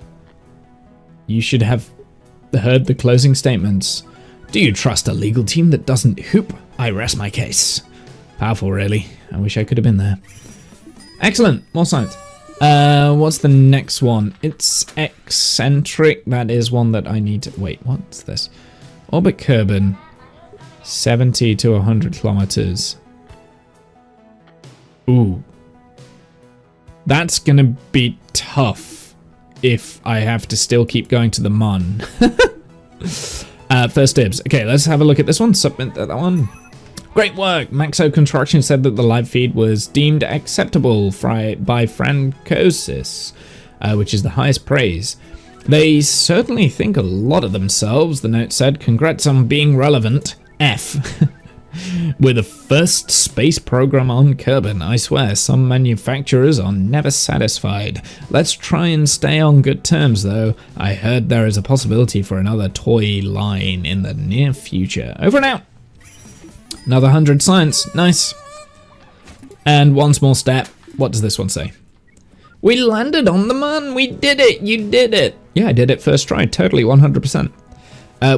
You should have heard the closing statements. Do you trust a legal team that doesn't hoop? I rest my case. Powerful, really. I wish I could have been there. Excellent, more science. What's the next one? It's eccentric. That is one that I need to... Wait, what's this? Orbit Kerbal. 70 to 100 kilometers. Ooh. That's gonna be tough if I have to still keep going to the Mun. First dibs. Okay, let's have a look at this one. Submit that one. Great work! Maxo Construction said that the live feed was deemed acceptable by Francosis, which is the highest praise. They certainly think a lot of themselves, the note said. Congrats on being relevant. F. We're the first space program on Kerbal. I swear, some manufacturers are never satisfied. Let's try and stay on good terms, though. I heard there is a possibility for another toy line in the near future. Over and out. Another 100 science. Nice. And one small step. What does this one say? We landed on the Mun. We did it. You did it. Yeah, I did it first try. Totally 100%.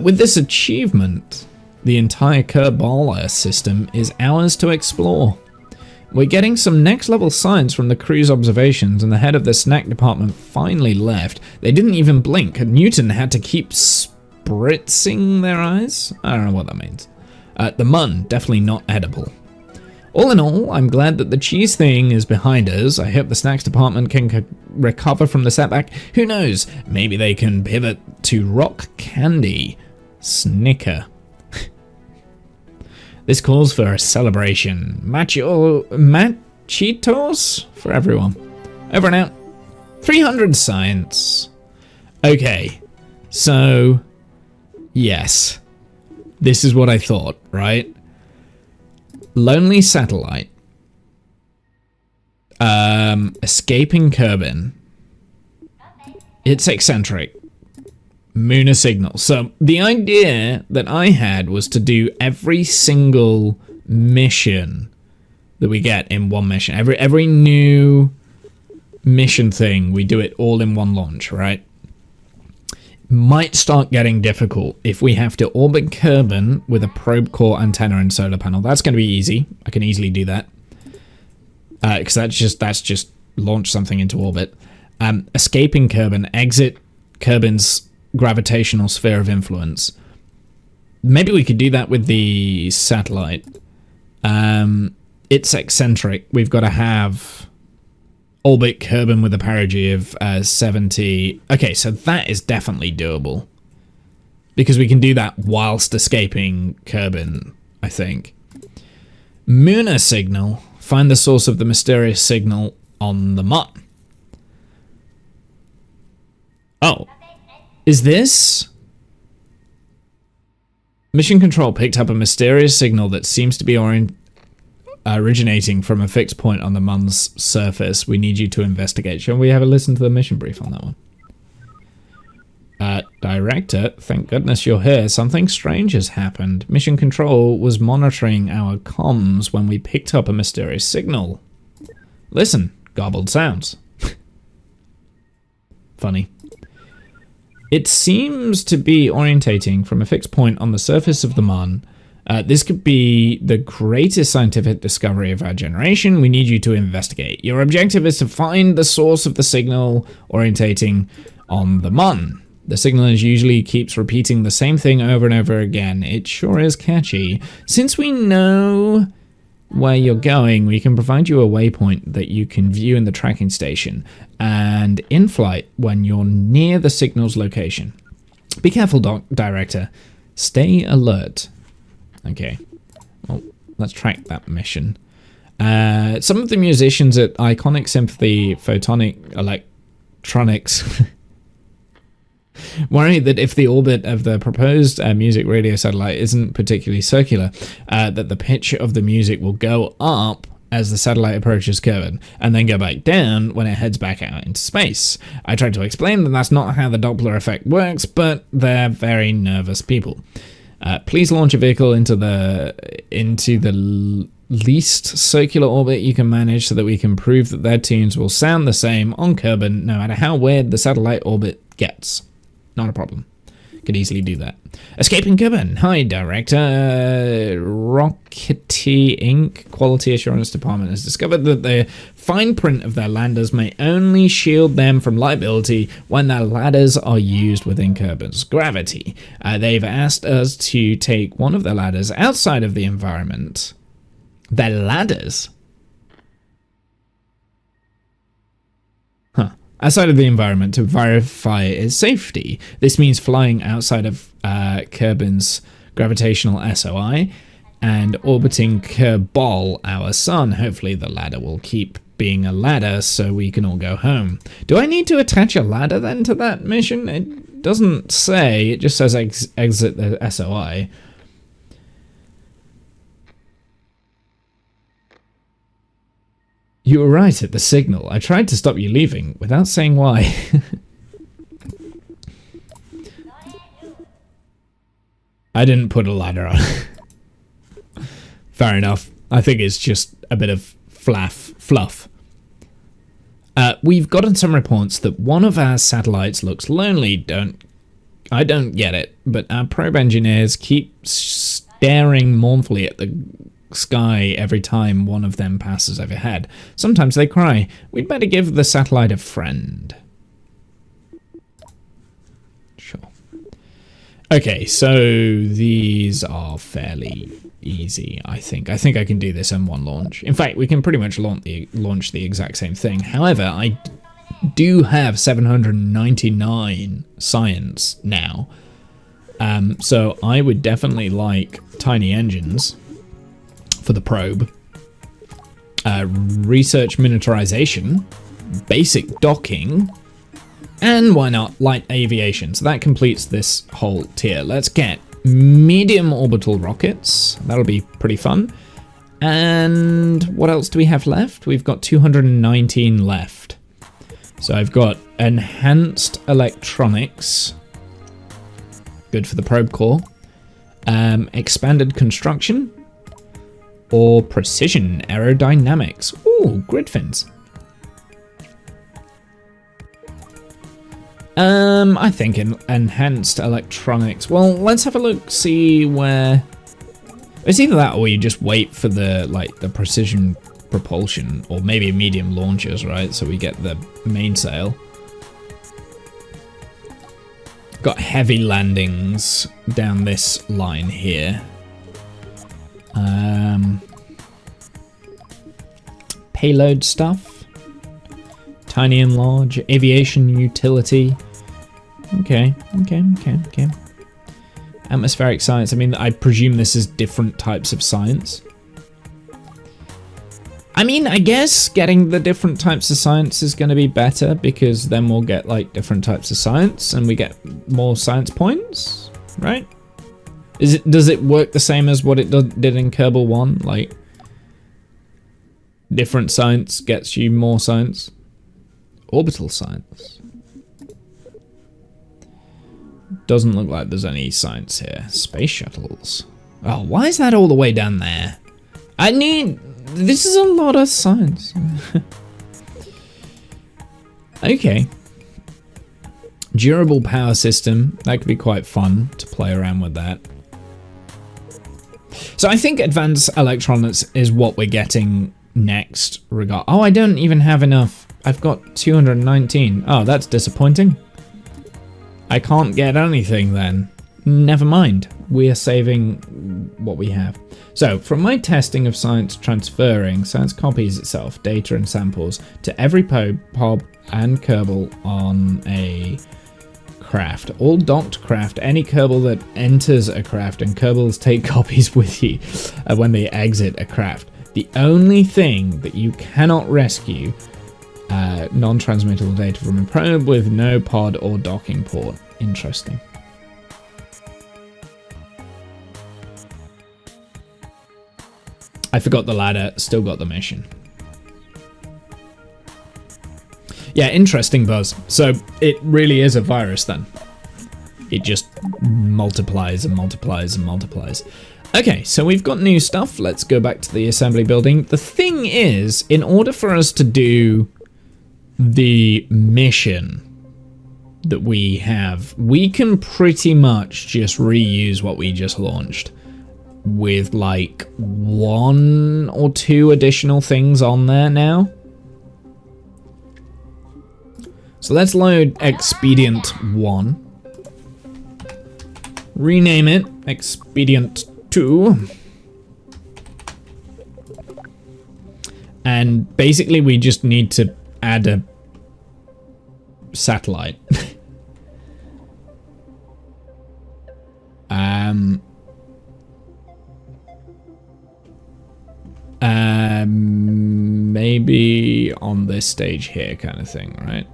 With this achievement, the entire Kerbal system is ours to explore. We're getting some next level science from the crew's observations, and the head of the snack department finally left. They didn't even blink. Newton had to keep spritzing their eyes? I don't know what that means. The Mun, definitely not edible. All in all, I'm glad that the cheese thing is behind us. I hope the snacks department can recover from the setback. Who knows? Maybe they can pivot to rock candy. Snicker. This calls for a celebration. Machitos for everyone. Over and out. 300 science. Okay, so yes, this is what I thought, right? Lonely satellite. Escaping Kerbal. It's eccentric. Lunar signal. So the idea that I had was to do every single mission that we get in one mission. Every new mission thing, we do it all in one launch, right? Might start getting difficult if we have to orbit Kerbal with a probe core antenna and solar panel. That's going to be easy. I can easily do that. Because that's just launch something into orbit. Escaping Kerbal, exit Kerbal's gravitational sphere of influence. Maybe we could do that with the satellite. It's eccentric. We've got to have orbit Kerbal with a perigee of 70. Okay, so that is definitely doable. Because we can do that whilst escaping Kerbal, I think. Lunar signal. Find the source of the mysterious signal on the Mun. Oh. Is this? Mission Control picked up a mysterious signal that seems to be originating from a fixed point on the Mun's surface. We need you to investigate. Shall we have a listen to the mission brief on that one? Director, thank goodness you're here. Something strange has happened. Mission Control was monitoring our comms when we picked up a mysterious signal. Listen, garbled sounds. Funny. It seems to be orientating from a fixed point on the surface of the Mun. This could be the greatest scientific discovery of our generation. We need you to investigate. Your objective is to find the source of the signal orientating on the Mun. The signal usually keeps repeating the same thing over and over again. It sure is catchy. Since we know where you're going, we can provide you a waypoint that you can view in the tracking station and in flight when you're near the signal's location. Be careful, Director. Stay alert. Okay. Well, let's track that mission. Some of the musicians at Iconic Symphony Photonic Electronics worry that if the orbit of the proposed music radio satellite isn't particularly circular, that the pitch of the music will go up as the satellite approaches Kerbal, and then go back down when it heads back out into space. I tried to explain that that's not how the Doppler effect works, but they're very nervous people. Please launch a vehicle into the least circular orbit you can manage so that we can prove that their tunes will sound the same on Kerbal no matter how weird the satellite orbit gets. Not a problem. Could easily do that. Escaping Kerbal. Hi, Director. Rockety Inc. Quality Assurance Department has discovered that the fine print of their landers may only shield them from liability when their ladders are used within Kerbal's gravity. They've asked us to take one of their ladders outside of the environment. Their ladders? Outside of the environment to verify its safety. This means flying outside of Kerbal's gravitational SOI and orbiting Kerbal, our sun. Hopefully the ladder will keep being a ladder so we can all go home. Do I need to attach a ladder then to that mission? It doesn't say, it just says exit the SOI. You were right at the signal. I tried to stop you leaving without saying why. I didn't put a ladder on. Fair enough. I think it's just a bit of fluff. We've gotten some reports that one of our satellites looks lonely. I don't get it, but our probe engineers keep staring mournfully at the sky every time one of them passes overhead. Sometimes they cry. We'd better give the satellite a friend. Sure. Okay, so these are fairly easy, I think. I think I can do this in one launch. In fact, we can pretty much launch the exact same thing. However, I do have 799 science now. So I would definitely like tiny engines for the probe, research miniaturization, basic docking, and why not light aviation. So that completes this whole tier. Let's get medium orbital rockets. That'll be pretty fun. And what else do we have left? We've got 219 left. So I've got enhanced electronics, good for the probe core, expanded construction, or precision aerodynamics. Ooh, grid fins. I think in enhanced electronics. Well, let's have a look, see where. It's either that or you just wait for the precision propulsion, or maybe medium launchers, right? So we get the mainsail. Got heavy landings down this line here. Payload stuff. Tiny and large. Aviation utility. Okay. Atmospheric science. I mean, I presume this is different types of science. I mean, I guess getting the different types of science is going to be better, because then we'll get like different types of science and we get more science points, right? Does it work the same as what it did in Kerbal 1? Like, different science gets you more science? Orbital science. Doesn't look like there's any science here. Space shuttles. Oh, why is that all the way down there? This is a lot of science. Okay. Durable power system. That could be quite fun to play around with that. So I think advanced electronics is what we're getting next. Oh, I don't even have enough. I've got 219. Oh, that's disappointing. I can't get anything then. Never mind. We're saving what we have. So, from my testing of science transferring, science copies itself, data and samples, to every POB and Kerbal on a craft. All docked craft, any Kerbal that enters a craft, and Kerbals take copies with you when they exit a craft. The only thing that you cannot rescue, non-transmittable data from a probe with no pod or docking port. Interesting. I forgot the ladder, still got the mission. Yeah, interesting, Buzz. So it really is a virus then. It just multiplies and multiplies and multiplies. Okay, so we've got new stuff. Let's go back to the assembly building. The thing is, in order for us to do the mission that we have, we can pretty much just reuse what we just launched, with like 1 or 2 additional things on there now. So let's load Expedient 1. Rename it Expedient 2. And basically we just need to add a satellite. Maybe on this stage here kind of thing, right?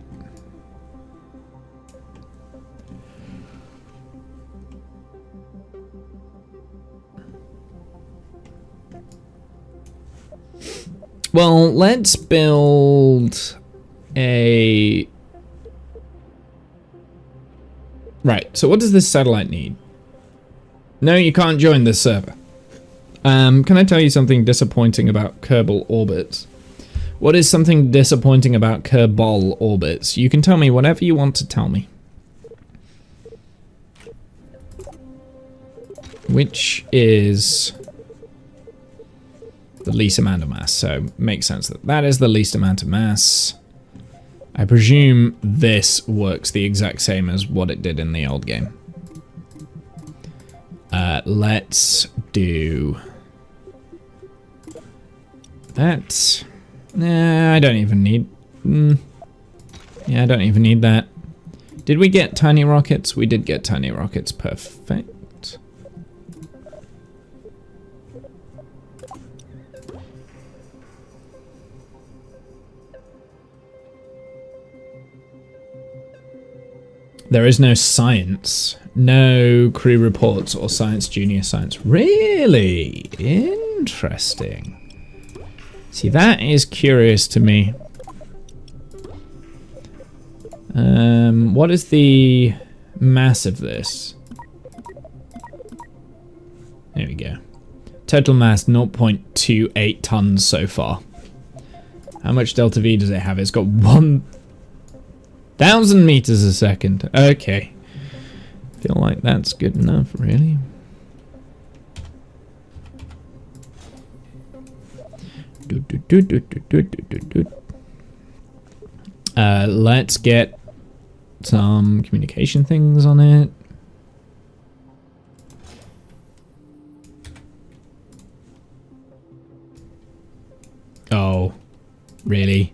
Well, let's build a... Right, so what does this satellite need? No, you can't join this server. Can I tell you something disappointing about Kerbal orbits? What is something disappointing about Kerbal orbits? You can tell me whatever you want to tell me. Which is the least amount of mass, so makes sense that that is the least amount of mass. I presume this works the exact same as what it did in the old game. Let's do that. Nah, I don't even need... Yeah, I don't even need that. Did we get tiny rockets? We did get tiny rockets. Perfect. There is no science. No crew reports or science junior science. Really? Interesting. See, that is curious to me. What is the mass of this? There we go. Total mass 0.28 tons so far. How much delta V does it have? It's got 1,000 meters a second. Okay. Feel like that's good enough, really. Let's get some communication things on it. Oh, really?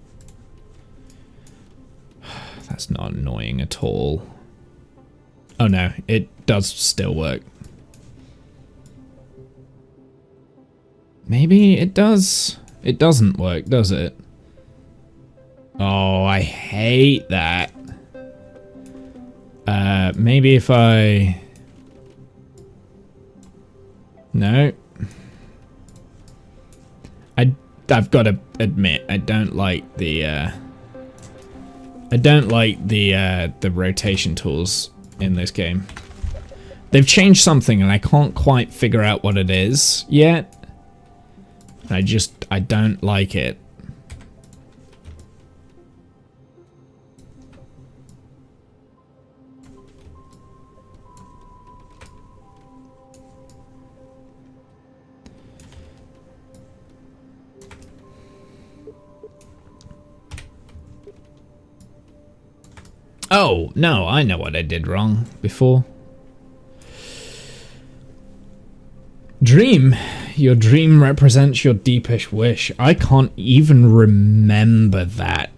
That's not annoying at all. Oh no, it does still work. Maybe it does. It doesn't work, does it? Oh, I hate that. Maybe if I... No. I've got to admit, I don't like the rotation tools in this game. They've changed something and I can't quite figure out what it is yet. I don't like it. Oh, no, I know what I did wrong before. Dream. Your dream represents your deepest wish. I can't even remember that.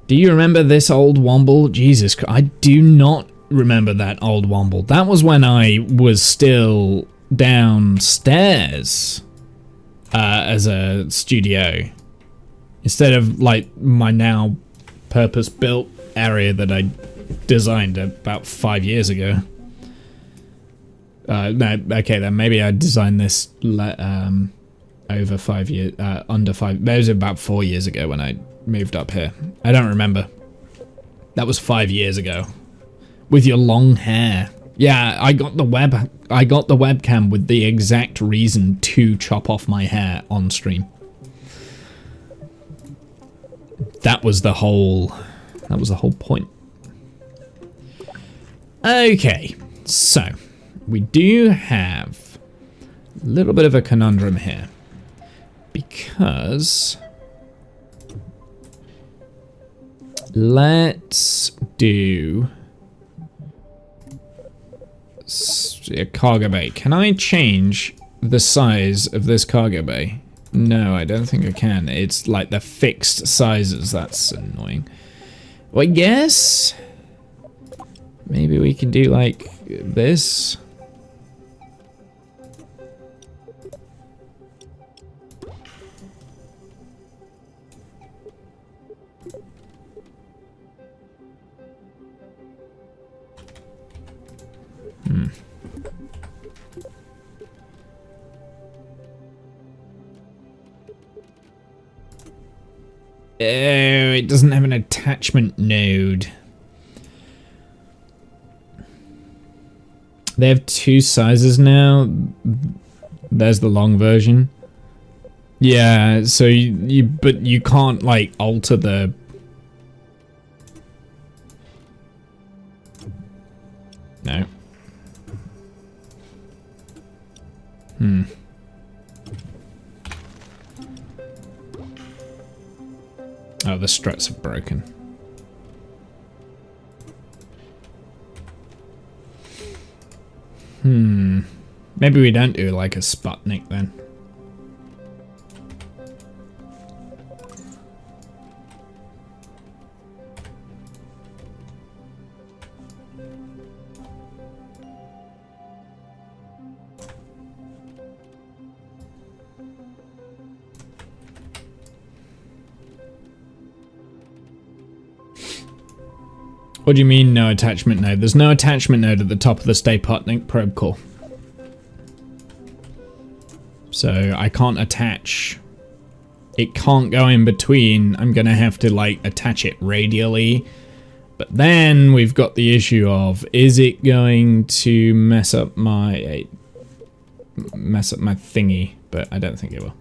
Do you remember this old Womble? Jesus Christ, I do not remember that old Womble. That was when I was still downstairs as a studio. Instead of like my now purpose-built area that I designed about 5 years ago. No, okay then, maybe I designed this over 5 years, under 5, that was about 4 years ago when I moved up here. I don't remember. That was 5 years ago. With your long hair. Yeah, I got the webcam with the exact reason to chop off my hair on stream. That was the whole point. Okay, so we do have a little bit of a conundrum here because let's do a cargo bay. Can I change the size of this cargo bay? No, I don't think I can. It's like the fixed sizes. That's annoying. Well, I guess maybe we can do like this. Oh, it doesn't have an attachment node. They have two sizes now. There's the long version. Yeah, so but you can't like alter the... No. Oh, the struts have broken. Maybe we don't do like a Sputnik then. What do you mean no attachment node? There's no attachment node at the top of the Stay Sputnik probe core. So I can't attach. It can't go in between. I'm gonna have to like attach it radially But then we've got the issue of, is it going to mess up my thingy? But I don't think it will.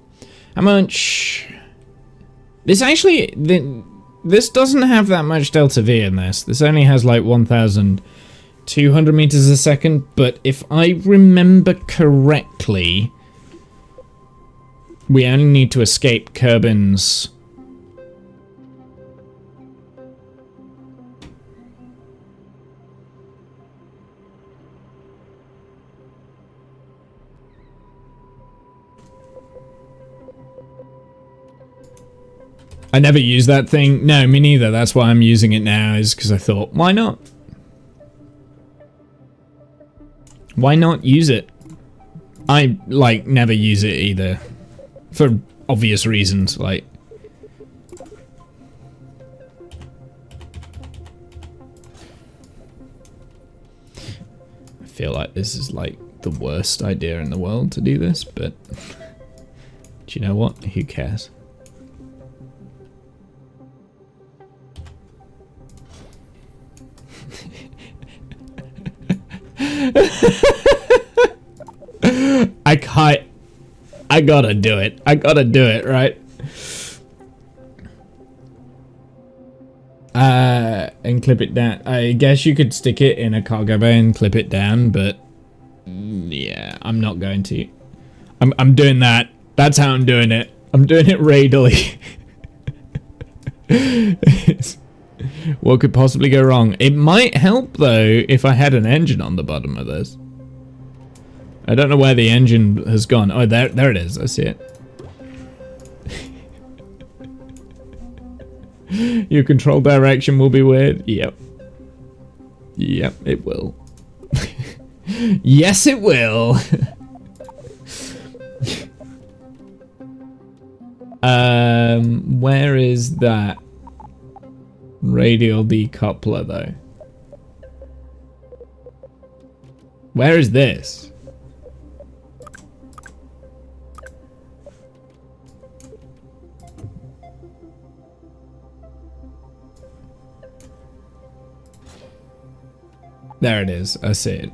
How much? This actually, this doesn't have that much delta V in this. This only has like 1,200 meters a second. But if I remember correctly, we only need to escape Kerbin's. I never used that thing. No, me neither. That's why I'm using it now, is because I thought, why not? Why not use it? I, like, never use it either. For obvious reasons, like... I feel like this is, like, the worst idea in the world to do this, but... do you know what? Who cares? I gotta do it. I gotta do it, right? And clip it down. I guess you could stick it in a cargo bay and clip it down, but yeah, I'm not going to. I'm doing that. That's how I'm doing it. I'm doing it radially. What could possibly go wrong? It might help though if I had an engine on the bottom of this. I don't know where the engine has gone. Oh, there it is. I see it. Your control direction will be weird. Yep. Yep, it will. Yes, it will. Where is that radial decoupler though? Where is this? There it is. I see it.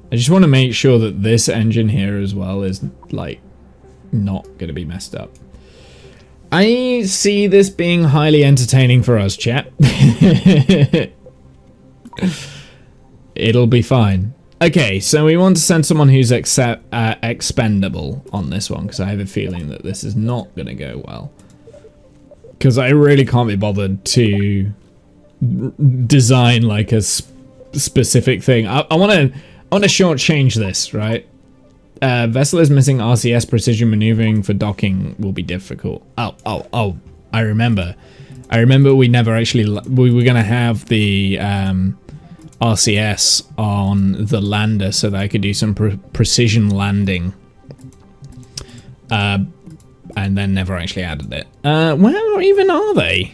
I just want to make sure that this engine here as well is, like, not going to be messed up. I see this being highly entertaining for us, chat. It'll be fine. Okay, so we want to send someone who's expendable on this one, because I have a feeling that this is not going to go well. Because I really can't be bothered to design, like, a specific thing. I want to shortchange this, right? Vessel is missing RCS precision maneuvering for docking will be difficult. Oh, I remember. We never actually, we were going to have the RCS on the lander so that I could do some precision landing. And then never actually added it. Where even are they?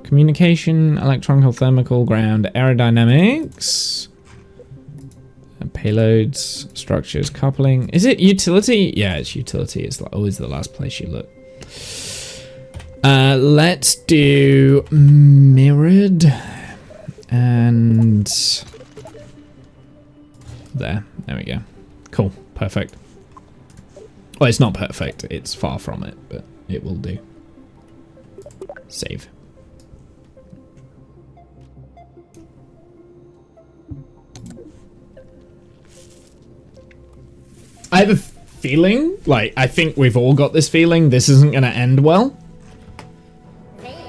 Communication, electronical, thermal, ground, aerodynamics, payloads, structures, coupling. Is it utility? Yeah, it's utility. It's always the last place you look. Let's do mirrored and there we go. Cool, perfect. Well, it's not perfect. It's far from it, but it will do. Save. I have a feeling, like, I think we've all got this feeling this isn't going to end well.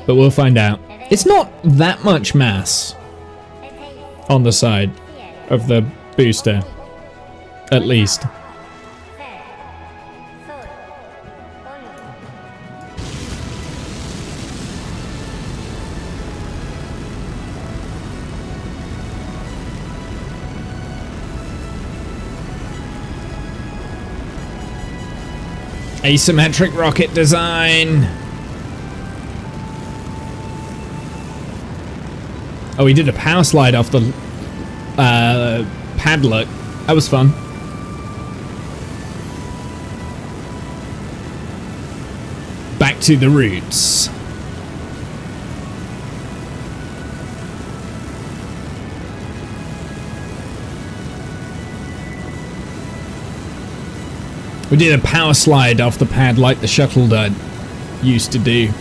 But we'll find out. It's not that much mass on the side of the booster, at least. Asymmetric rocket design. Oh, we did a power slide off the padlock. That was fun. back to the roots. We did a power slide off the pad like the shuttle did used to do.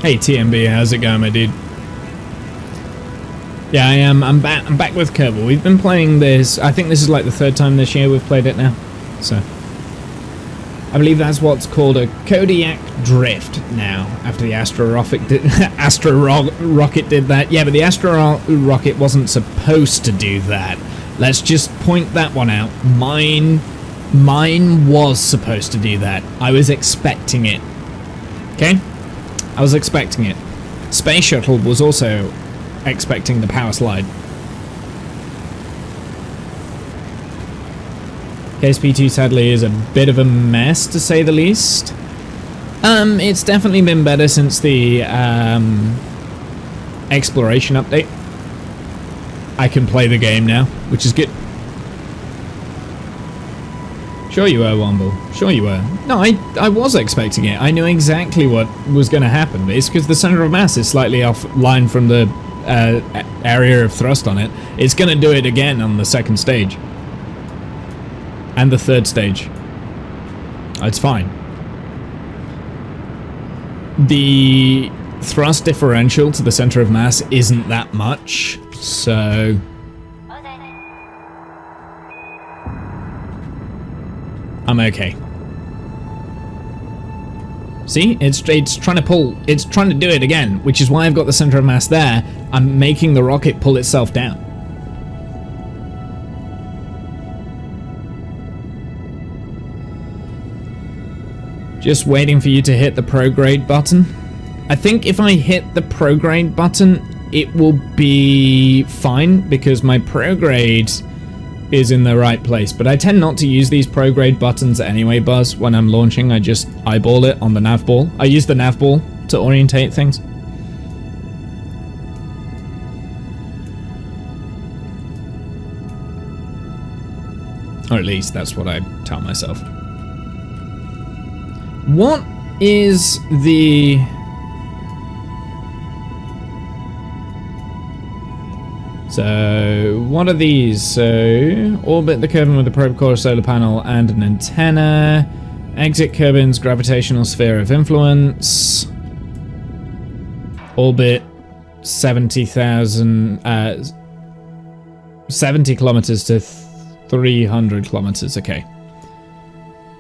Hey TMB, how's it going, my dude? Yeah, I am. I'm back with Kerbal. We've been playing this. I think this is like the third time this year we've played it now. So I believe that's what's called a Kodiak drift now. After the Astro Rocket did that. Yeah, but the Astro Rocket wasn't supposed to do that. Let's just point that one out. Mine was supposed to do that. I was expecting it. Okay, I was expecting it. Space Shuttle was also expecting the power slide. KSP2 sadly is a bit of a mess, to say the least. It's definitely been better since the exploration update. I can play the game now, which is good. Sure you were, Womble. Sure you were. No, I was expecting it. I knew exactly what was going to happen. It's because the center of mass is slightly offline from the area of thrust on it. It's going to do it again on the second stage. And the third stage. It's fine. The thrust differential to the center of mass isn't that much, so I'm okay. See, it's trying to pull, it's trying to do it again, which is why I've got the center of mass there. I'm making the rocket pull itself down. Just waiting for you to hit the prograde button. I think if I hit the prograde button, it will be fine because my prograde is in the right place, but I tend not to use these prograde buttons anyway, Buzz. When I'm launching, I just eyeball it on the nav ball. I use the nav ball to orientate things. Or at least that's what I tell myself. What is the... So, what are these? So, orbit the Kerbin with a probe core, solar panel, and an antenna. Exit Kerbin's gravitational sphere of influence. Orbit 70,000, 70 kilometers to 300 kilometers. Okay.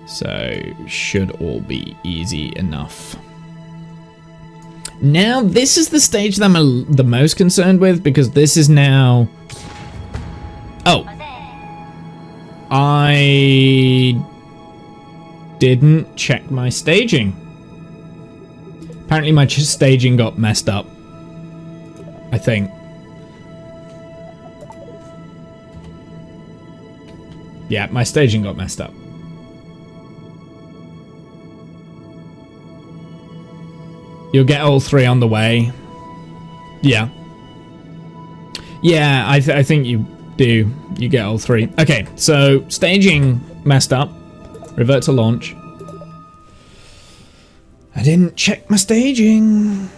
So, should all be easy enough. Now, this is the stage that I'm the most concerned with, because this is now... Oh. I didn't check my staging. Apparently my staging got messed up. I think. Yeah, my staging got messed up. You'll get all three on the way. Yeah. Yeah, I think you do. You get all three. Okay, so staging messed up. Revert to launch. I didn't check my staging.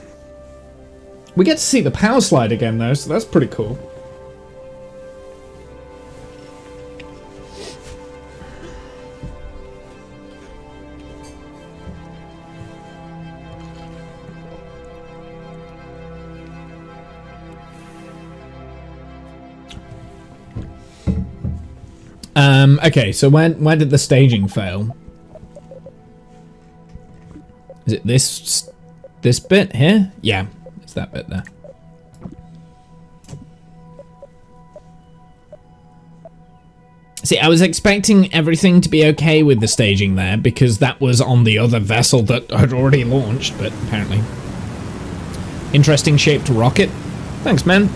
We get to see the power slide again though, so that's pretty cool. Okay, so where did the staging fail? Is it this bit here? Yeah, it's that bit there. See, I was expecting everything to be okay with the staging there because that was on the other vessel that had already launched, but apparently. Interesting shaped rocket. Thanks, man.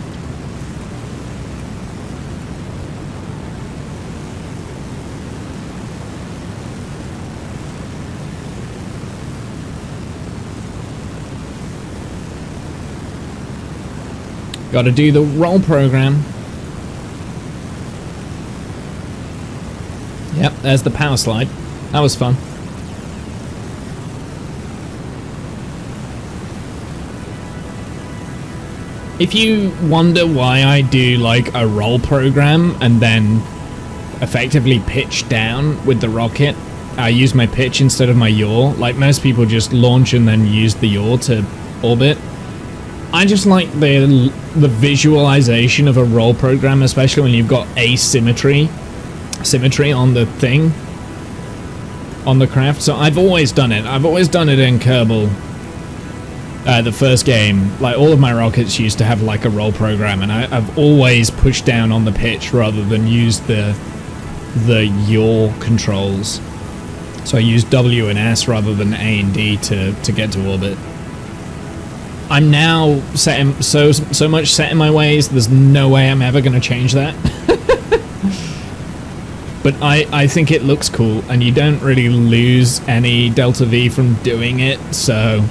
Gotta do the roll program. Yep, there's the power slide. That was fun. If you wonder why I do like a roll program and then effectively pitch down with the rocket, I use my pitch instead of my yaw. Like most people just launch and then use the yaw to orbit. I just like the visualization of a roll program, especially when you've got symmetry on the thing, on the craft. So I've always done it. I've always done it in Kerbal. The first game, like all of my rockets used to have like a roll program, and I've always pushed down on the pitch rather than use the yaw controls. So I use W and S rather than A and D to get to orbit. I'm now set so much set in my ways, there's no way I'm ever going to change that. But I think it looks cool, and you don't really lose any delta V from doing it, so...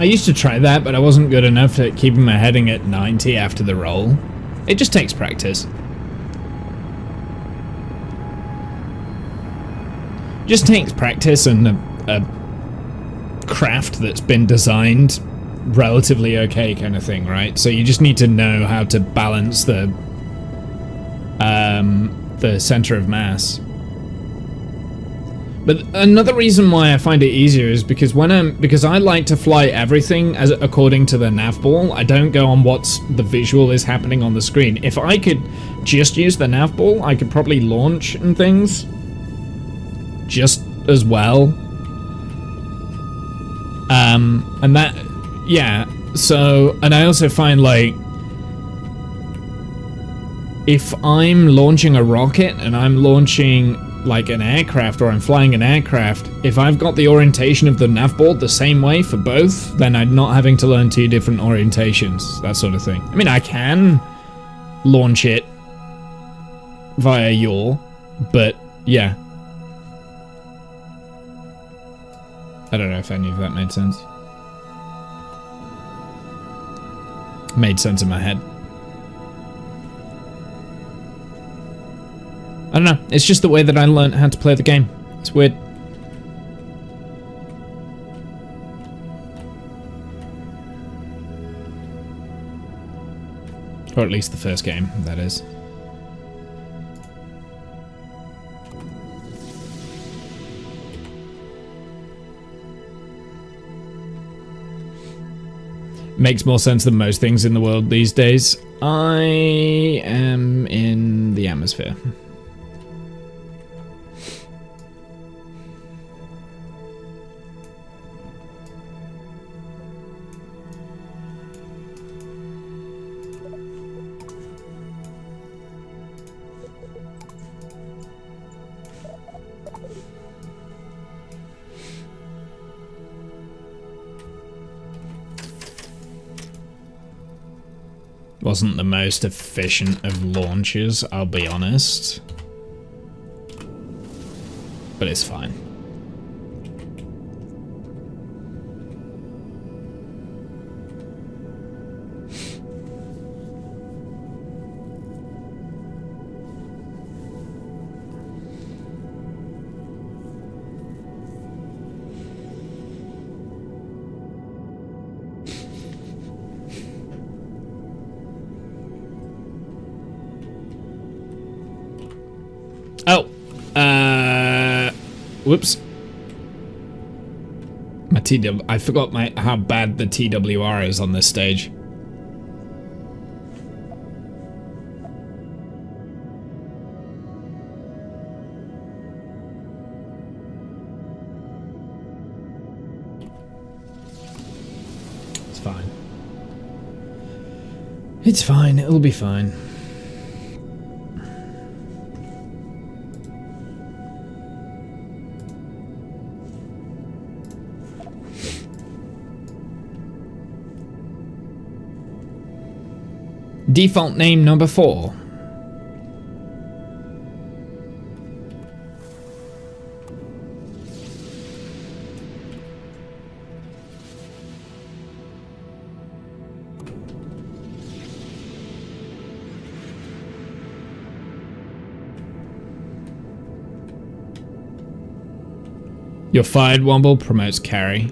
I used to try that, but I wasn't good enough at keeping my heading at 90 after the roll. It just takes practice. Just takes practice and a craft that's been designed relatively okay kind of thing, right? So you just need to know how to balance the center of mass. But another reason why I find it easier is because because I like to fly everything as according to the nav ball. I don't go on what's the visual is happening on the screen. If I could just use the nav ball, I could probably launch and things just as well. And that, yeah. So, and I also find like if I'm launching a rocket and I'm launching like an aircraft, or I'm flying an aircraft, if I've got the orientation of the nav board the same way for both, then I'm not having to learn two different orientations, that sort of thing. I mean, I can launch it via yaw, but yeah. I don't know if any of that made sense. Made sense in my head. I don't know, it's just the way that I learned how to play the game. It's weird. Or at least the first game, that is. Makes more sense than most things in the world these days. I am in the atmosphere. Wasn't the most efficient of launches, I'll be honest. But it's fine. Oh, Whoops. My TW. I forgot how bad the TWR is on this stage. It's fine. It's fine. It'll be fine. Default name number 4. You're fired, Womble, promotes carry.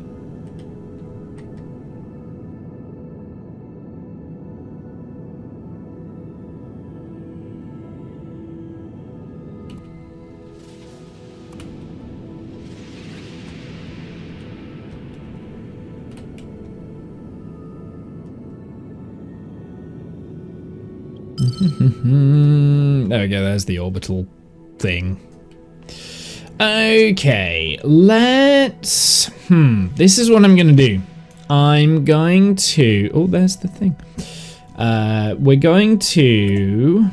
There we go, there's the orbital thing. Okay, let's... this is what I'm going to do. I'm going to... Oh, there's the thing. We're going to...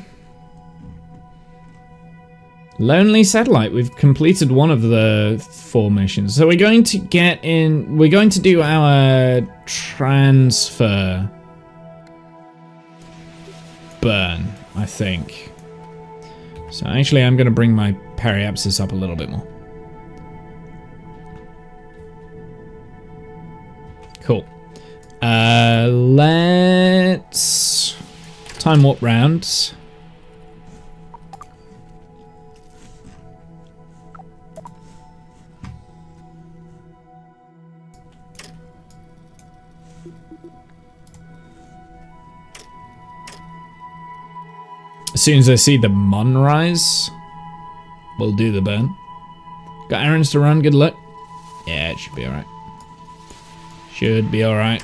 Lonely Satellite. We've completed one of the 4 missions. So we're going to get in... We're going to do our transfer burn, I think. So actually, I'm going to bring my periapsis up a little bit more. Cool. Let's time warp round. As soon as I see the Mon rise, we'll do the burn. Got errands to run, good luck. Yeah, it should be alright. Should be alright.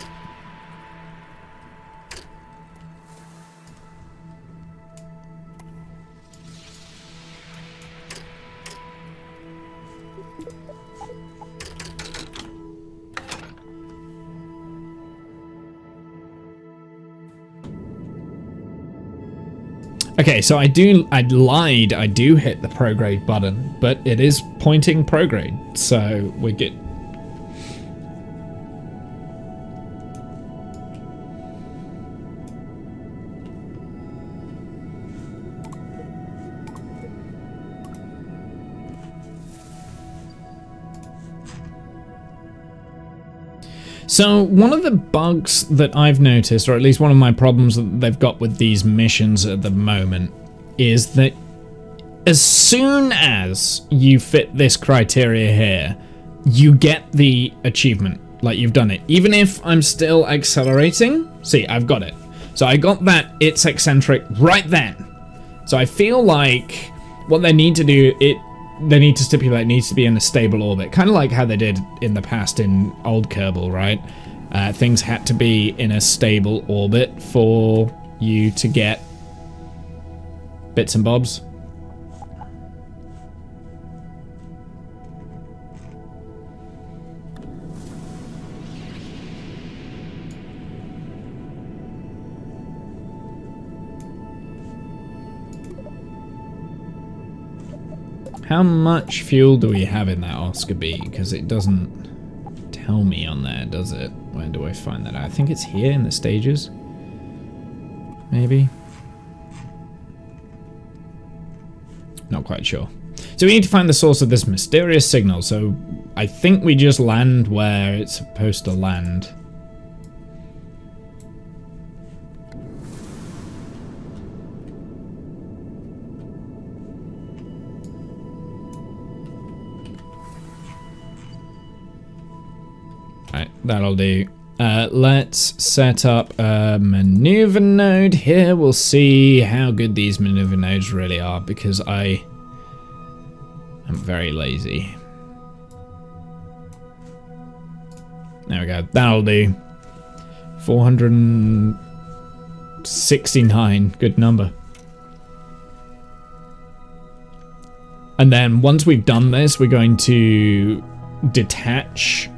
Okay, so I lied, I do hit the prograde button, but it is pointing prograde, so we're good. So one of the bugs that I've noticed, or at least one of my problems that they've got with these missions at the moment, is that as soon as you fit this criteria here, you get the achievement, like you've done it. Even if I'm still accelerating, see, I've got it. So I got that it's eccentric right then. So I feel like what they need to do, they need to stipulate it needs to be in a stable orbit, kind of like how they did in the past in old Kerbal, right? Things had to be in a stable orbit for you to get bits and bobs. How much fuel do we have in that Oscar B? Because it doesn't tell me on there, does it? Where do I find that out? I think it's here in the stages. Maybe. Not quite sure. So we need to find the source of this mysterious signal. So I think we just land where it's supposed to land. Right, that'll do. Let's set up a maneuver node here. We'll see how good these maneuver nodes really are, because I am very lazy. There we go. That'll do. 469. Good number. And then once we've done this, we're going to detach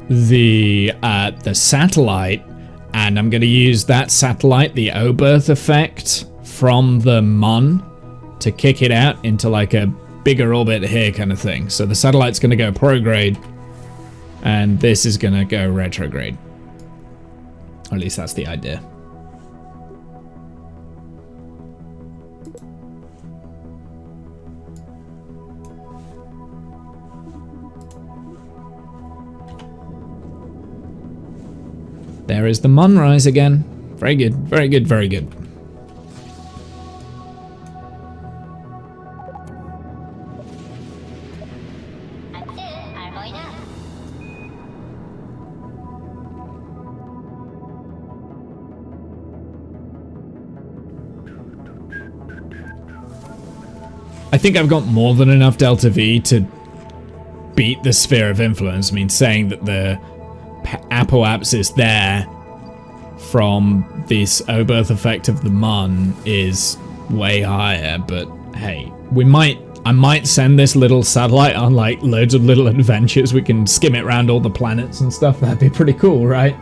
the satellite, and I'm going to use that satellite, the O-berth effect from the Mun, to kick it out into like a bigger orbit here kind of thing. So the satellite's going to go prograde, and this is going to go retrograde. Or at least that's the idea. There is the Munrise again. Very good, very good, very good. I think I've got more than enough Delta V to beat the Sphere of Influence. I mean, saying that the apoapsis there from this O-berth effect of the Mun is way higher, but hey, I might send this little satellite on like loads of little adventures. We can skim it around all the planets and stuff. That'd be pretty cool, right?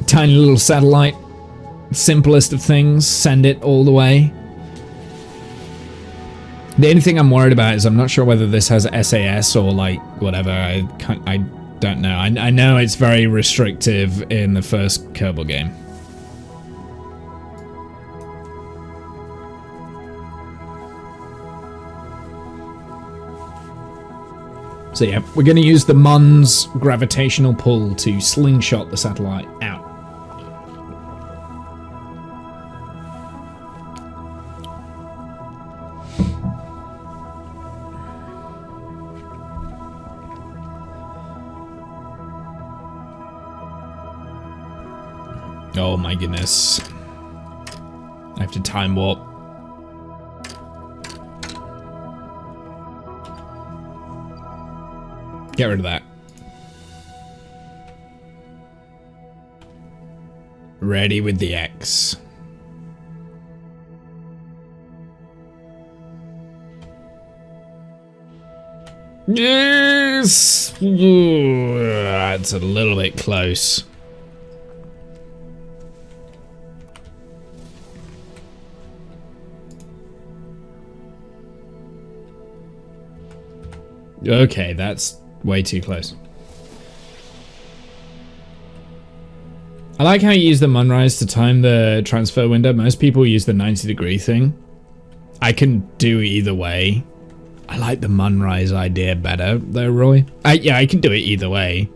Tiny little satellite, simplest of things, send it all the way. The only thing I'm worried about is I'm not sure whether this has SAS or like whatever. I don't know. I know it's very restrictive in the first Kerbal game. So yeah, we're going to use the Mun's gravitational pull to slingshot the satellite out. Oh my goodness. I have to time warp. Get rid of that. Ready with the X. Yes! That's a little bit close. Okay, that's way too close. I like how you use the Munrise to time the transfer window. Most people use the 90-degree thing. I can do either way. I like the Munrise idea better, though, Roy. Yeah, I can do it either way.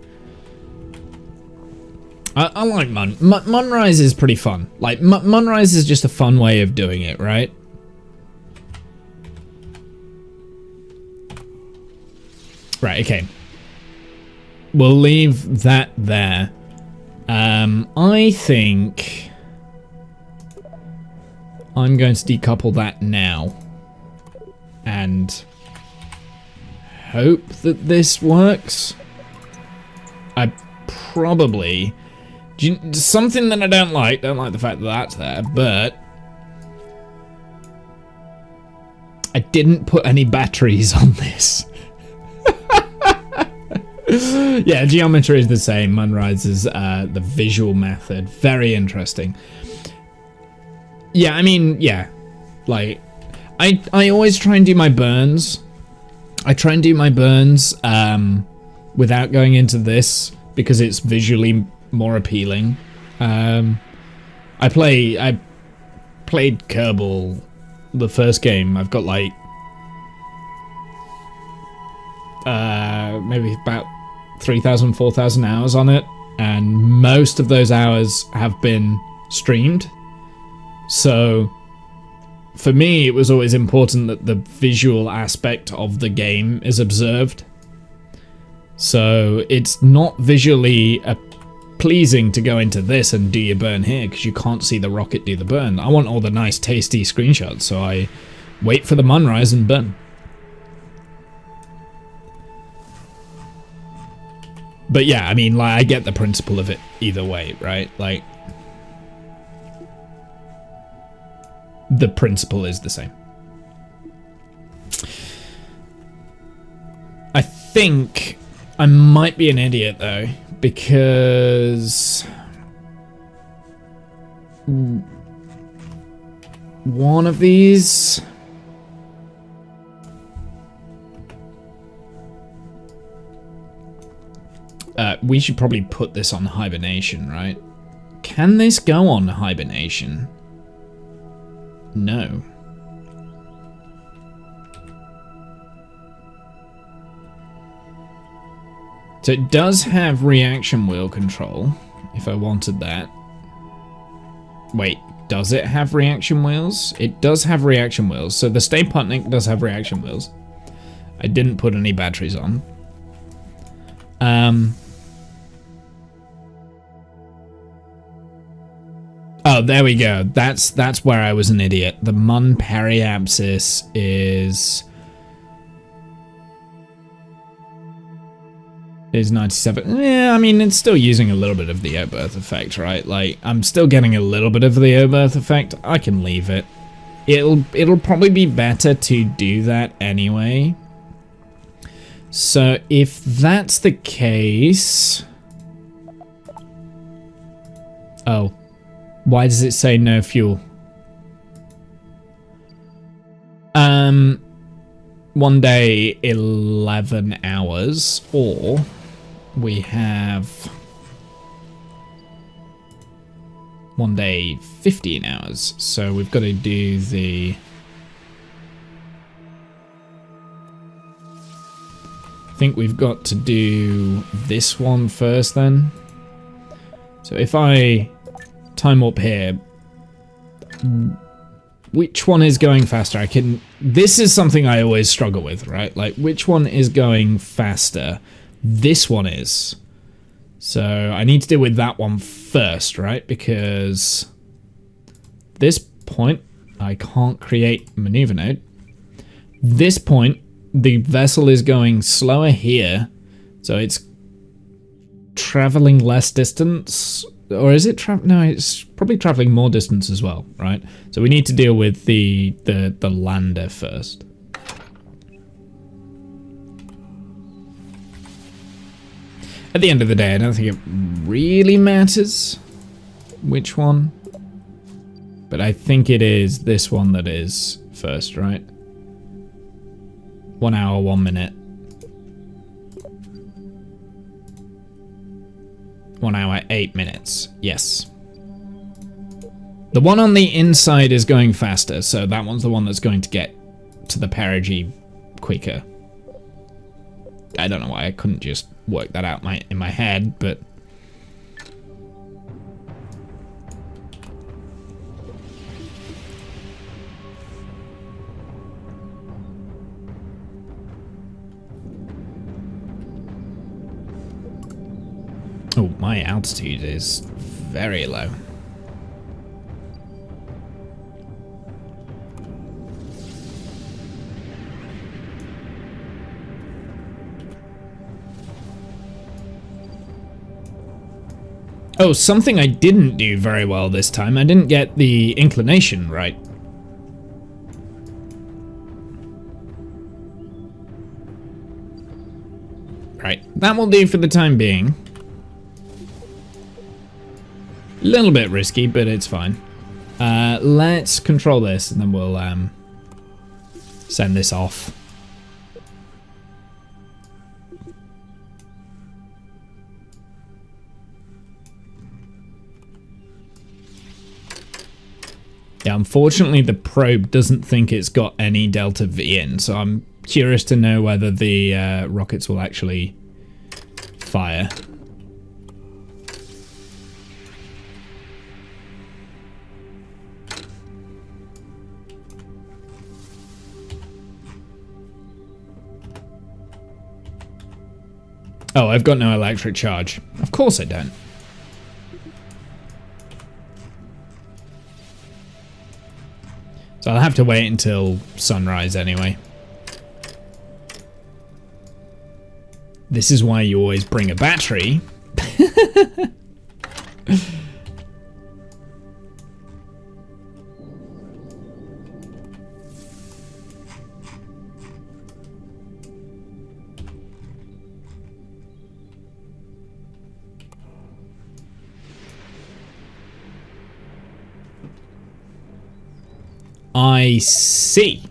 I like Munrise is pretty fun. Like, Munrise is just a fun way of doing it, right? Right, okay. We'll leave that there. I think I'm going to decouple that now and hope that this works. I probably... something that I don't like the fact that that's there, but I didn't put any batteries on this. Yeah, geometry is the same. Munrise is the visual method. Very interesting. Yeah, I mean, yeah. Like, I always try and do my burns. I try and do my burns without going into this because it's visually more appealing. I played Kerbal, the first game. I've got like maybe about 3,000, 4,000 hours on it, and most of those hours have been streamed. So for me, it was always important that the visual aspect of the game is observed. So it's not visually pleasing to go into this and do your burn here because you can't see the rocket do the burn. I want all the nice tasty screenshots, so I wait for the Munrise and burn. But yeah, I mean, like, I get the principle of it either way, right? Like, the principle is the same. I think I might be an idiot, though, because one of these... we should probably put this on hibernation, right? Can this go on hibernation? No. So it does have reaction wheel control, if I wanted that. Wait, does it have reaction wheels? It does have reaction wheels. So the Stay Putnik does have reaction wheels. I didn't put any batteries on. Oh, there we go. That's where I was an idiot. The Mun periapsis is 97. Yeah, I mean, it's still using a little bit of the O-birth effect, right? Like, I'm still getting a little bit of the O-birth effect. I can leave it. It'll probably be better to do that anyway. So if that's the case... Oh. Why does it say no fuel? One day, 11 hours, or we have one day, 15 hours. So we've got to do the... I think we've got to do this one first then. So if I time up here, which one is going faster? This is something I always struggle with, right? Like, which one is going faster? This one is. So I need to deal with that one first, right? Because this point, I can't create maneuver node. This point, the vessel is going slower here, so it's traveling less distance. Or is it no, it's probably traveling more distance as well, right? So we need to deal with the lander first. At the end of the day, I don't think it really matters which one. But I think it is this one that is first, right? 1 hour, 1 minute. 1 hour, 8 minutes. Yes. The one on the inside is going faster, so that one's the one that's going to get to the perigee quicker. I don't know why I couldn't just work that out in my head, but... Oh, my altitude is very low. Oh, something I didn't do very well this time. I didn't get the inclination right. Right, that will do for the time being. A little bit risky, but it's fine. Let's control this, and then we'll send this off. Yeah, unfortunately, the probe doesn't think it's got any delta V in, so I'm curious to know whether the rockets will actually fire. Oh, I've got no electric charge. Of course I don't. So I'll have to wait until sunrise anyway. This is why you always bring a battery. I see.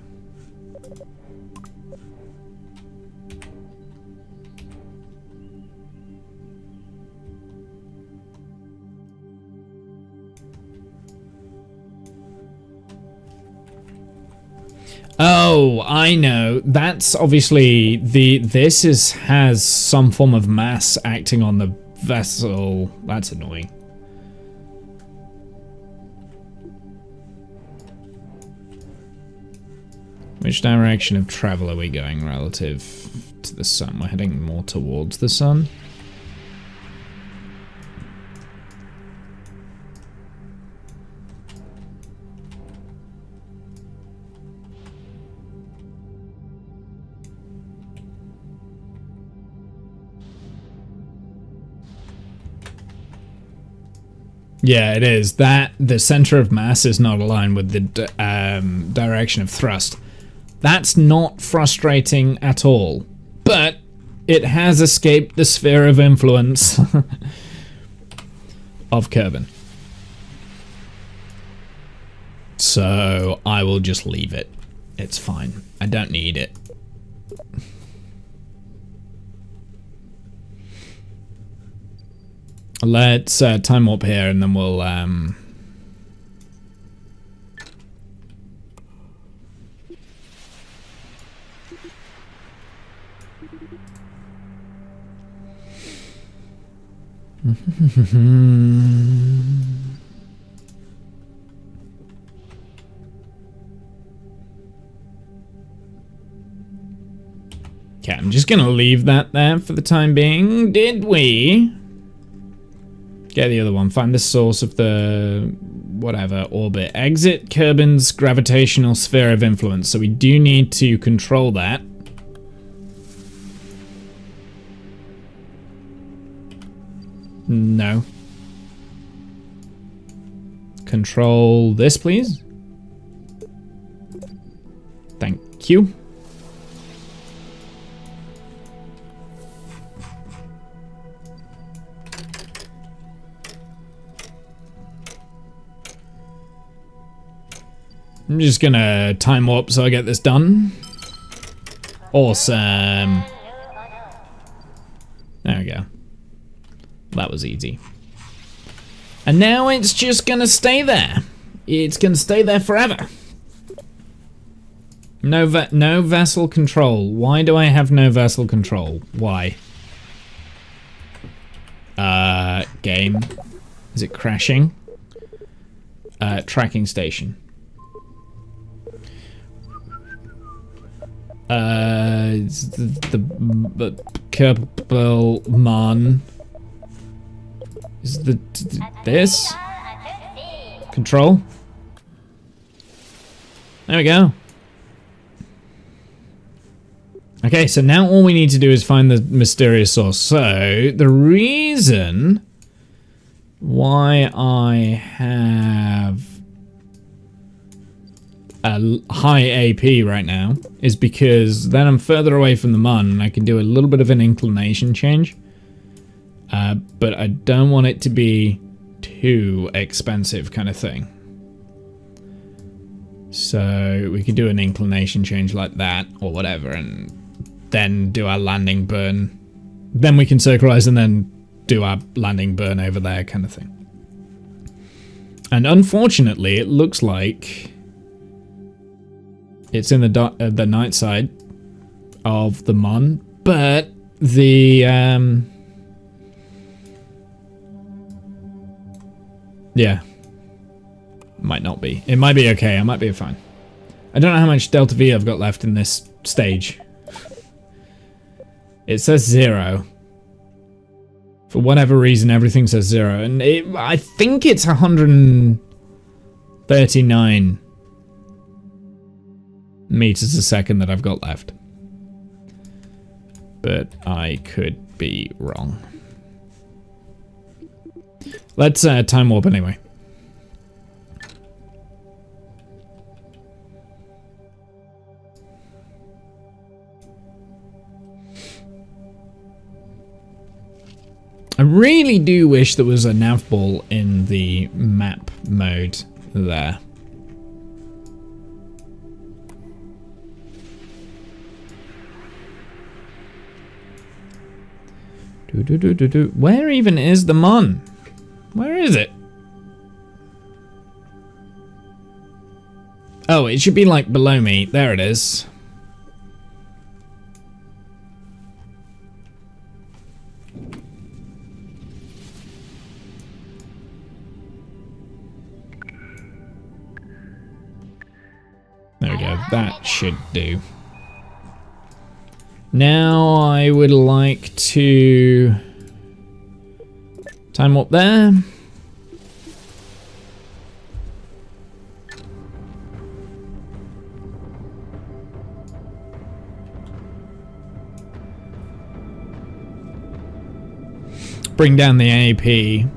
Oh, I know. That's obviously this has some form of mass acting on the vessel. That's annoying. Which direction of travel are we going relative to the sun? We're heading more towards the sun. Yeah, it is. That the center of mass is not aligned with the direction of thrust. That's not frustrating at all, but it has escaped the sphere of influence of Kerbal. So I will just leave it. It's fine. I don't need it. Let's time warp here and then we'll okay, I'm just gonna leave that there for the time being. Did we get the other one? Find the source of the whatever orbit. Exit Kerbal's gravitational sphere of influence. So we do need to control that. No. Control this, please. Thank you. I'm just gonna time warp so I get this done. Awesome. There we go. That was easy. And now it's just gonna stay there. It's gonna stay there forever. No vessel control. Why do I have no vessel control? Why? Game. Is it crashing? Tracking station. It's the Kerbal man. Is this control? There we go. Okay, so now all we need to do is find the mysterious source. So the reason why I have a high AP right now is because then I'm further away from the mun and I can do a little bit of an inclination change. But I don't want it to be too expensive kind of thing. So we could do an inclination change like that or whatever and then do our landing burn. Then we can circularize and then do our landing burn over there kind of thing. And unfortunately, it looks like it's in the night side of the mun, but the yeah, might not be. It might be okay. I might be fine. I don't know how much Delta V I've got left in this stage. It says 0. For whatever reason, everything says 0, and I think it's 139 meters a second that I've got left. but I could be wrong. Let's time warp anyway. I really do wish there was a nav ball in the map mode there. Where even is the Mon? Where is it? Oh, it should be like below me. There it is. There we go. That should do. Now I would like to time warp there. Bring down the AP.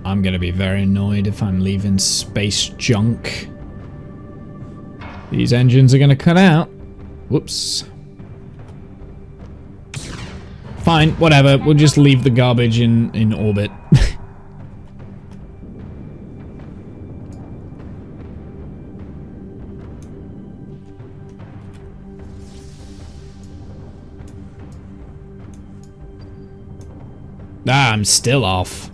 I'm gonna be very annoyed if I'm leaving space junk. These engines are gonna cut out. Whoops. Fine, whatever. We'll just leave the garbage in orbit. Ah, I'm still off.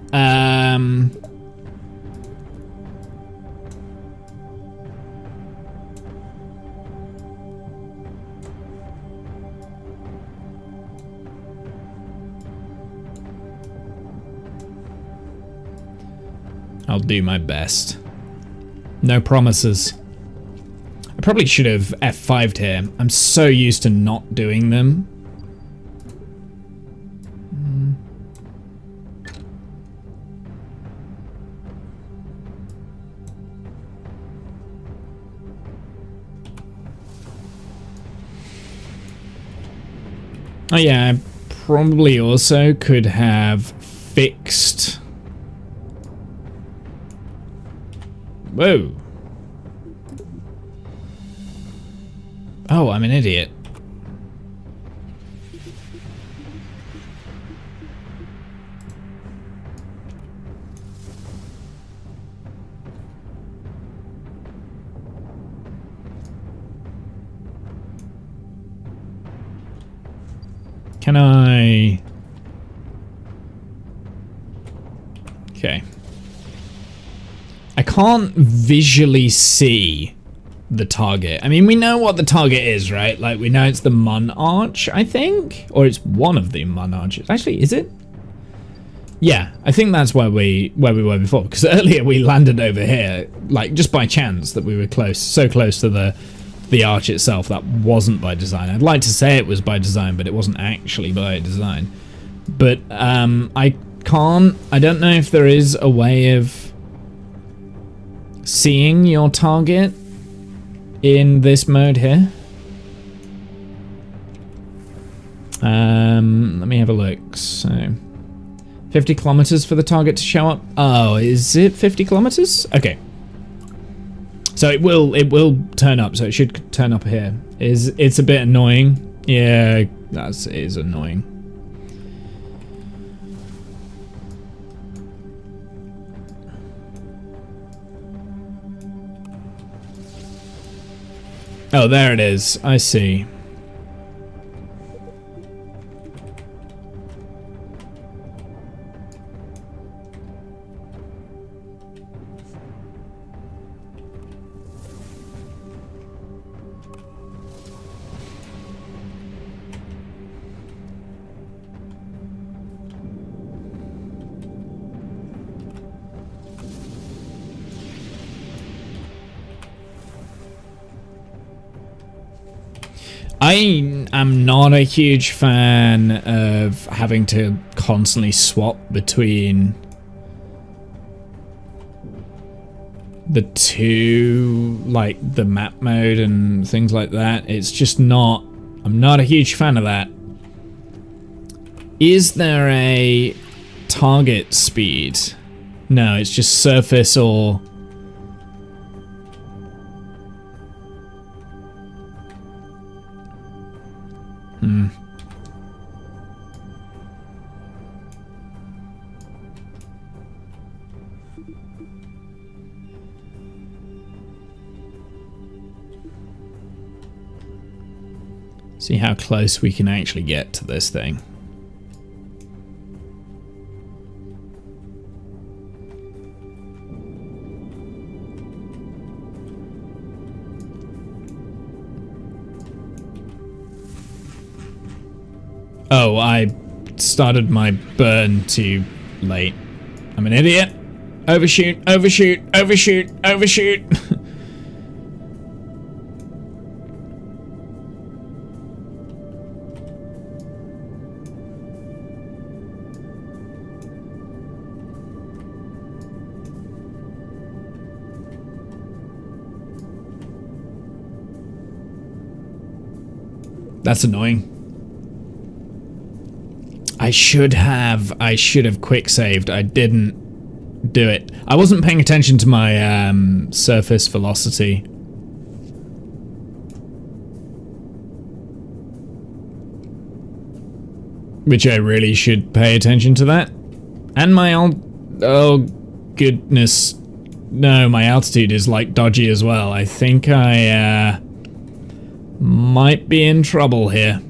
I'll do my best. No promises. I probably should have F5'd here. I'm so used to not doing them. Oh yeah, I probably also could have fixed... Whoa. Oh, I'm an idiot. Can I... Okay. I can't visually see the target. I mean, we know what the target is, right? Like, we know it's the Mun Arch, I think? Or it's one of the Mun Arches. Actually, is it? Yeah, I think that's where we were before. Because earlier we landed over here, like, just by chance that we were close, so close to the arch itself. That wasn't by design. I'd like to say it was by design, but it wasn't actually by design. But I don't know if there is a way of seeing your target in this mode here. Let me have a look. So 50 kilometers for the target to show up. Oh, is it 50 kilometers? Okay. So it will turn up, so it should turn up here. It's a bit annoying. Yeah, it is annoying. Oh, there it is. I see. I am not a huge fan of having to constantly swap between the two, like the map mode and things like that. It's just not, I'm not a huge fan of that. Is there a target speed? No, it's just surface or... See how close we can actually get to this thing. Oh, I started my burn too late. I'm an idiot. Overshoot, overshoot, overshoot, overshoot. That's annoying. I should have quick saved. I didn't do it. I wasn't paying attention to my surface velocity. Which I really should pay attention to that. And my oh goodness. No, my altitude is like dodgy as well. I think I might be in trouble here.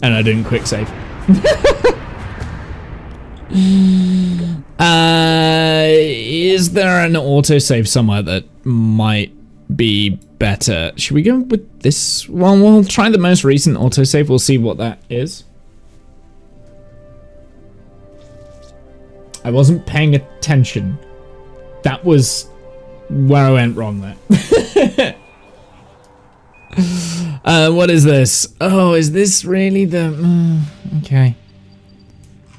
And I didn't quick save. Is there an autosave somewhere that might be better? Should we go with this one? We'll try the most recent autosave. We'll see what that is. I wasn't paying attention. That was where I went wrong there. What is this? Oh, is this really the... okay.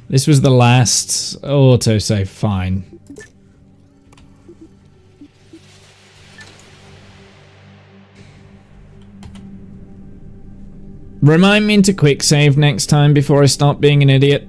This was the last autosave. Fine. Remind me to quick save next time before I start being an idiot.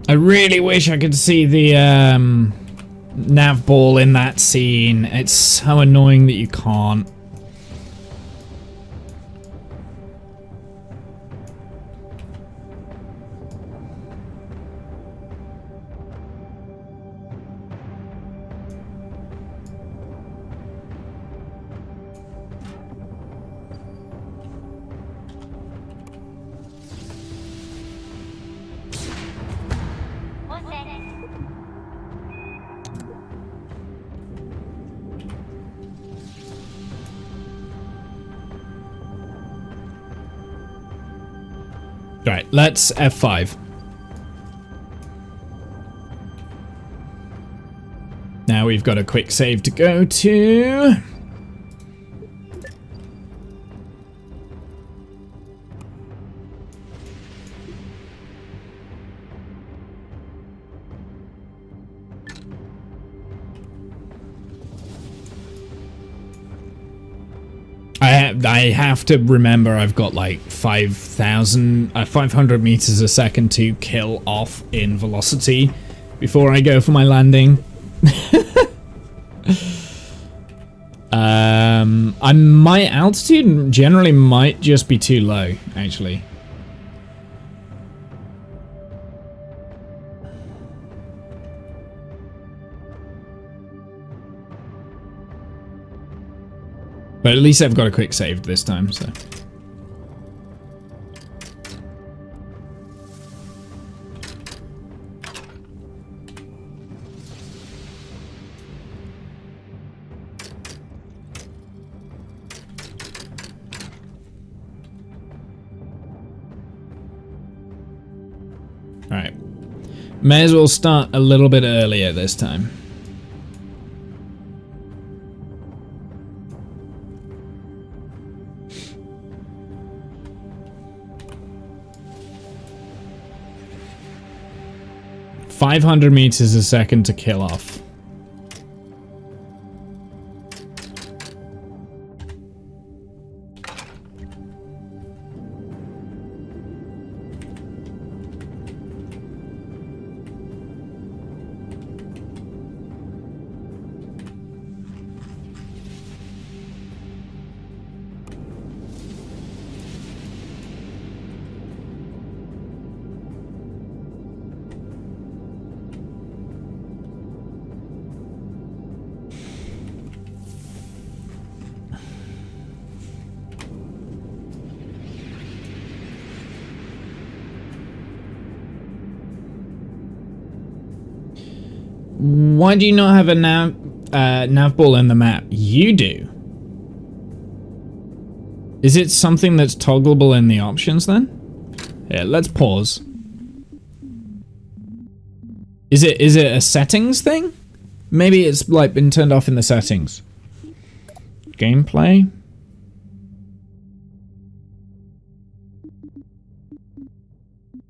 I really wish I could see the nav ball in that scene. It's so annoying that you can't. Right, let's F5. Now we've got a quick save to go to. I have to remember I've got like 500 meters a second to kill off in velocity before I go for my landing. My altitude generally might just be too low, actually. But at least I've got a quick save this time, so. Alright. May as well start a little bit earlier this time. .500 meters a second to kill off. Why do you not have a nav ball in the map? You do. Is it something that's toggleable in the options then? Yeah, let's pause. Is it a settings thing? Maybe it's like been turned off in the settings. Gameplay?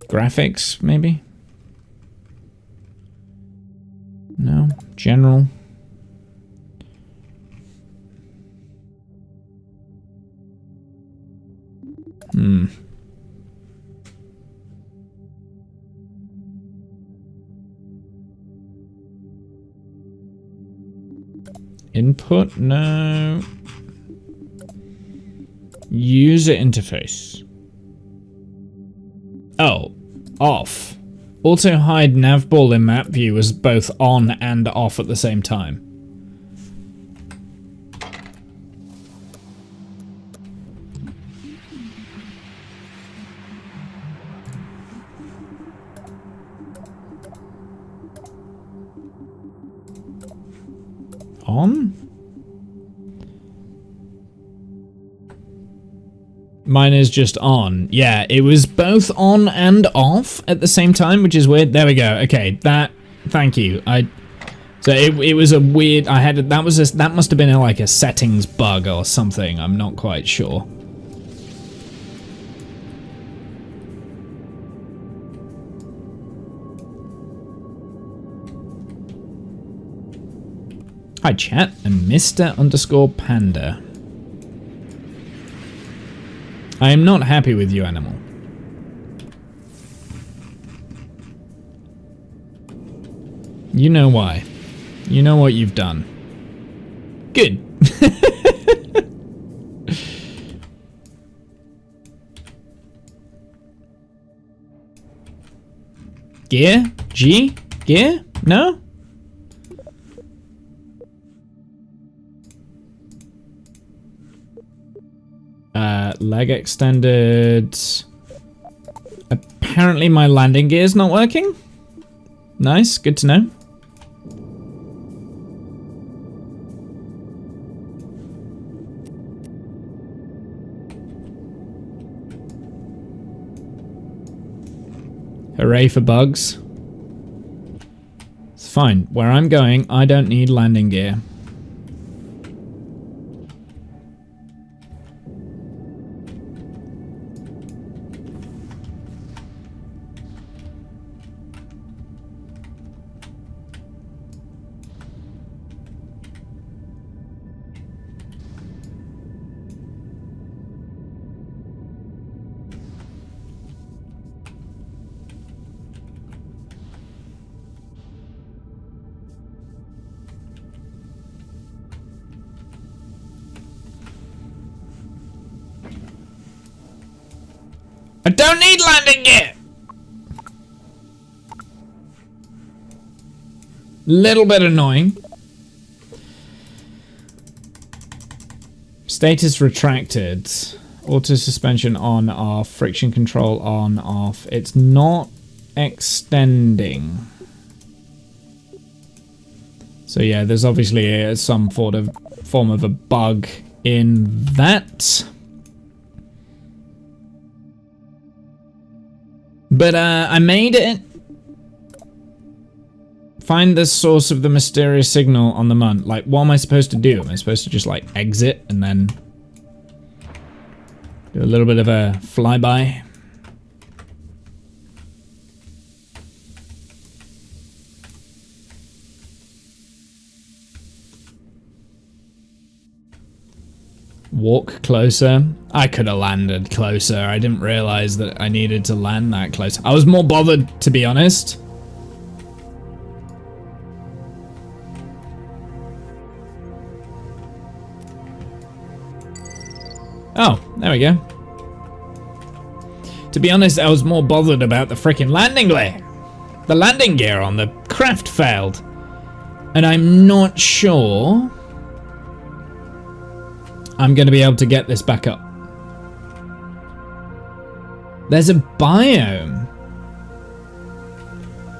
Graphics, maybe? No. General. Input? No. User interface. Oh. Off. Auto hide navball in map view was both on and off at the same time. On? Mine is just on. Yeah, it was both on and off at the same time, which is weird. There we go. Okay, that. Thank you. So it was a weird. That must have been like a settings bug or something. I'm not quite sure. Hi chat and Mr_Panda. I am not happy with you, animal. You know why. You know what you've done. Good. Gear? G? Gear? No? Leg extended. Apparently my landing gear is not working. Nice, good to know. Hooray for bugs. It's fine. Where I'm going, I don't need landing gear. I don't need landing gear! Little bit annoying. Status retracted. Auto suspension on, off. Friction control on, off. It's not extending. So yeah, there's obviously some form of a bug in that. But I made it. Find the source of the mysterious signal on the MUN. Like, what am I supposed to do? Am I supposed to just like exit and then do a little bit of a flyby? Walk closer. I could have landed closer. I didn't realize that I needed to land that close. I was more bothered, to be honest. Oh, there we go. To be honest, I was more bothered about the freaking landing gear. The landing gear on the craft failed. And I'm not sure I'm going to be able to get this back up. There's a biome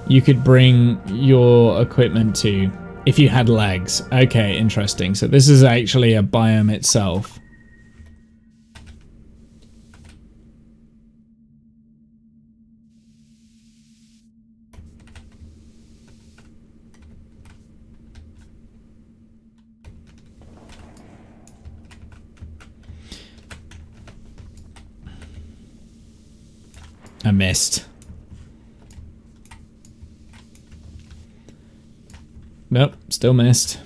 you could bring your equipment to if you had legs. Okay, interesting. So this is actually a biome itself. I missed. Nope, still missed.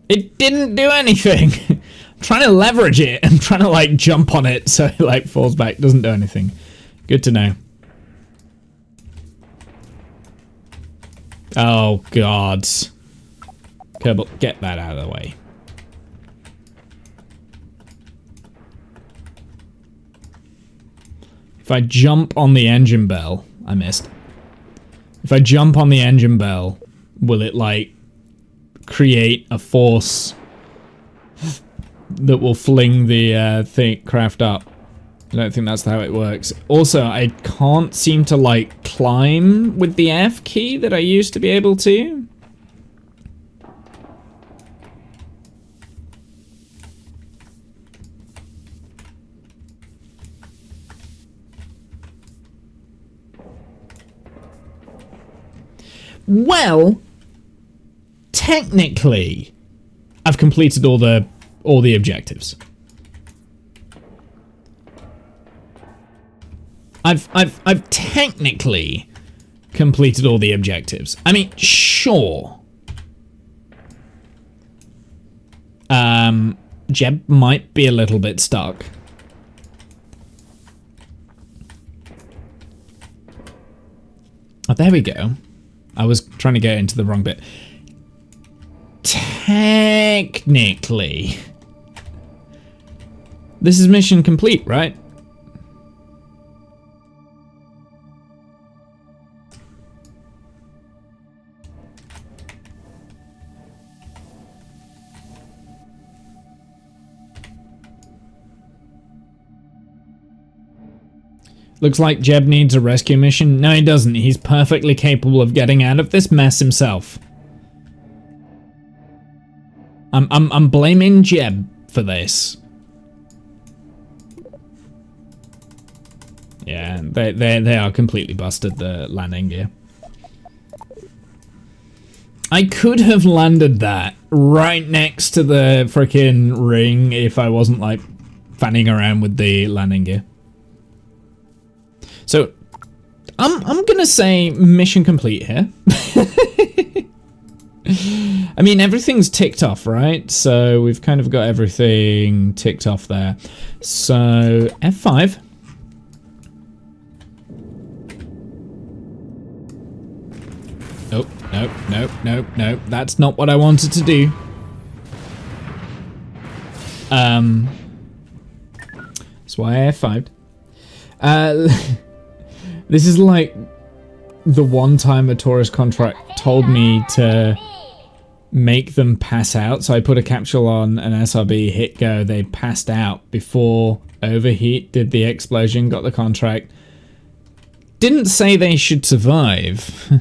It didn't do anything. I'm trying to leverage it. I'm trying to like jump on it so it like falls back. Doesn't do anything. Good to know. Oh God. Kerbal, get that out of the way. If I jump on the engine bell, I missed. If I jump on the engine bell, will it like create a force that will fling the craft up? I don't think that's how it works. Also, I can't seem to like climb with the F key that I used to be able to. Well, technically, I've completed all the objectives. I've technically completed all the objectives. I mean, sure. Jeb might be a little bit stuck. Oh, there we go. I was trying to get into the wrong bit. Technically, this is mission complete, right? Looks like Jeb needs a rescue mission. No, he doesn't. He's perfectly capable of getting out of this mess himself. I'm blaming Jeb for this. Yeah, they are completely busted, the landing gear. I could have landed that right next to the frickin' ring if I wasn't like fanning around with the landing gear. So, I'm gonna say mission complete here. I mean, everything's ticked off, right? So we've kind of got everything ticked off there. So, F5. Oh, no, no, no, no. That's not what I wanted to do. That's why I F5'd. This is like the one time a tourist contract told me to make them pass out. So I put a capsule on an SRB, hit go, they passed out before overheat, did the explosion, got the contract. Didn't say they should survive.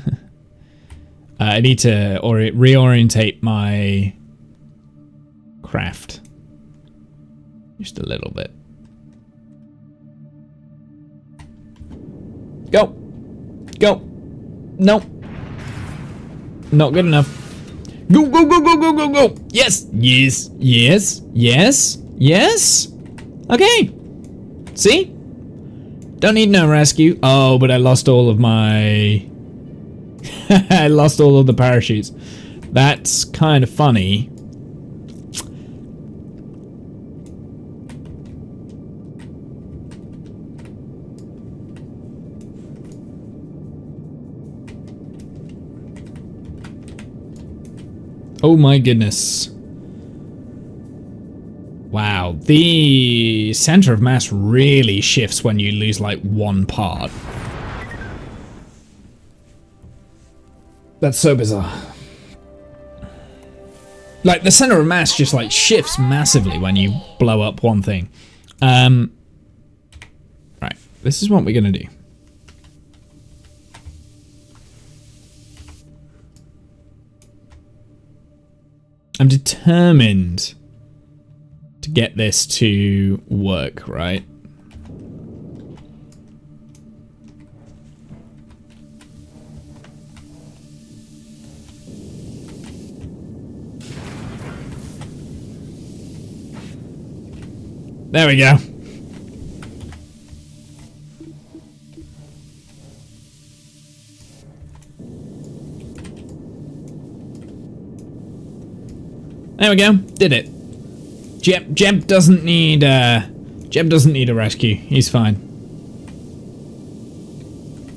I need to reorientate my craft. Just a little bit. Go! Go! Nope. Not good enough. Go, go, go, go, go, go, go! Yes! Yes! Yes! Yes! Yes! Okay! See? Don't need no rescue. Oh, but I lost all of my... I lost all of the parachutes. That's kind of funny. Oh my goodness. Wow, the center of mass really shifts when you lose like one part. That's so bizarre. Like the center of mass just like shifts massively when you blow up one thing. Right, this is what we're gonna do. I'm determined to get this to work, right? There we go. There we go. Did it. Jeb doesn't need a rescue. He's fine.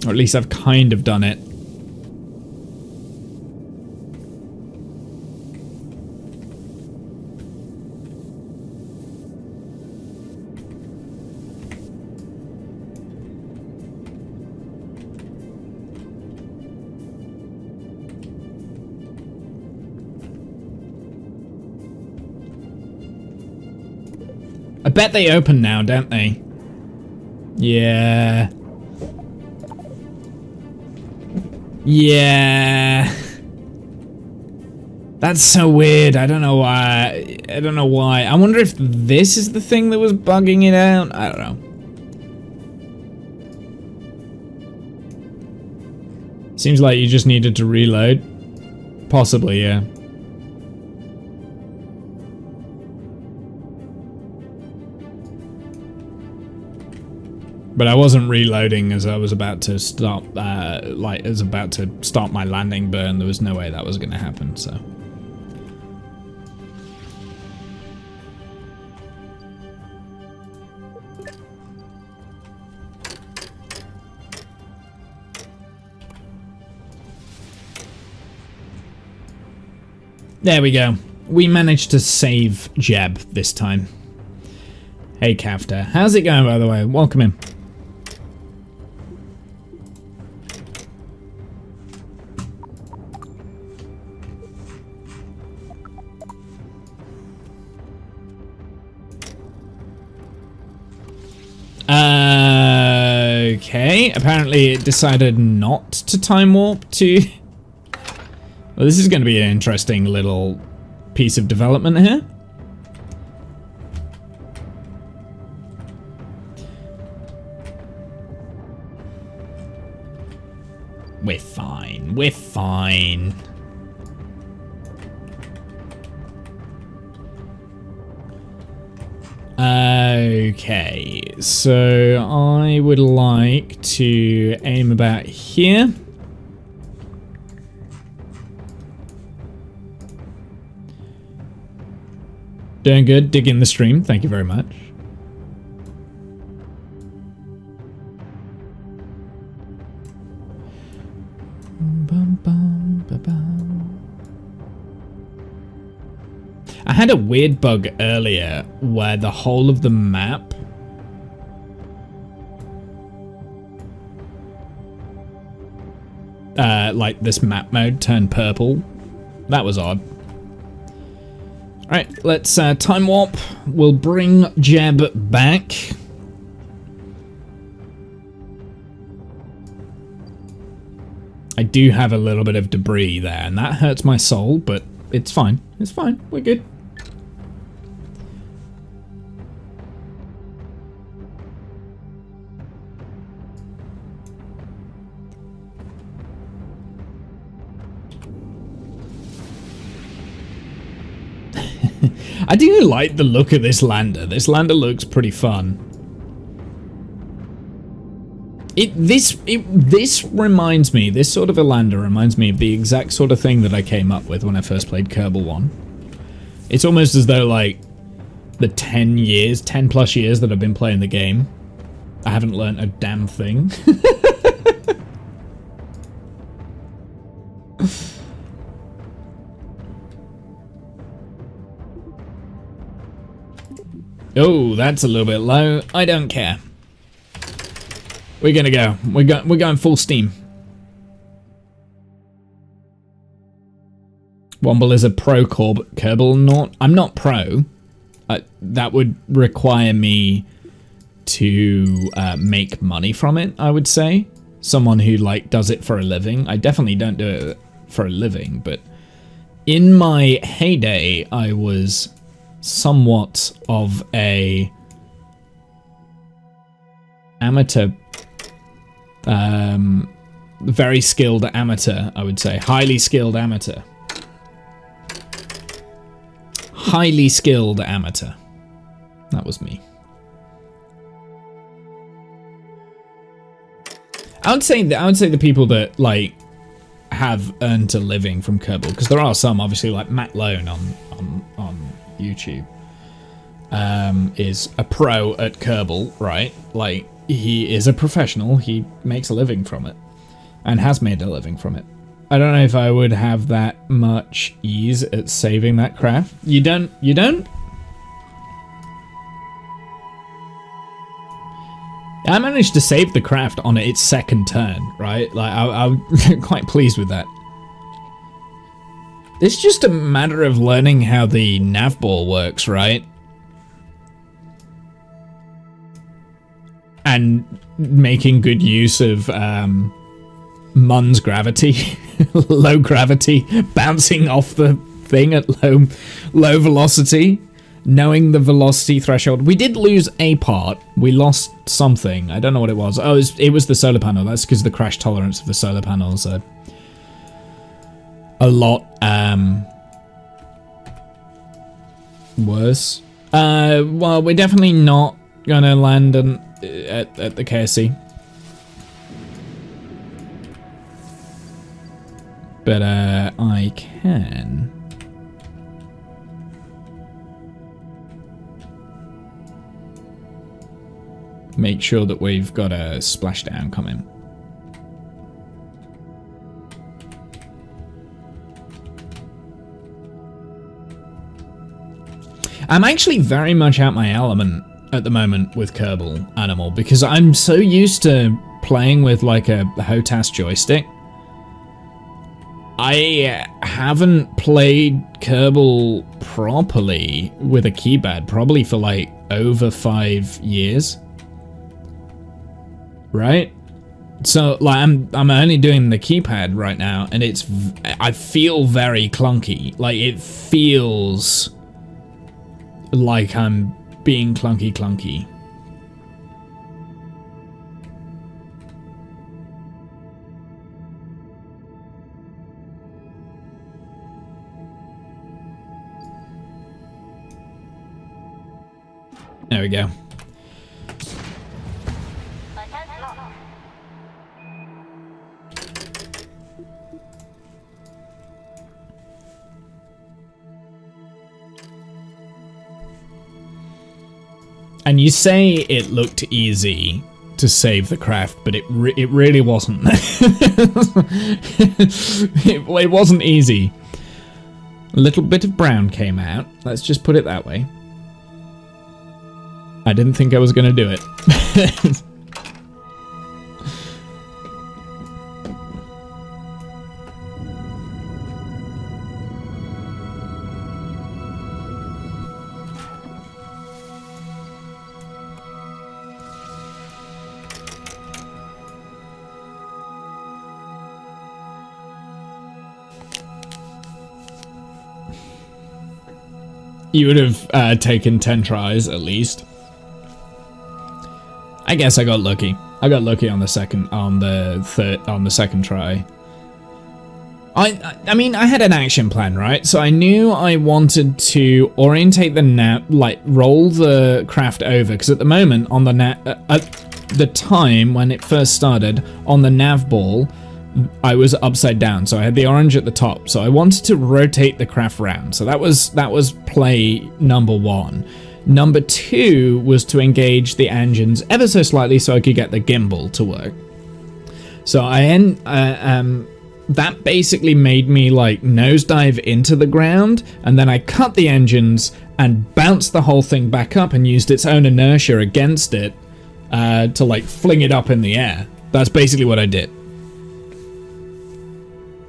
Or at least I've kind of done it. I bet they open now, don't they? Yeah. Yeah. That's so weird. I don't know why. I don't know why. I wonder if this is the thing that was bugging it out. I don't know. Seems like you just needed to reload. Possibly, yeah. But I wasn't reloading as I was about to start, start my landing burn. There was no way that was going to happen, so. There we go. We managed to save Jeb this time. Hey, Kafta. How's it going, by the way? Welcome in. Okay, apparently it decided not to time warp to... Well, this is going to be an interesting little piece of development here. We're fine, we're fine. Okay, so I would like to aim about here. Doing good, digging the stream, thank you very much. Bum, bum. I had a weird bug earlier where the whole of the map like this map mode turned purple. That was odd. Alright, let's time warp. We'll bring Jeb back. I do have a little bit of debris there, and that hurts my soul, but it's fine. It's fine. We're good. I do like the look of this lander. This lander looks pretty fun. This reminds me, this sort of a lander reminds me of the exact sort of thing that I came up with when I first played Kerbal 1. It's almost as though, like, the 10 plus years that I've been playing the game, I haven't learnt a damn thing. Oh, that's a little bit low. I don't care. We're gonna go. We're going full steam. Womble is a pro Kerbal not. I'm not pro. That would require me to make money from it, I would say. Someone who like does it for a living. I definitely don't do it for a living, but in my heyday, I was somewhat of a amateur, very skilled amateur, I would say. Highly skilled amateur. Highly skilled amateur. That was me. I would say the people that like have earned a living from Kerbal, because there are some, obviously, like Matt Lone on YouTube, is a pro at Kerbal, right? Like, he is a professional. He makes a living from it, and has made a living from it. I don't know if I would have that much ease at saving that craft. You don't? You don't? I managed to save the craft on its second turn, right? Like, I'm quite pleased with that. It's just a matter of learning how the nav ball works, right? And making good use of Mun's gravity, low gravity, bouncing off the thing at low velocity, knowing the velocity threshold. We did lose a part. We lost something. I don't know what it was. Oh, it was the solar panel. That's because the crash tolerance of the solar panels are a lot worse. Well, we're definitely not gonna land at the KSC. But I can make sure that we've got a splashdown coming. I'm actually very much out my element at the moment with Kerbal Animal, because I'm so used to playing with like a HOTAS joystick. I haven't played Kerbal properly with a keypad probably for like over 5 years. Right? So like I'm only doing the keypad right now, and I feel very clunky. Like, it feels like I'm being clunky. There we go. And you say it looked easy, to save the craft, but it really wasn't. It wasn't easy. A little bit of brown came out. Let's just put it that way. I didn't think I was going to do it. You would have taken 10 tries at least. I guess I got lucky. I got lucky on the second try. I mean, I had an action plan, right? So I knew I wanted to orientate the nav, like roll the craft over, because at the moment on the at the time when it first started on the nav ball, I was upside down, so I had the orange at the top. So I wanted to rotate the craft round. So that was play number 1. Number 2 was to engage the engines ever so slightly so I could get the gimbal to work. So that basically made me like nosedive into the ground, and then I cut the engines and bounced the whole thing back up and used its own inertia against it to like fling it up in the air. That's basically what I did.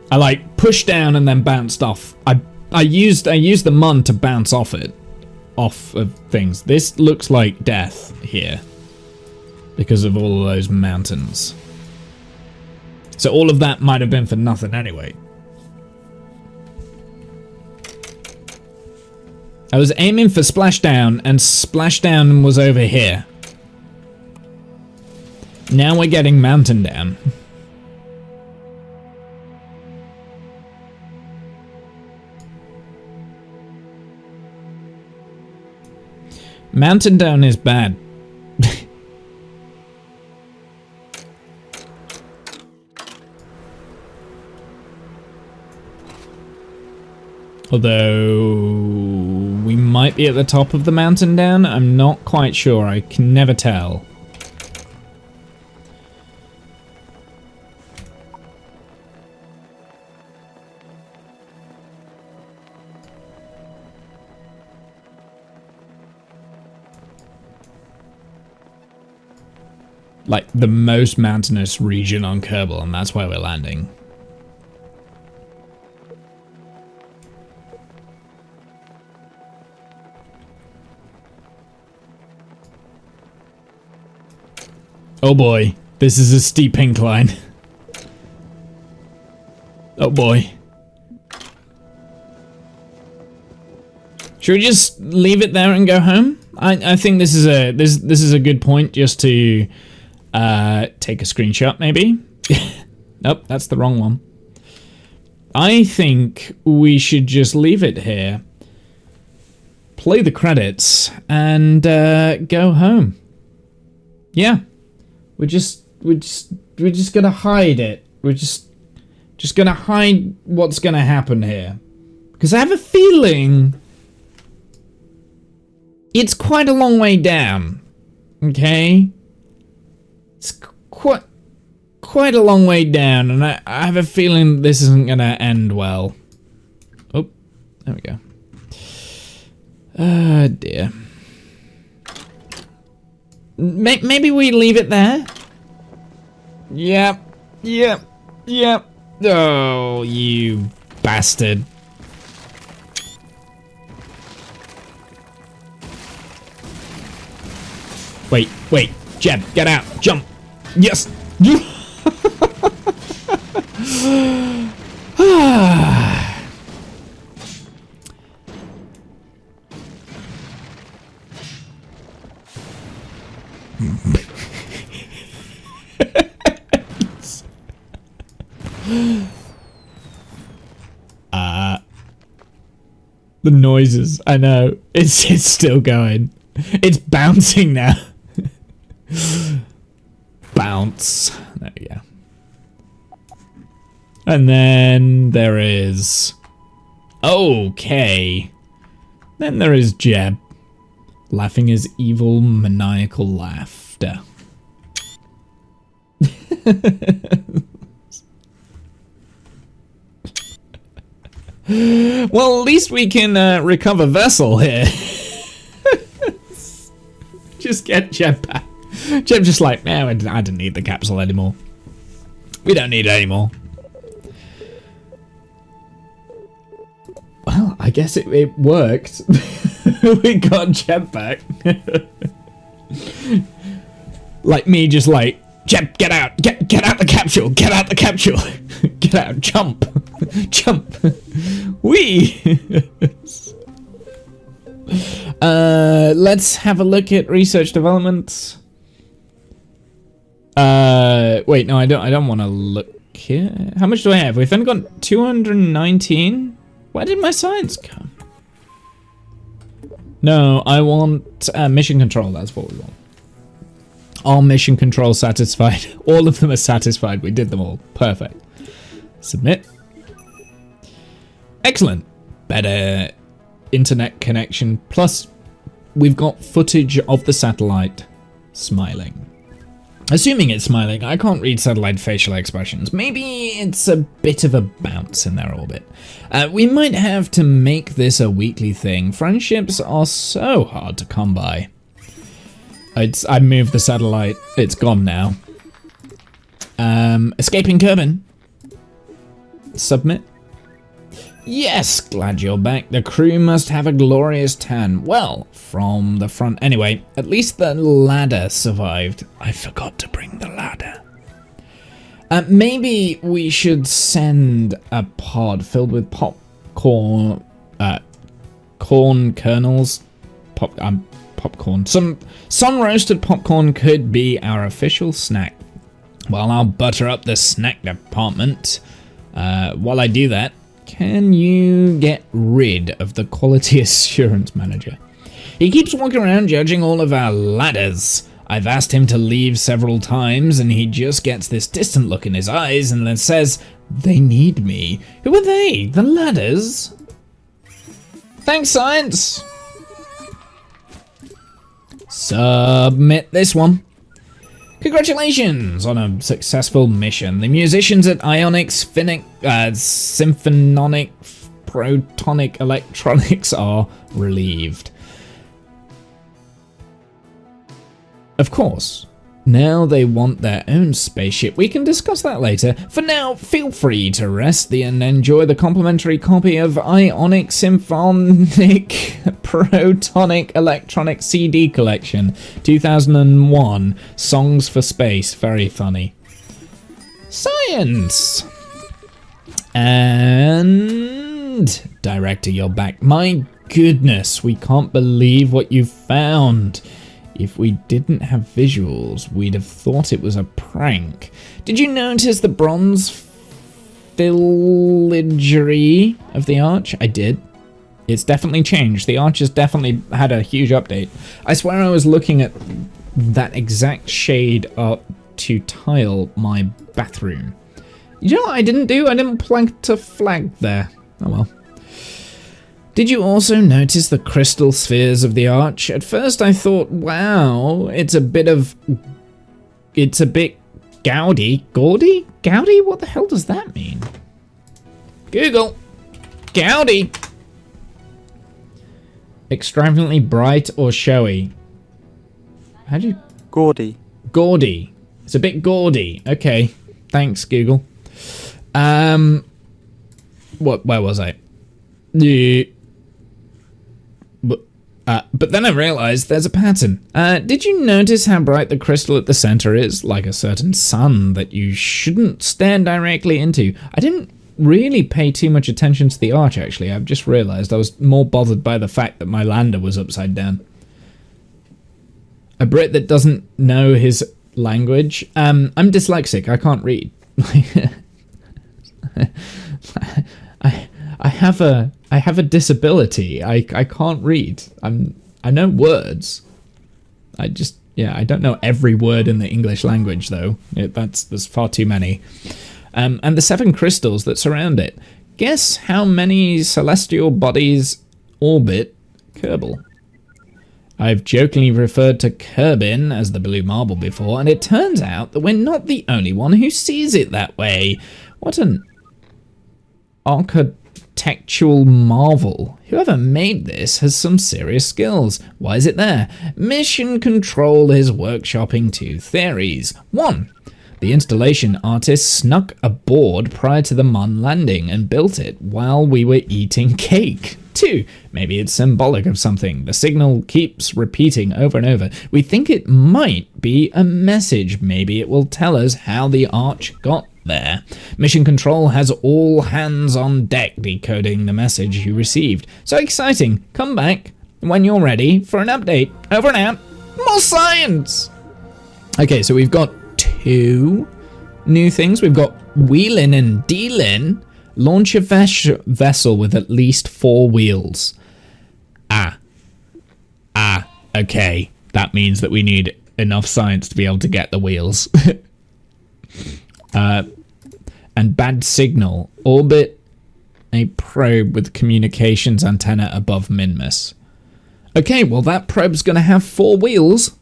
I like pushed down and then bounced off. I used the mun to bounce off of things. This looks like death here because of all of those mountains. So all of that might have been for nothing anyway. I was aiming for splashdown, and splashdown was over here. Now we're getting mountain down. Mountain down is bad. Although we might be at the top of the mountain down, I'm not quite sure. I can never tell. Like the most mountainous region on Kerbal, and that's where we're landing. Oh boy, this is a steep incline. Oh boy. Should we just leave it there and go home? I think this is a good point just to take a screenshot, maybe. Nope, that's the wrong one. I think we should just leave it here, play the credits, and go home. Yeah, we're just gonna hide it. We're just gonna hide what's gonna happen here, because I have a feeling it's quite a long way down. Okay. It's quite a long way down, and I have a feeling this isn't gonna end well. Oh, there we go. Oh dear. Maybe we leave it there? Yep. Oh, you bastard. Wait, Jeb, get out, jump. Yes! The noises, I know. It's still going. It's bouncing now. Bounce. There we go. And then there is... Okay. Then there is Jeb. Laughing his evil, maniacal laughter. Well, at least we can recover vessel here. Just get Jeb back. Jeb just like, no, I didn't need the capsule anymore. We don't need it anymore. Well, I guess it worked. We got Jeb back. Like me just like, Jeb, get out! Get out the capsule! Get out the capsule! Get out! Jump! Jump! Whee! Let's have a look at research development. Wait, no, I don't want to look here. How much do I have? We've only got 219. Where did my science come? No, I want mission control. That's what we want. All mission control satisfied. All of them are satisfied. We did them all. Perfect. Submit. Excellent. Better internet connection. Plus, we've got footage of the satellite smiling. Assuming it's smiling, I can't read satellite facial expressions. Maybe it's a bit of a bounce in their orbit. We might have to make this a weekly thing. Friendships are so hard to come by. I moved the satellite. It's gone now. Escaping Kerbal. Submit. Yes, glad you're back. The crew must have a glorious tan. Well, from the front. Anyway, at least the ladder survived. I forgot to bring the ladder. Maybe we should send a pod filled with popcorn, corn kernels. Popcorn. Some sun-roasted popcorn could be our official snack. Well, I'll butter up the snack department. While I do that, can you get rid of the quality assurance manager? He keeps walking around judging all of our ladders. I've asked him to leave several times and he just gets this distant look in his eyes and then says, they need me. Who are they? The ladders? Thanks, science. Submit this one. Congratulations on a successful mission. The musicians at Ionics, Symphonic, Protonic Electronics are relieved. Of course. Now they want their own spaceship. We can discuss that later. For now, feel free to rest and enjoy the complimentary copy of Ionic Symphonic Protonic Electronic CD Collection 2001 Songs for Space. Very funny. Science! And Director, you're back. My goodness, we can't believe what you found. If we didn't have visuals, we'd have thought it was a prank. Did you notice the bronze filigree of the arch? I did. It's definitely changed. The arch has definitely had a huge update. I swear I was looking at that exact shade to tile my bathroom. You know what I didn't do? I didn't plant a flag there. Oh well. Did you also notice the crystal spheres of the arch? At first I thought, wow, it's a bit gaudy. Gaudy? Gaudy? What the hell does that mean? Google. Gaudy. Extravagantly bright or showy? How do you... Gaudy. Gaudy. It's a bit gaudy. Okay. Thanks, Google. Where was I? But then I realized there's a pattern. Did you notice how bright the crystal at the center is? Like a certain sun that you shouldn't stare directly into. I didn't really pay too much attention to the arch, actually. I've just realized I was more bothered by the fact that my lander was upside down. A Brit that doesn't know his language. I'm dyslexic. I can't read. I have a disability. I can't read. I know words. I don't know every word in the English language though. There's far too many. And the 7 crystals that surround it. Guess how many celestial bodies orbit Kerbal? I've jokingly referred to Kerbin as the blue marble before, and it turns out that we're not the only one who sees it that way. What an architectural marvel. Whoever made this has some serious skills. Why is it there? Mission Control is workshopping 2 theories. 1. The installation artist snuck aboard prior to the Mun landing and built it while we were eating cake. 2. Maybe it's symbolic of something. The signal keeps repeating over and over. We think it might be a message. Maybe it will tell us how the arch got there. Mission Control has all hands on deck decoding the message you received. So exciting. Come back when you're ready for an update. Over and out. More science! Okay, so we've got 2 new things. We've got wheelin and dealin. Launch a vessel with at least 4 wheels. Okay. That means that we need enough science to be able to get the wheels. And bad signal. Orbit a probe with communications antenna above Minmus. Okay, well that probe's gonna have 4 wheels.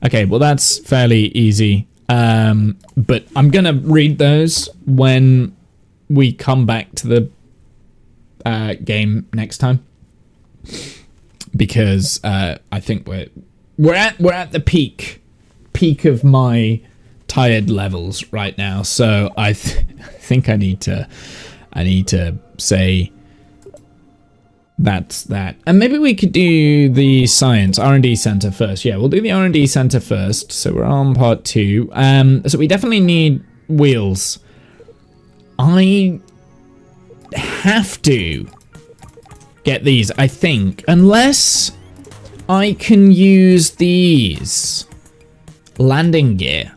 Okay, well that's fairly easy. But I'm gonna read those when we come back to the game next time, because I think we're at the peak of my tired levels right now. So I think I need to say that's that. And maybe we could do the science R&D center first. Yeah, we'll do the R&D center first. So we're on part 2. So we definitely need wheels. I have to get these, I think, unless I can use these landing gear.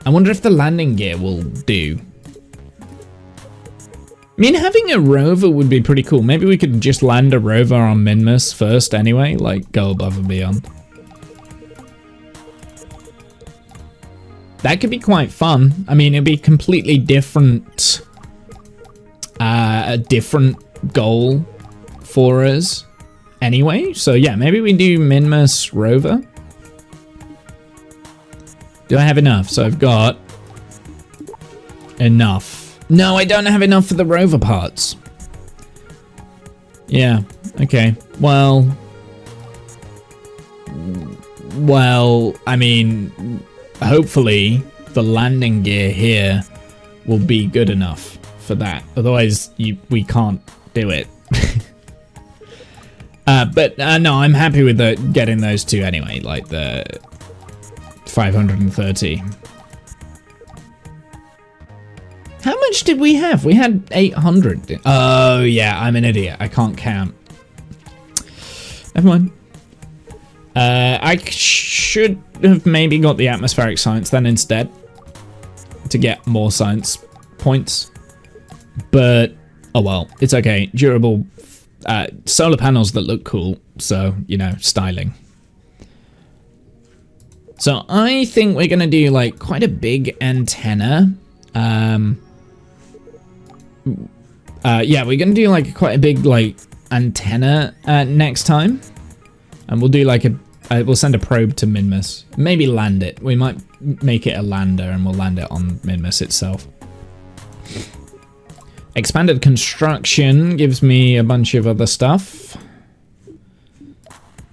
I wonder if the landing gear will do. I mean, having a rover would be pretty cool. Maybe we could just land a rover on Minmus first anyway, like go above and beyond. That could be quite fun. I mean, it'd be completely different, a different goal for us anyway. So yeah, maybe we do Minmus rover. Do I have enough? So I've got enough. No, I don't have enough for the rover parts. Yeah, okay. Well, I mean, hopefully the landing gear here will be good enough for that. Otherwise, we can't do it. But no, I'm happy with getting those 2 anyway, like the 530. How much did we have? We had 800. Oh, yeah, I'm an idiot. I can't count. Never mind. I should have maybe got the atmospheric science then instead to get more science points. But, oh well, it's okay. Durable solar panels that look cool. So, you know, styling. So I think we're going to do like quite a big antenna. Yeah, we're gonna do like quite a big like antenna next time, and we'll do like we'll send a probe to Minmus. Maybe land it. We might make it a lander, and we'll land it on Minmus itself. Expanded construction gives me a bunch of other stuff.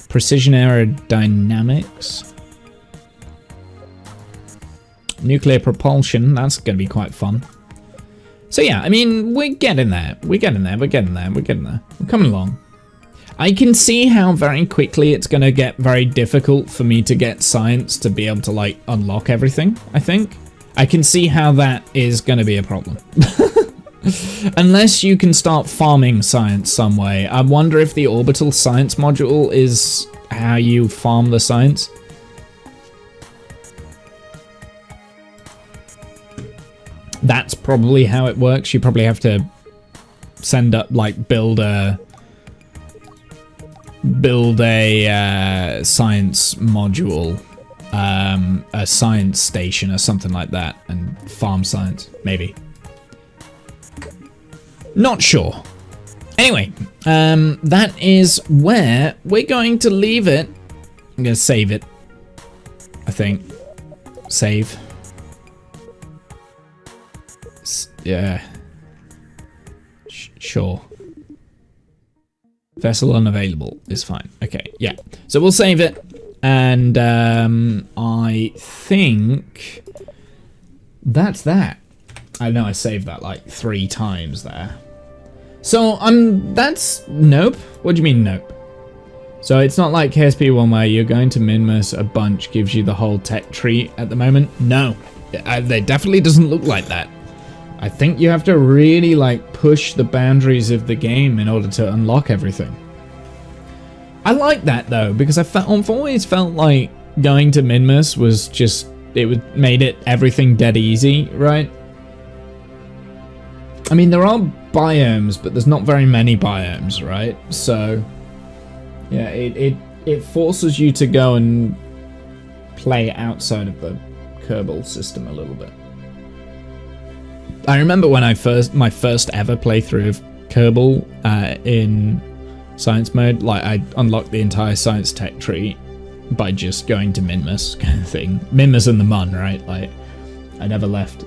Precision aerodynamics. Nuclear propulsion. That's gonna be quite fun. So yeah, I mean, we're getting there. We're getting there. We're coming along. I can see how very quickly it's going to get very difficult for me to get science to be able to, like, unlock everything, I think. I can see how that is going to be a problem. Unless you can start farming science some way. I wonder if the orbital science module is how you farm the science. That's probably how it works. You probably have to send up, like, build a science module, a science station or something like that, and farm science, maybe. Not sure. Anyway, that is where we're going to leave it. I'm going to save it, I think. Save. Yeah. Sure. Vessel unavailable is fine. Okay, yeah. So we'll save it. And I think that's that. I know I saved that like 3 times there. So that's nope. What do you mean nope? So it's not like KSP1 where you're going to minmus a bunch gives you the whole tech tree at the moment. No, it definitely doesn't look like that. I think you have to really like push the boundaries of the game in order to unlock everything. I like that though, because I've always felt like going to minmus was just, made it everything dead easy, right? I mean, there are biomes, but there's not very many biomes, right? So, yeah, it forces you to go and play outside of the Kerbal system a little bit. I remember when my first ever playthrough of Kerbal in science mode, like I unlocked the entire science tech tree by just going to minmus kind of thing. Minmus and the Mun, right? Like I never left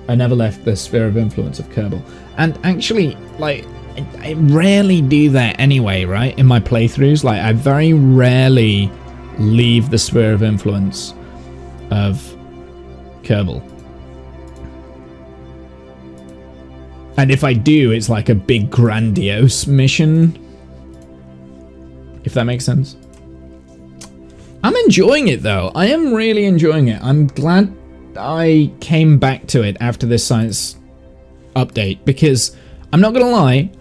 the sphere of influence of Kerbal. And actually, like I rarely do that anyway, right? In my playthroughs, like I very rarely leave the sphere of influence of Kerbal. And if I do, it's like a big grandiose mission. If that makes sense. I'm enjoying it though. I am really enjoying it. I'm glad I came back to it after this science update, because I'm not gonna lie,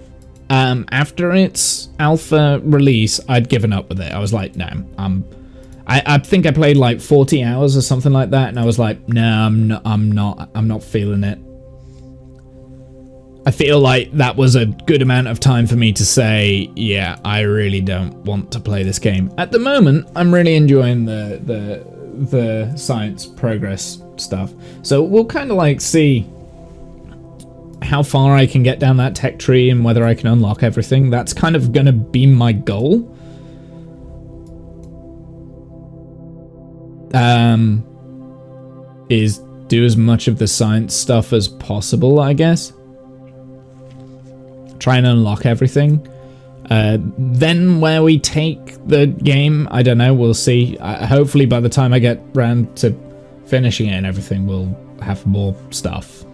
after its alpha release, I'd given up with it. I was like, no, I think I played like 40 hours or something like that, and I was like, no, I'm not feeling it. I feel like that was a good amount of time for me to say, yeah, I really don't want to play this game. At the moment, I'm really enjoying the science progress stuff. So we'll kind of like see how far I can get down that tech tree and whether I can unlock everything. That's kind of going to be my goal. Is do as much of the science stuff as possible, I guess. Try and unlock everything. Then where we take the game, I don't know, we'll see. Hopefully by the time I get round to finishing it and everything, we'll have more stuff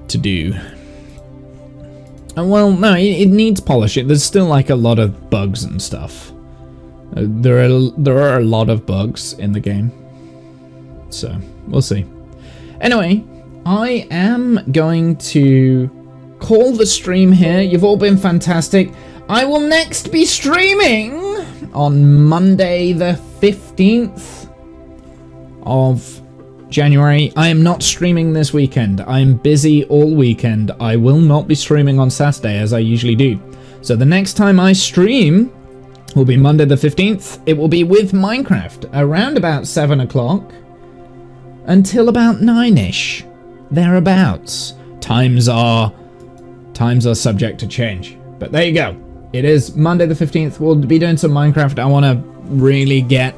to do. And well, no, it needs polishing. There's still like a lot of bugs and stuff. There are a lot of bugs in the game. So, we'll see. Anyway, I am going to call the stream here. You've all been fantastic. I will next be streaming on Monday the 15th of January. I am not streaming this weekend. I am busy all weekend. I will not be streaming on Saturday as I usually do. So the next time I stream will be Monday the 15th. It will be with Minecraft around about 7 o'clock until about 9ish. Thereabouts. Times are subject to change. But there you go. It is Monday the 15th. We'll be doing some Minecraft. I want to really get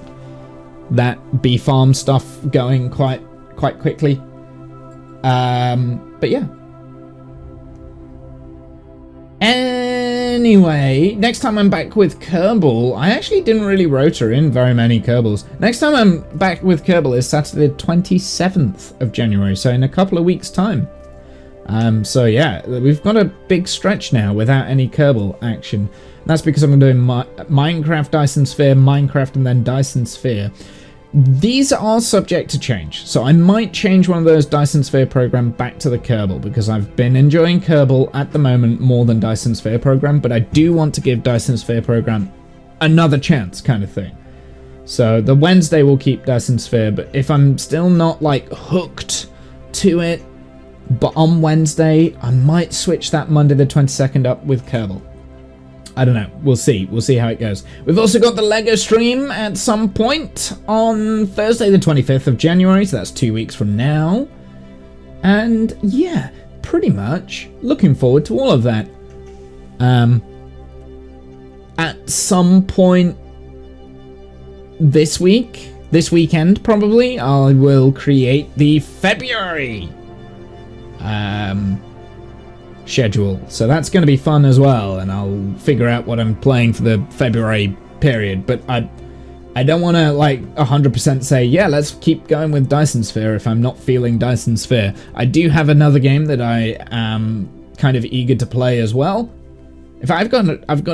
that bee farm stuff going quite quickly. But yeah. Anyway, next time I'm back with Kerbal, I actually didn't really rotor in very many Kerbals. Next time I'm back with Kerbal is Saturday the 27th of January, so in a couple of weeks' time. So yeah, we've got a big stretch now without any Kerbal action. That's because I'm doing Minecraft, Dyson Sphere, Minecraft, and then Dyson Sphere. These are subject to change, so I might change one of those Dyson Sphere program back to the Kerbal, because I've been enjoying Kerbal at the moment more than Dyson Sphere program, but I do want to give Dyson Sphere program another chance, kind of thing. So the Wednesday will keep Dyson Sphere, but if I'm still not like hooked to it, but on Wednesday, I might switch that Monday the 22nd up with Kerbal. I don't know. We'll see. We'll see how it goes. We've also got the LEGO stream at some point on Thursday the 25th of January, so that's 2 weeks from now. And yeah, pretty much looking forward to all of that. At some point this weekend probably, I will create the February schedule. So that's going to be fun as well, and I'll figure out what I'm playing for the February period. But I don't want to like 100% say, yeah, let's keep going with Dyson Sphere if I'm not feeling Dyson Sphere. I do have another game that I am kind of eager to play as well. I've got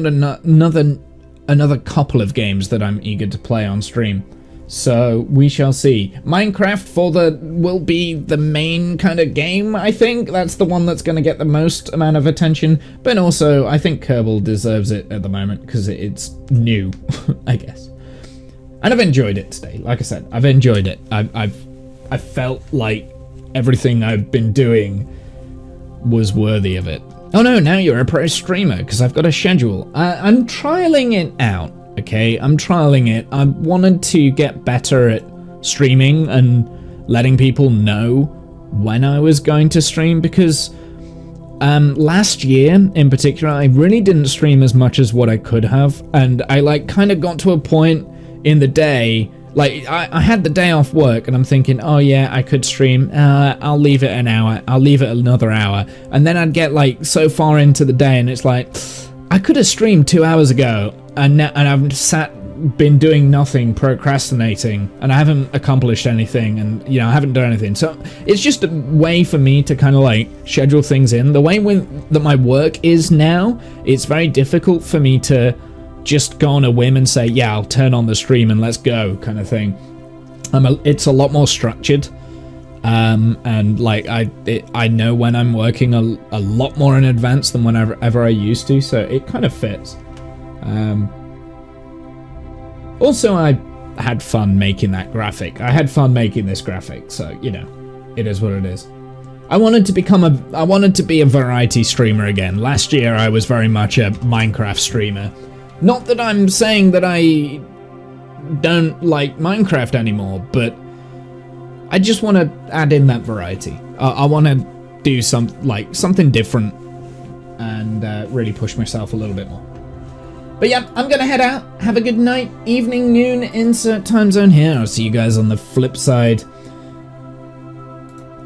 another couple of games that I'm eager to play on stream. So we shall see. Minecraft will be the main kind of game, I think. That's the one that's going to get the most amount of attention. But also, I think Kerbal deserves it at the moment because it's new, I guess. And I've enjoyed it today. Like I said, I've enjoyed it. I felt like everything I've been doing was worthy of it. Oh no, now you're a pro streamer because I've got a schedule. I'm trialing it out. Okay, I'm trialing it. I wanted to get better at streaming and letting people know when I was going to stream, because last year in particular, I really didn't stream as much as what I could have, and I like kind of got to a point in the day, like I had the day off work and I'm thinking, oh yeah, I could stream, I'll leave it an hour, I'll leave it another hour, and then I'd get like so far into the day and it's like, I could have streamed 2 hours ago, and I've been doing nothing, procrastinating, and I haven't accomplished anything, and I haven't done anything. So it's just a way for me to kind of like schedule things in. The way that my work is now, it's very difficult for me to just go on a whim and say, yeah, I'll turn on the stream and let's go kind of thing. It's a lot more structured. And like I know when I'm working a lot more in advance than whenever I used to, so it kind of fits. Also, I had fun making that graphic. I had fun making this graphic, so it is what it is. I wanted to be a variety streamer again. Last year I was very much a Minecraft streamer. Not that I'm saying that I don't like Minecraft anymore, but I just want to add in that variety. I want to do something different and really push myself a little bit more. But yeah, I'm going to head out. Have a good night, evening, noon, insert time zone here. I'll see you guys on the flip side.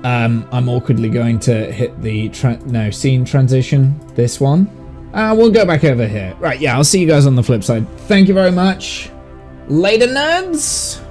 I'm awkwardly going to hit the scene transition. This one. We'll go back over here. Right, yeah, I'll see you guys on the flip side. Thank you very much. Later, nerds!